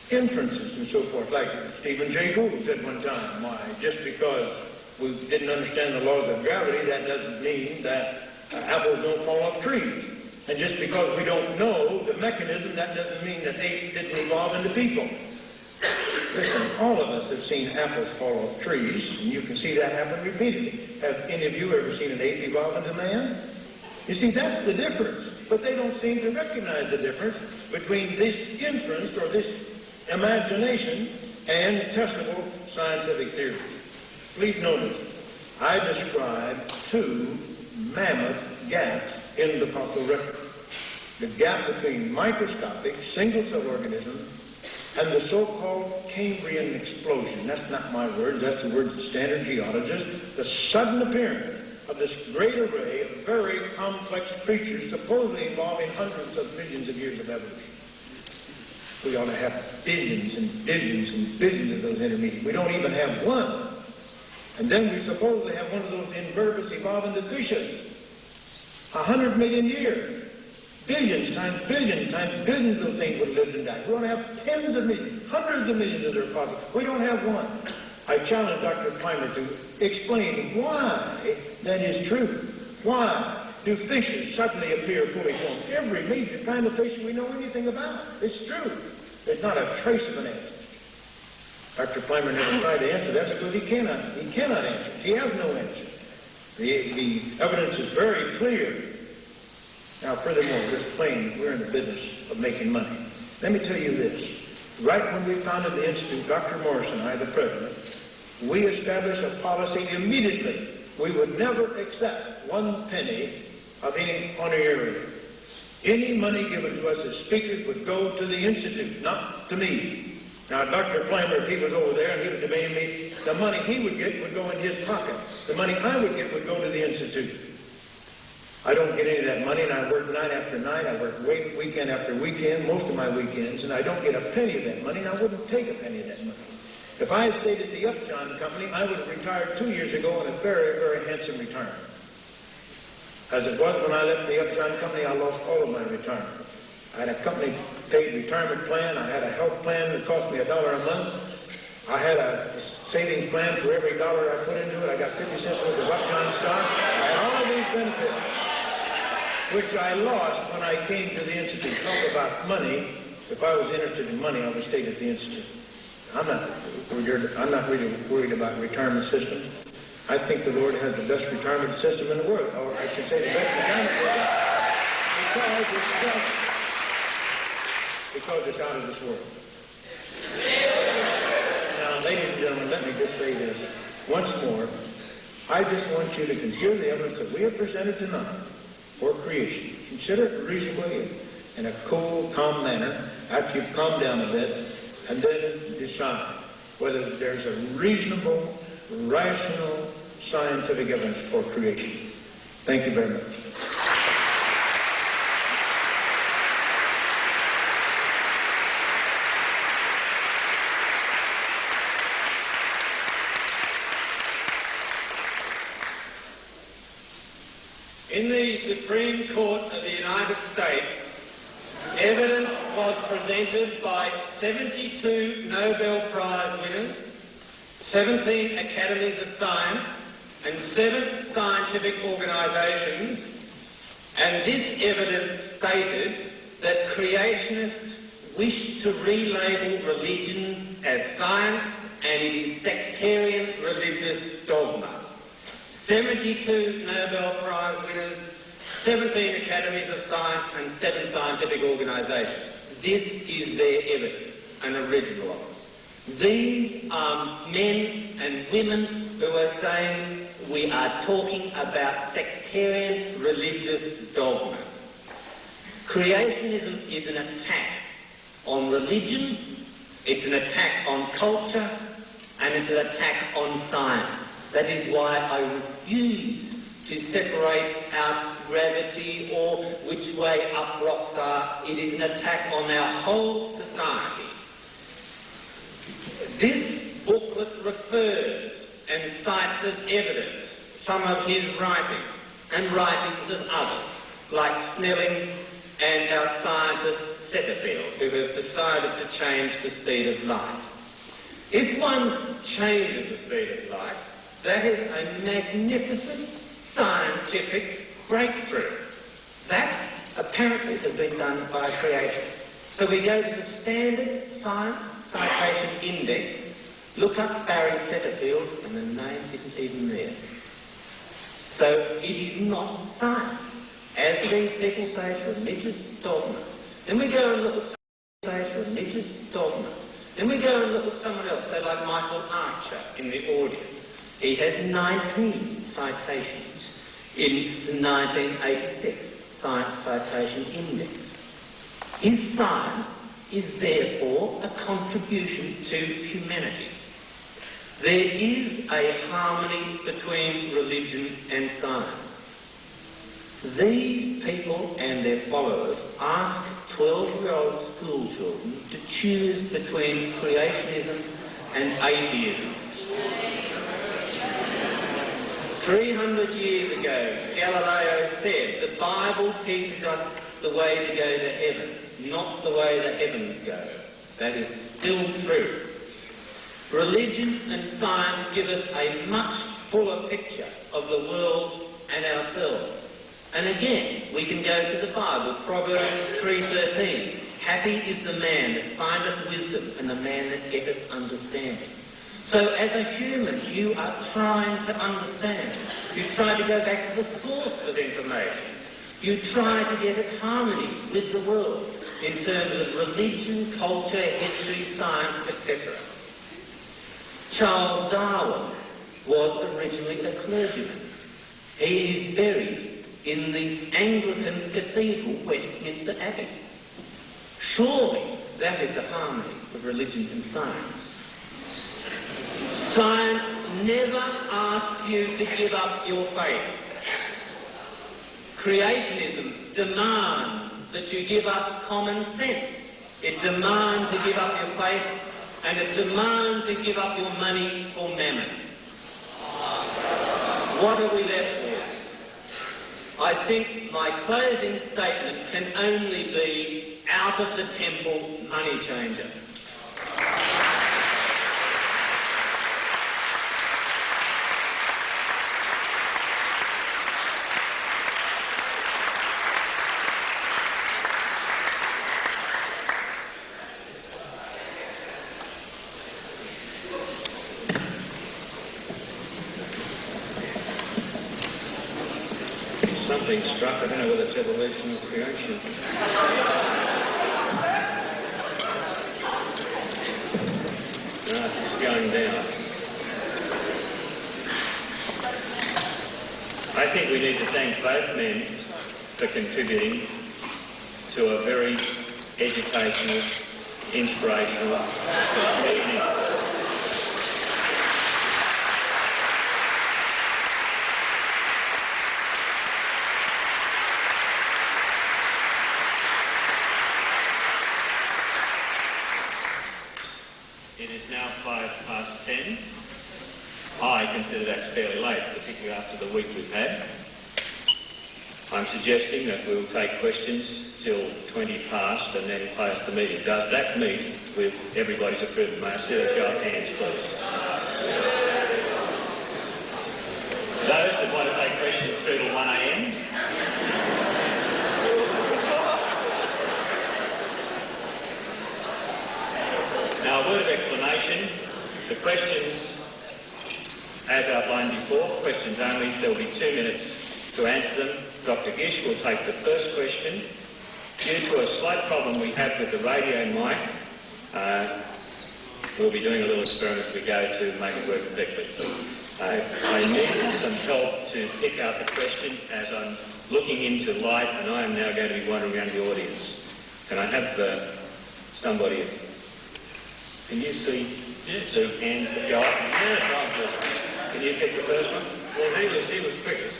inferences and so forth. Like Stephen Jay Gould said one time, why, just because we didn't understand the laws of gravity, that doesn't mean that apples don't fall off trees. And just because we don't know the mechanism, that doesn't mean that apes didn't evolve into people. Listen, all of us have seen apples fall off trees, and you can see that happen repeatedly. Have any of you ever seen an ape evolve into man? You see, that's the difference. But they don't seem to recognize the difference between this inference or this imagination and testable scientific theory. Please notice, I describe two mammoth gaps in the fossil record. The gap between microscopic single-cell organisms and the so-called Cambrian explosion. That's not my words, that's the words of standard geologists. The sudden appearance of this great array of very complex creatures supposedly involving hundreds of millions of years of evolution. We ought to have billions and billions and billions of those intermediate. We don't even have one. And then we supposedly have one of those invertebrates evolve into fishes. 100 million years. Billions times billions of those things would have lived and died. We ought to have tens of millions, hundreds of millions of their fossils. We don't have one. I challenge Dr. Plimer to explain why that is true. Why do fishes suddenly appear fully formed? Every major kind of fish we know anything about. It's true. There's not a trace of an answer. Dr. Plimer never tried to answer that because he cannot answer. He has no answer. The evidence is very clear. Now, furthermore, this claim we're in the business of making money. Let me tell you this. Right when we founded the Institute, Dr. Morris and I, the president, we established a policy immediately. We would never accept 1 penny of any honorarium. Any money given to us as speakers would go to the Institute, not to me. Now, Dr. Plimer, if he was over there and he was debating me, the money he would get would go in his pocket. The money I would get would go to the Institute. I don't get any of that money, and I work night after night. I work weekend after weekend, most of my weekends, and I don't get a penny of that money, and I wouldn't take a penny of that money. If I had stayed at the Upjohn Company, I would have retired 2 years ago on a very, very handsome retirement. As it was when I left the Upjohn Company, I lost all of my retirement. I had a company-paid retirement plan. I had a health plan that cost me $1 a month. I had a savings plan for every dollar I put into it. I got 50 cents worth of Upjohn stock. I had all of these benefits, which I lost when I came to the Institute. Talk about money. If I was interested in money, I would have stayed at the Institute. I'm not really worried about retirement systems. I think the Lord has the best retirement system in the world, or I should say the best retirement system, because it's out of this world. Now, ladies and gentlemen, let me just say this once more. I just want you to consider the evidence that we have presented tonight for creation. Consider it reasonably in a cool, calm manner after you've calmed down a bit, and then decide whether there's a reasonable, rational, scientific evidence for creation. Thank you very much. In the Supreme Court of the United States, evidence was presented by 72 Nobel Prize winners, 17 Academies of Science, and 7 scientific organisations, and this evidence stated that creationists wish to relabel religion as science, and it is sectarian religious dogma. 72 Nobel Prize winners, 17 academies of science and 7 scientific organisations. This is their evidence, an original one. These are men and women who are saying we are talking about sectarian religious dogma. Creationism is an attack on religion, it's an attack on culture, and it's an attack on science. That is why I refuse to separate out gravity or which way up rocks are. It is an attack on our whole society. This booklet refers and cites as evidence some of his writings and writings of others, like Snelling and our scientist Setterfield, who has decided to change the speed of light. If one changes the speed of light, that is a magnificent scientific breakthrough. That apparently has been done by creation. So we go to the standard science citation index, look up Barry Setterfield, and the name isn't even there. So it is not science. As these people say, it's religious dogma. Then we go and look at say it's religious dogma. Then we go and look at someone else, say like Michael Archer in the audience. He has 19 citations in the 1986 Science Citation Index. His science is therefore a contribution to humanity. There is a harmony between religion and science. These people and their followers ask 12-year-old school children to choose between creationism and atheism. 300 years ago, Galileo said the Bible teaches us the way to go to heaven, not the way the heavens go. That is still true. Religion and science give us a much fuller picture of the world and ourselves. And again, we can go to the Bible, Proverbs 3:13. Happy is the man that findeth wisdom and the man that getteth understanding. So as a human, you are trying to understand. You try to go back to the source of information. You try to get at harmony with the world in terms of religion, culture, history, science, etc. Charles Darwin was originally a clergyman. He is buried in the Anglican Cathedral, Westminster Abbey. Surely that is the harmony of religion and science. Science never asks you to give up your faith. Creationism demands that you give up common sense. It demands you give up your faith, and it demands you give up your money for mammon. What are we left with? I think my closing statement can only be out of the temple money changer. Something struck, I don't know whether it's evolution or creation. No, it's going down. I think we need to thank both men for contributing to a very educational, inspirational evening. It is now 10:05. I consider that's fairly late, particularly after the week we've had. I'm suggesting that we'll take questions till 20 past and then close the meeting. Does that meet with everybody's approval? May I see a show of hands, please? Those that want to take questions through till 1 a.m. Now, a word of explanation. The questions As outlined before, questions only. There will be 2 minutes to answer them. Dr. Gish will take the first question. Due to a slight problem we have with the radio mic, we'll be doing a little experiment as we go to make it work correctly. I need some help to pick out the question as I'm looking into light, and I am now going to be wandering around the audience. Can I have somebody? Can you see 2 hands that go up? Yes, can you pick the first one? Well, he was quickest.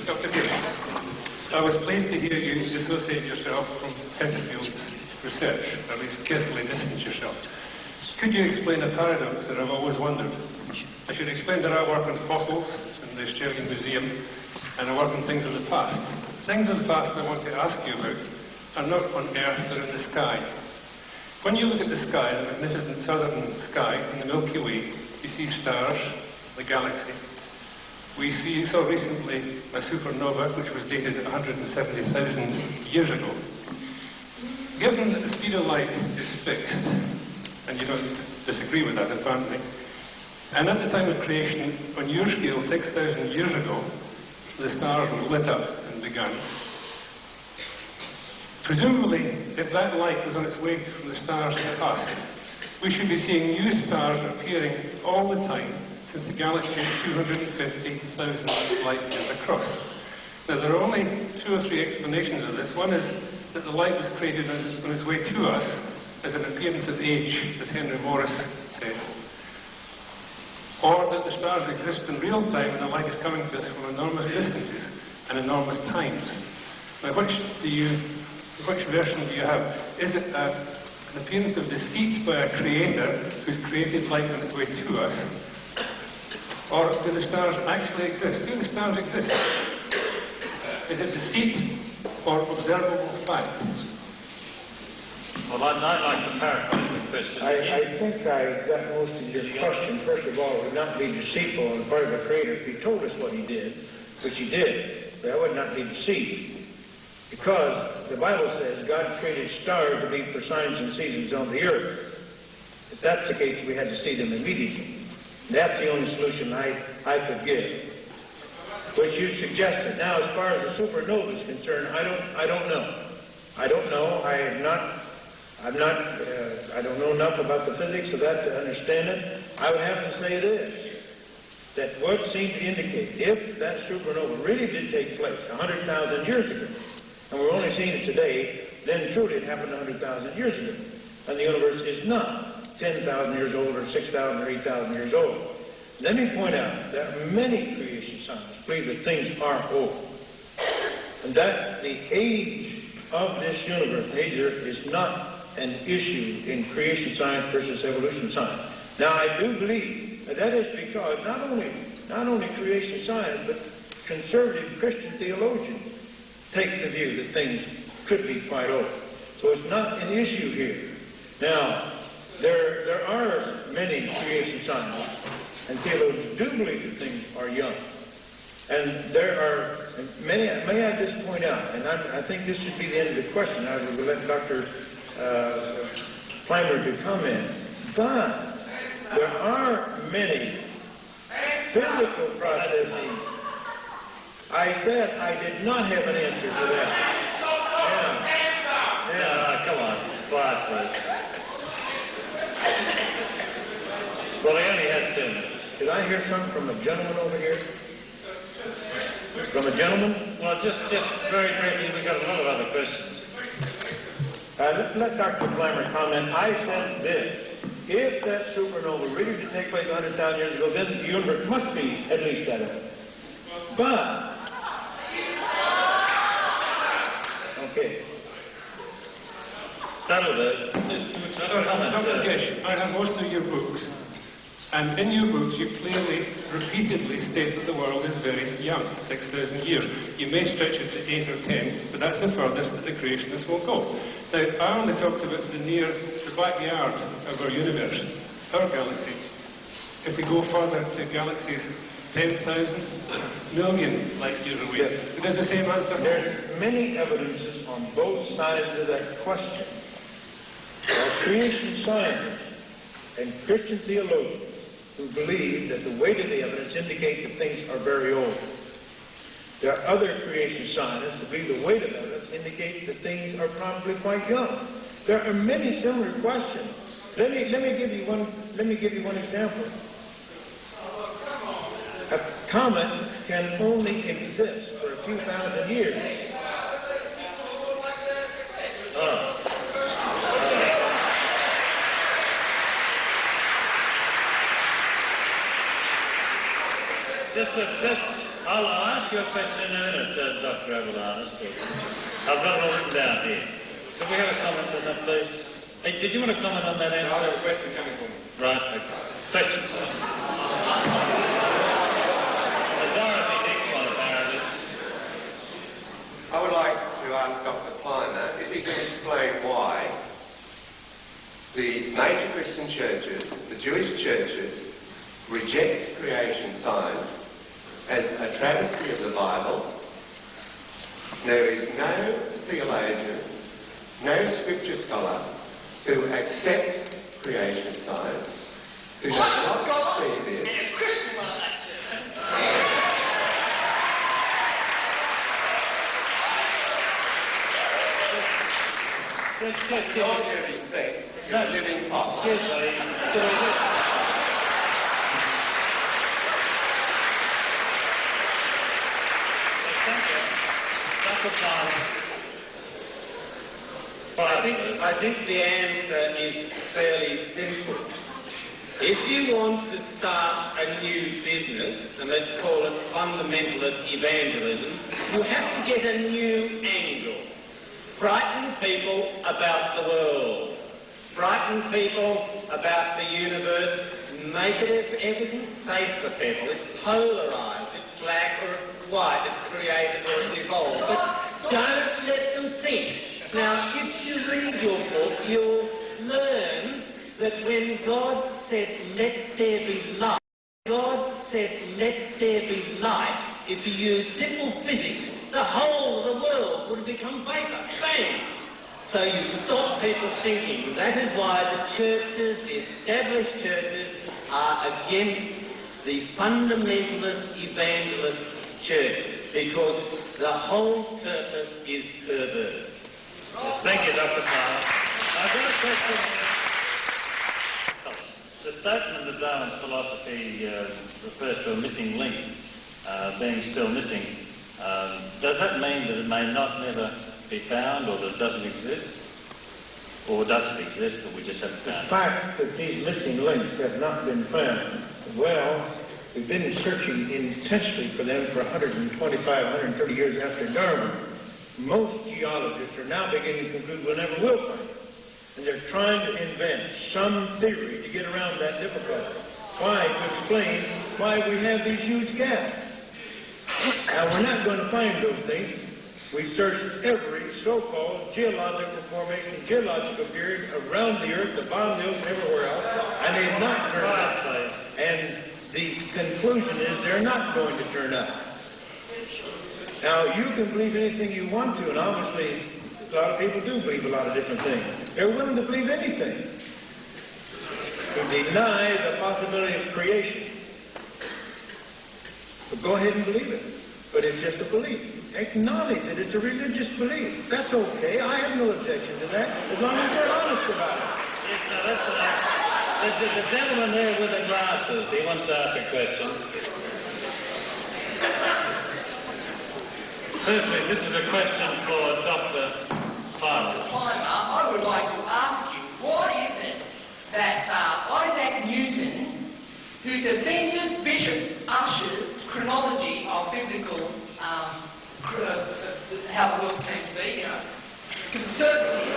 Dr. Gish, I was pleased to hear you dissociate yourself from Centerfield's research, or at least carefully distance yourself. Could you explain a paradox that I've always wondered? I should explain that I work on fossils in the Australian Museum, and I work on things of the past. Things of the past I want to ask you about are not on Earth, they're in the sky. When you look at the sky, the magnificent southern sky in the Milky Way, you see stars, the galaxy. We saw recently a supernova which was dated 170,000 years ago. Given that the speed of light is fixed, and you don't disagree with that apparently, and at the time of creation, on your scale 6,000 years ago, the stars were lit up and begun. Presumably, if that light was on its way from the stars to us, we should be seeing new stars appearing all the time, since the galaxy is 250,000 light years across. Now, there are only 2 or 3 explanations of this. One is that the light was created on its way to us as an appearance of age, as Henry Morris said. Or that the stars exist in real time and the light is coming to us from enormous distances and enormous times. Now, which version do you have? Is it an appearance of deceit by a creator who's created light on its way to us? Or do the stars actually exist? Do the stars exist? Is it deceit or observable fact? Well, I'd like to paraphrase the question. I think I got most of your question. First of all, it would not be deceitful on the part of the Creator if He told us what He did, which He did. That would not be deceit. Because the Bible says God created stars to be for signs and seasons on the earth. If that's the case, we had to see them immediately. That's the only solution I could give, which you suggested. Now, as far as the supernova is concerned, I don't know. I don't know. I don't know enough about the physics of that to understand it. I would have to say this, that what seems to indicate, if that supernova really did take place 100,000 years ago, and we're only seeing it today, then truly it happened 100,000 years ago. And the universe is not 10,000 years old or 6,000 or 8,000 years old. Let me point out that many creation scientists believe that things are old, and that the age of this universe, the age of Earth, is not an issue in creation science versus evolution science. Now, I do believe that is because not only creation science, but conservative Christian theologians take the view that things could be quite old. So it's not an issue here. Now, there are many creation scientists and theologians do believe that things are young. And there are many, may I just point out, and I think this should be the end of the question. I will let Dr. Plimer to comment. But there are many physical processes. I said I did not have an answer to that. Come on, quiet, please. Well, I only had 2 minutes. Did I hear something from a gentleman over here? From a gentleman? Well, just very briefly, we've got a lot of other questions. Let Dr. Plimer comment. I said this. If that supernova really did take place 100,000 years ago, then the universe must be at least that old. But, okay. That'll do. Dr. Gish, I have most of your books. And in your books, you clearly, repeatedly state that the world is very young, 6,000 years. You may stretch it to 8 or 10, but that's the furthest that the creationists will go. Now, I only talked about the backyard of our universe, our galaxy. If we go further to galaxies 10,000, million light years away? It is the same answer. There's many evidences on both sides of that question. There are creation scientists and Christian theologians who believe that the weight of the evidence indicates that things are very old. There are other creation scientists who believe the weight of evidence indicates that things are probably quite young. There are many similar questions. Let me give you one example. A comet can only exist for a few thousand years. I'll ask you a question in a minute, Dr. Avalanus. I've got it all written down here. Could we have a comment on that, please? Hey, did you want to comment on that answer? I have a question coming from you. Right, okay. Question, sir. Dorothy Dix one, apparently. I would like to ask Dr. Plimer if he can explain why the major Christian churches, the Jewish churches, reject creation science as a travesty of the Bible. There is no theologian, no scripture scholar who accepts creation science, who does not see this. And a Christian one, that With all due respect, you're a living fossil. Well, I think the answer is fairly simple. If you want to start a new business, and let's call it fundamentalist evangelism, you have to get a new angle. Frighten people about the world. Frighten people about the universe. Make it everything safe for people. It's polarised. It's black or it's white. It's created or it's evolved. But don't let them think. Now, if you read your book, you'll learn that when God said, let there be light, God said, let there be light, if you use simple physics, the whole of the world would have become vapor. Bang! So you stop people thinking. That is why the churches, the established churches, are against the fundamentalist evangelist church, because the whole purpose is perverse. Thank you, Dr. Palmer. I've got a question. The statement that Darwin's philosophy refers to a missing link being still missing. Does that mean that it may not never be found, or that it doesn't exist? Or does it exist, but we just haven't found it? The fact that these missing links have not been found, well, we've been searching intensely for them for 125, 130 years after Darwin. Most geologists are now beginning to conclude we'll never will find it. And they're trying to invent some theory to get around that difficulty. Why? To explain why we have these huge gaps. Now, we're not going to find those things. We searched every so-called geological formation, geological period around the Earth, the bottom of the ocean, everywhere else, and they've not turned up. And the conclusion is they're not going to turn up. Now, you can believe anything you want to, and obviously a lot of people do believe a lot of different things. They're willing to believe anything to deny the possibility of creation. But go ahead and believe it. But it's just a belief. Acknowledge that it's a religious belief. That's okay. I have no objection to that, as long as they're honest about it. Yes, now that's the gentleman there with the glasses. He wants to ask a question. Firstly, this is a question for Dr. Plimer. I would like to ask you, why is it that Isaac Newton, who defended Bishop Ussher's chronology of biblical, how the world came to be, conservative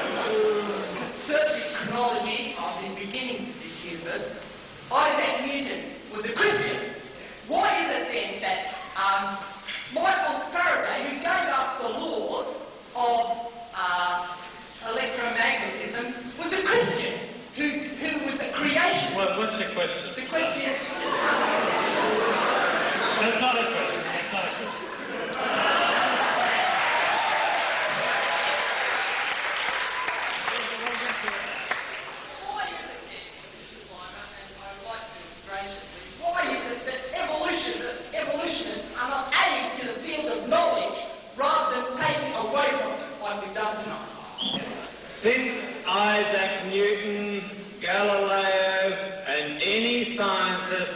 chronology of the beginnings of this universe, Isaac Newton was a Christian. Why is it then that Michael Faraday, who gave us the laws of electromagnetism, was a Christian who was a creation? What's the question? The question is,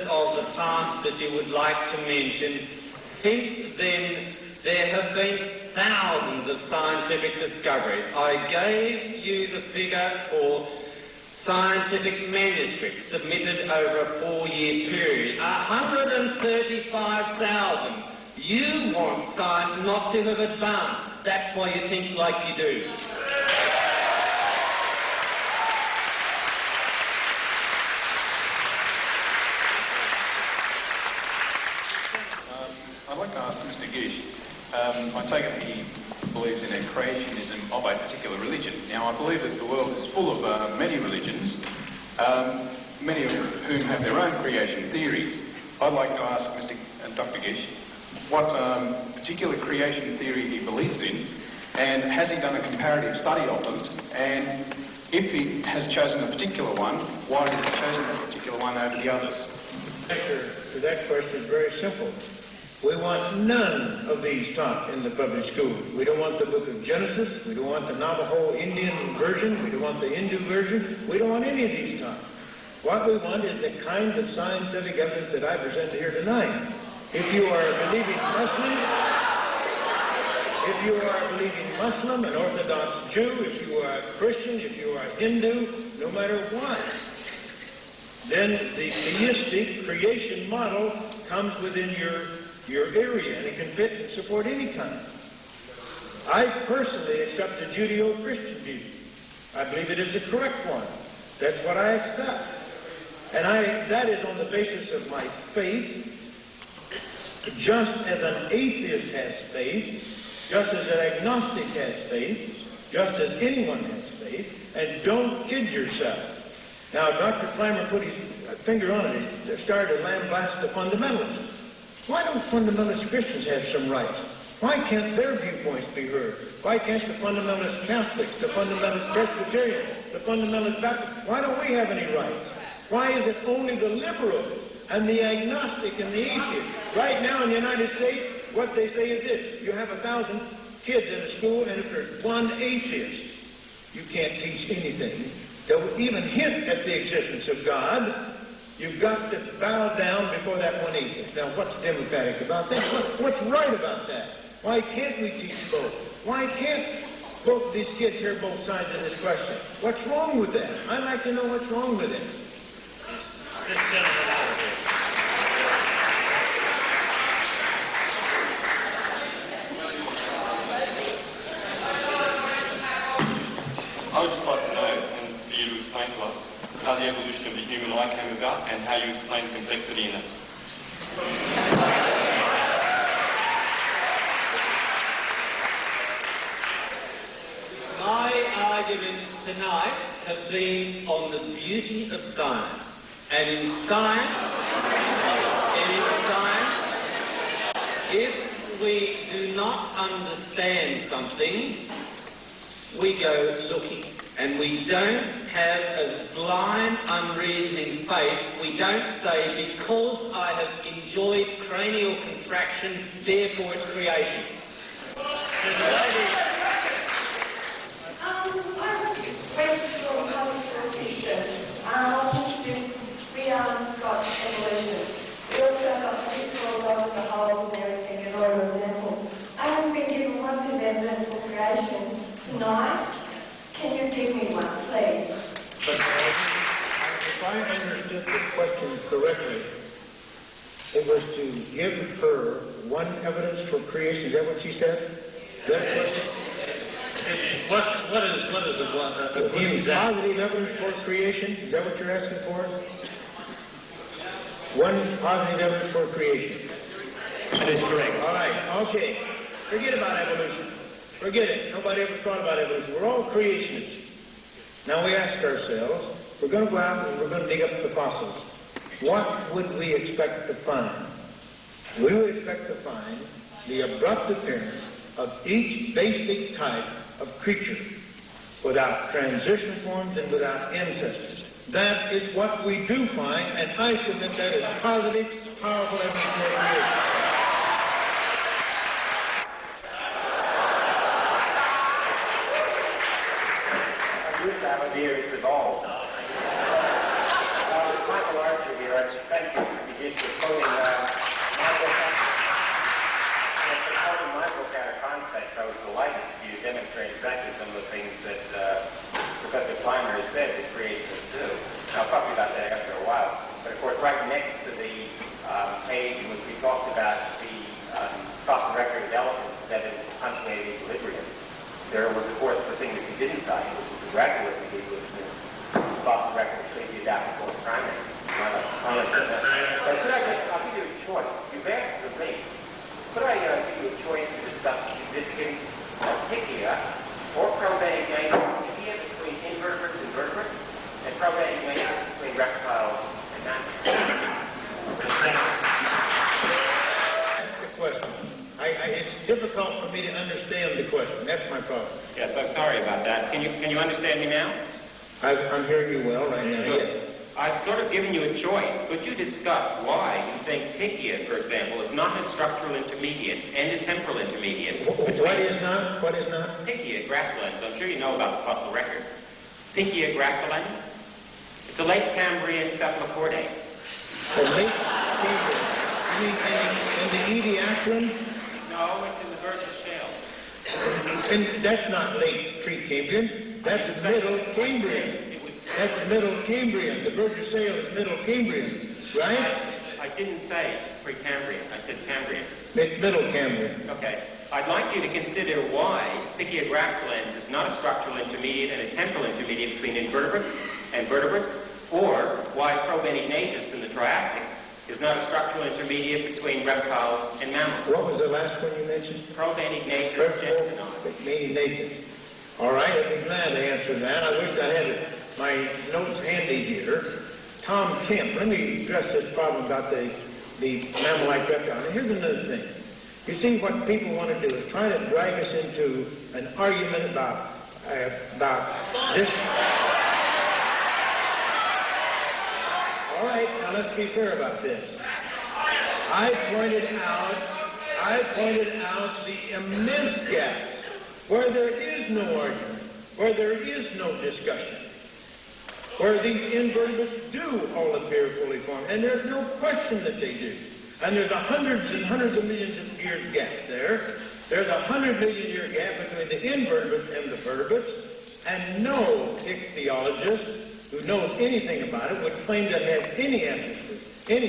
of the past that you would like to mention. Since then, there have been thousands of scientific discoveries. I gave you the figure for scientific manuscripts submitted over a 4-year period. 135,000. You want science not to have advanced. That's why you think like you do. I'd like to ask Mr. Gish, I take it he believes in a creationism of a particular religion. Now, I believe that the world is full of many religions, many of whom have their own creation theories. I'd like to ask Dr. Gish what particular creation theory he believes in, and has he done a comparative study of them, and if he has chosen a particular one, why has he chosen that particular one over the others? The answer to that question is very simple. We want none of these taught in the public schools. We don't want the book of Genesis. We don't want the Navajo Indian version. We don't want the Hindu version. We don't want any of these taught. What we want is the kind of scientific evidence that I presented here tonight. If you are a believing Muslim, an Orthodox Jew, if you are a Christian, if you are a Hindu, no matter what, then the theistic creation model comes within your area, and it can fit and support any kind. I personally accept the Judeo-Christian view. I believe it is the correct one. That's what I accept. And that is on the basis of my faith, just as an atheist has faith, just as an agnostic has faith, just as anyone has faith, and don't kid yourself. Now, Dr. Plimer put his finger on it. He started to lambaste the fundamentalists. Why don't fundamentalist Christians have some rights? Why can't their viewpoints be heard? Why can't the fundamentalist Catholics, the fundamentalist Presbyterians, the fundamentalist Baptists, why don't we have any rights? Why is it only the liberal and the agnostic and the atheist? Right now in the United States, what they say is this: you have 1,000 kids in a school, and if there's one atheist, you can't teach anything that would even hint at the existence of God. You've got to bow down before that one atheist. Now, what's democratic about that? What's right about that? Why can't we teach both? Why can't both these kids hear both sides of this question? What's wrong with that? I'd like to know what's wrong with it. This gentleman over here. I would just like to know, and for you to explain to us, how the evolution of the human eye came about and how you explain complexity in it. My arguments tonight have been on the beauty of science. And in science, if we do not understand something, we go looking. And we don't have a blind, unreasoning faith. We don't say, because I have enjoyed cranial contraction, therefore it's creation. I went to a public school teacher. We got evolution. We also got fruitful, the whole and everything, and all the examples. I haven't been given one of the evidence for creation tonight. Can you give me one, please? But if I understood the question correctly, it was to give her one evidence for creation. Is that what she said? That question? What is the one? Positive evidence for creation? Is that what you're asking for? One positive evidence for creation. That is correct. All right, okay. Forget about evolution. Forget it. Nobody ever thought about evolution. We're all creationists. Now we ask ourselves, we're going to go out and we're going to dig up the fossils. What would we expect to find? We would expect to find the abrupt appearance of each basic type of creature without transition forms and without ancestors. That is what we do find, and I submit that as positive, powerful evidence for creation. Here it's evolved. Michael Archer here. Thank you for Gish for quoting my book out of context. I was delighted to demonstrate exactly some of the things that Professor Plimer has said that creationists do. And I'll talk to you about that after a while. But of course, right next to the page in which we talked about the fossil record of elements that is punctuated equilibrium, there was, of course, the thing that you didn't cite, which was the graduate degree, which is fossil record of completely adaptable primary. I'll give you a choice. You've asked for me. Could I give you a choice to discuss significance of Pichia or probatic nature? Pichia between invertebrates and vertebrates, and probatic nature between reptiles and mammals. Question. It's difficult for me to understand the question. That's my problem. Yes, I'm sorry about that. Can you understand me now? I'm hearing you well right now. Yes. I've sort of given you a choice. Could you discuss why you think Pichia, for example, is not a structural intermediate and a temporal intermediate? What is not? What is not? Pichia gracilens. I'm sure you know about the fossil record. Pichia gracilens. It's a late Cambrian cephalochordate. The late Cambrian. You mean in the Ediacaran? No, it's in the Burgess shale. And that's not late Precambrian. That's middle Cambrian. That's middle Cambrian. The Burgess shale is middle Cambrian, right? I didn't say Precambrian. I said Cambrian. It's middle Cambrian. Okay. I'd like you to consider why Pichia gracilens is not a structural intermediate and a temporal intermediate between invertebrates and vertebrates, or why Probenignathus in the Triassic is not a structural intermediate between reptiles and mammals. What was the last one you mentioned? Probenignathus jensenii. Probenignathus. All right, I'd be glad to answer that. I wish I had my notes handy here. Tom Kemp, let me address this problem about the mammal-like reptile. Now, here's another thing. You see, what people want to do is try to drag us into an argument about this. All right, now let's be fair about this. I pointed out the immense gap where there is no argument, where there is no discussion, where these invertebrates do all appear fully formed, and there's no question that they do. And there's hundreds and hundreds of millions of years gap there. There's 100 million year gap between the invertebrates and the vertebrates, and no ichthyologist who knows anything about it would claim to have any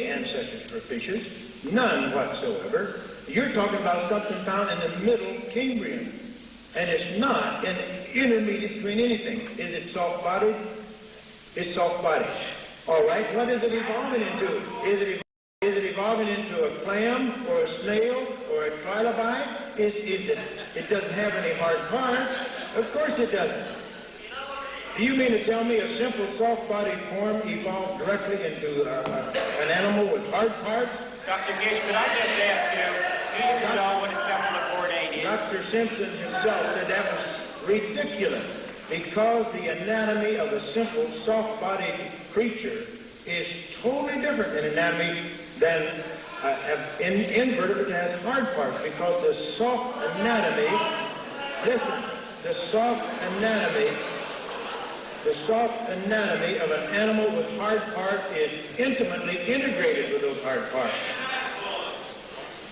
ancestors for fishes, none whatsoever. You're talking about something found in the middle Cambrian, and it's not an intermediate between anything. Is it soft-bodied? It's soft-bodied. All right, what is it evolving into? Is it evolving into a clam or a snail or a trilobite? It doesn't have any hard parts. Of course it doesn't. Do you mean to tell me a simple soft-bodied form evolved directly into an animal with hard parts? Dr. Gish, could I just ask you, do you know what a cephalochordate is? Dr. Simpson himself said that was ridiculous because the anatomy of a simple soft-bodied creature is totally different in anatomy than invertebrate has hard parts, because the soft anatomy, listen, the soft anatomy of an animal with hard parts is intimately integrated with those hard parts.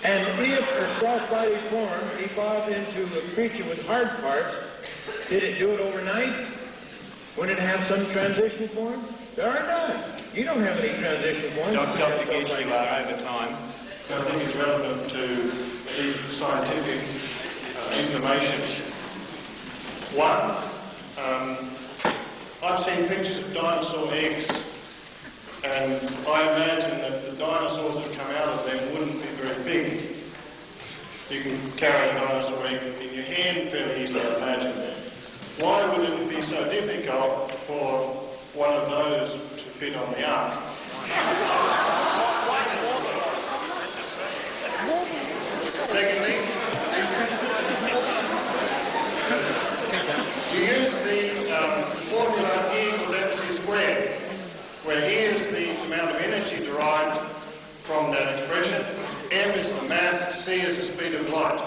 And if a soft-bodied form evolved into a creature with hard parts, did it do it overnight? Wouldn't it have some transition form? There are none. You don't have any transition forms. Dr. Gish, you are over time. I think it's relevant to the scientific information. One, I've seen pictures of dinosaur eggs, and I imagine that the dinosaurs that come out of them wouldn't be very big. You can carry a dinosaur egg in your hand fairly easily, I imagine. Why would it be so difficult for one of those to fit on the ark? Secondly, you use the formula E equals mc squared, where E is the amount of energy derived from that expression, m is the mass, c is the speed of light.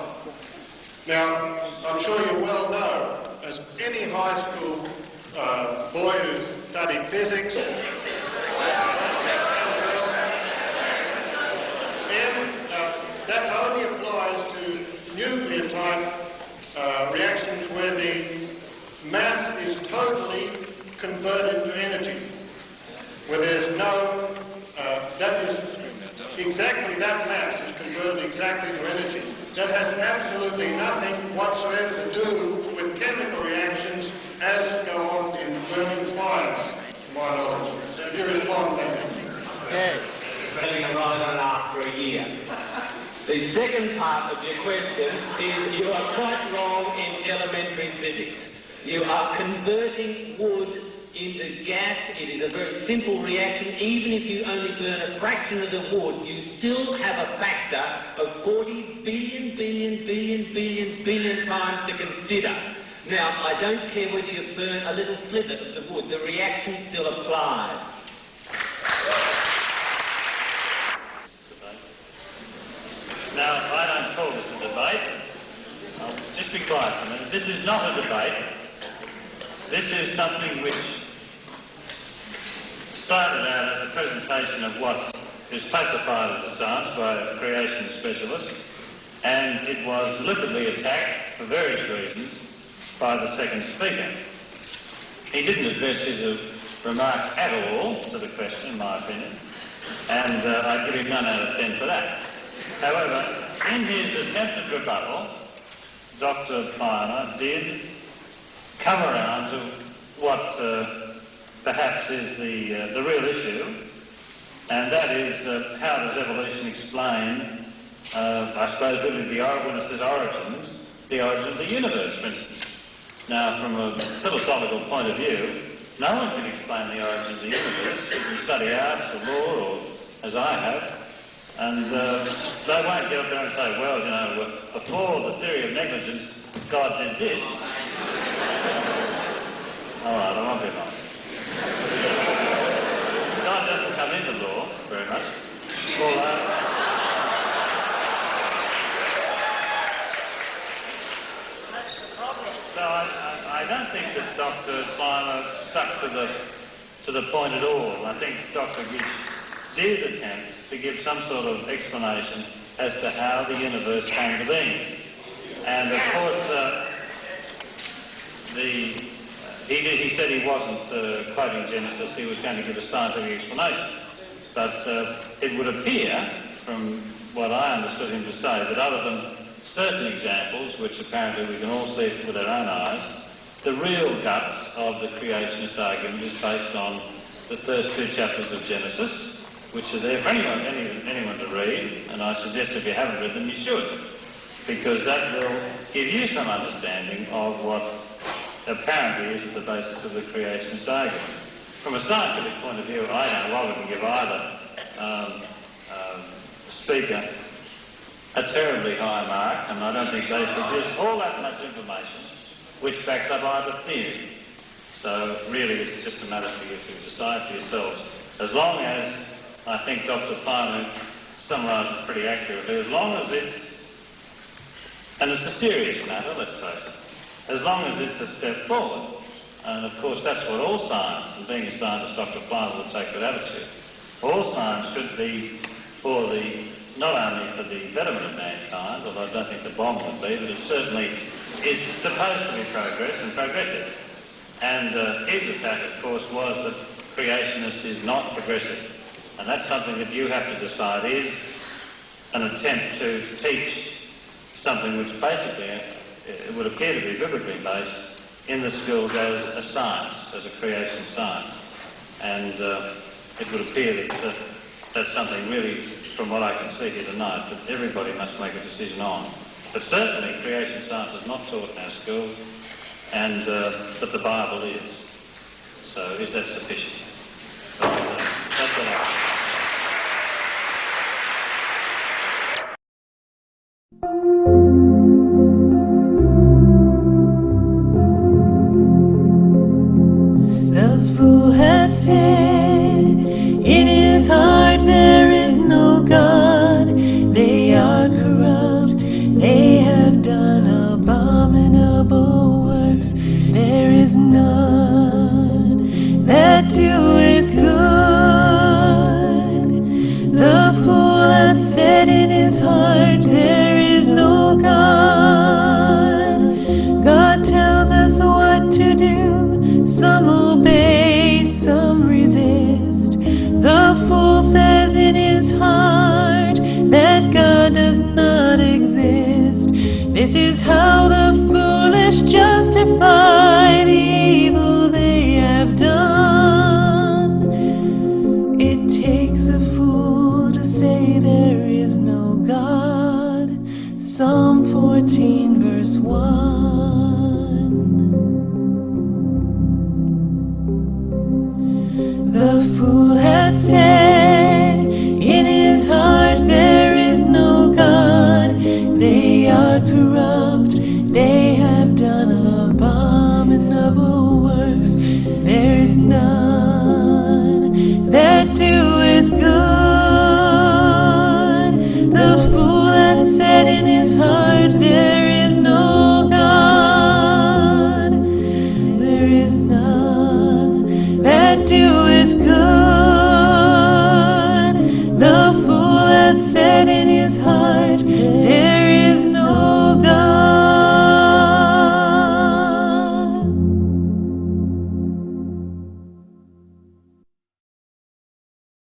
Now, I'm sure you well know, as any high school boy who's studied physics, nuclear-type reactions where the mass is totally converted to energy, where there's no, that is exactly that mass is converted exactly to energy. That has absolutely nothing whatsoever to do with chemical reactions as go on in burning fires, to my knowledge. So if you respond, thank you. Okay. Getting a right on after a year. The second part of your question is you are quite wrong in elementary physics. You are converting wood into gas. It is a very simple reaction. Even if you only burn a fraction of the wood, you still have a factor of 40 billion times to consider. Now, I don't care whether you burn a little sliver of the wood, the reaction still applies. Now, I don't call this a debate. Just be quiet for a minute. This is not a debate. This is something which started out as a presentation of what is classified as a science by a creation specialist, and it was deliberately attacked for various reasons by the second speaker. He didn't address his remarks at all to the question, in my opinion, and I'd give him 9 out of 10 for that. However, in his attempted rebuttal, Dr. Plimer did come around to what perhaps is the real issue, and that is how does evolution explain, I suppose, really when it says origins, the origin of the universe, for instance. Now, from a philosophical point of view, no one can explain the origin of the universe. If you study arts or law, or as I have, and they won't get up there and say, well, you know, before the theory of negligence, God did this. All right, I won't be nice. God doesn't come into law very much. So I don't think that Dr. Plimer stuck to the point at all. I think Dr. Gish did attempt to give some sort of explanation as to how the universe came to being. And of course, he said he wasn't quoting Genesis, he was going to give a scientific explanation. But it would appear, from what I understood him to say, that other than certain examples, which apparently we can all see with our own eyes, the real guts of the creationist argument is based on the first 2 chapters of Genesis, which are there for anyone to read, and I suggest if you haven't read them, you should, because that will give you some understanding of what apparently is at the basis of the creationist argument. From a scientific point of view, I don't know why we can give either speaker a terribly high mark, and I don't think they produce all that much information which backs up either theory. So really it's just a matter for you to decide for yourselves. As long as, I think Dr. Plimer summarised it pretty accurately, as long as it's, and it's a serious matter, let's face it, as long as it's a step forward. And of course that's what all science, and being a scientist, Dr. Plimer would take that attitude. All science should be for the, not only for the betterment of mankind, although I don't think the bomb would be, but it certainly is supposed to be progress and progressive. And his attack, of course, was that creationist is not progressive. And that's something that you have to decide is an attempt to teach something which basically it would appear to be biblically based in the schools as a science, as a creation science. And it would appear that that's something really, from what I can see here tonight, that everybody must make a decision on. But certainly creation science is not taught in our schools, and but the Bible is. So is that sufficient? So, that's what I The fool has said, in his heart there is no God. They are corrupt, they have done abominable works. There is none that doeth good. The fool has said in his heart there is no God.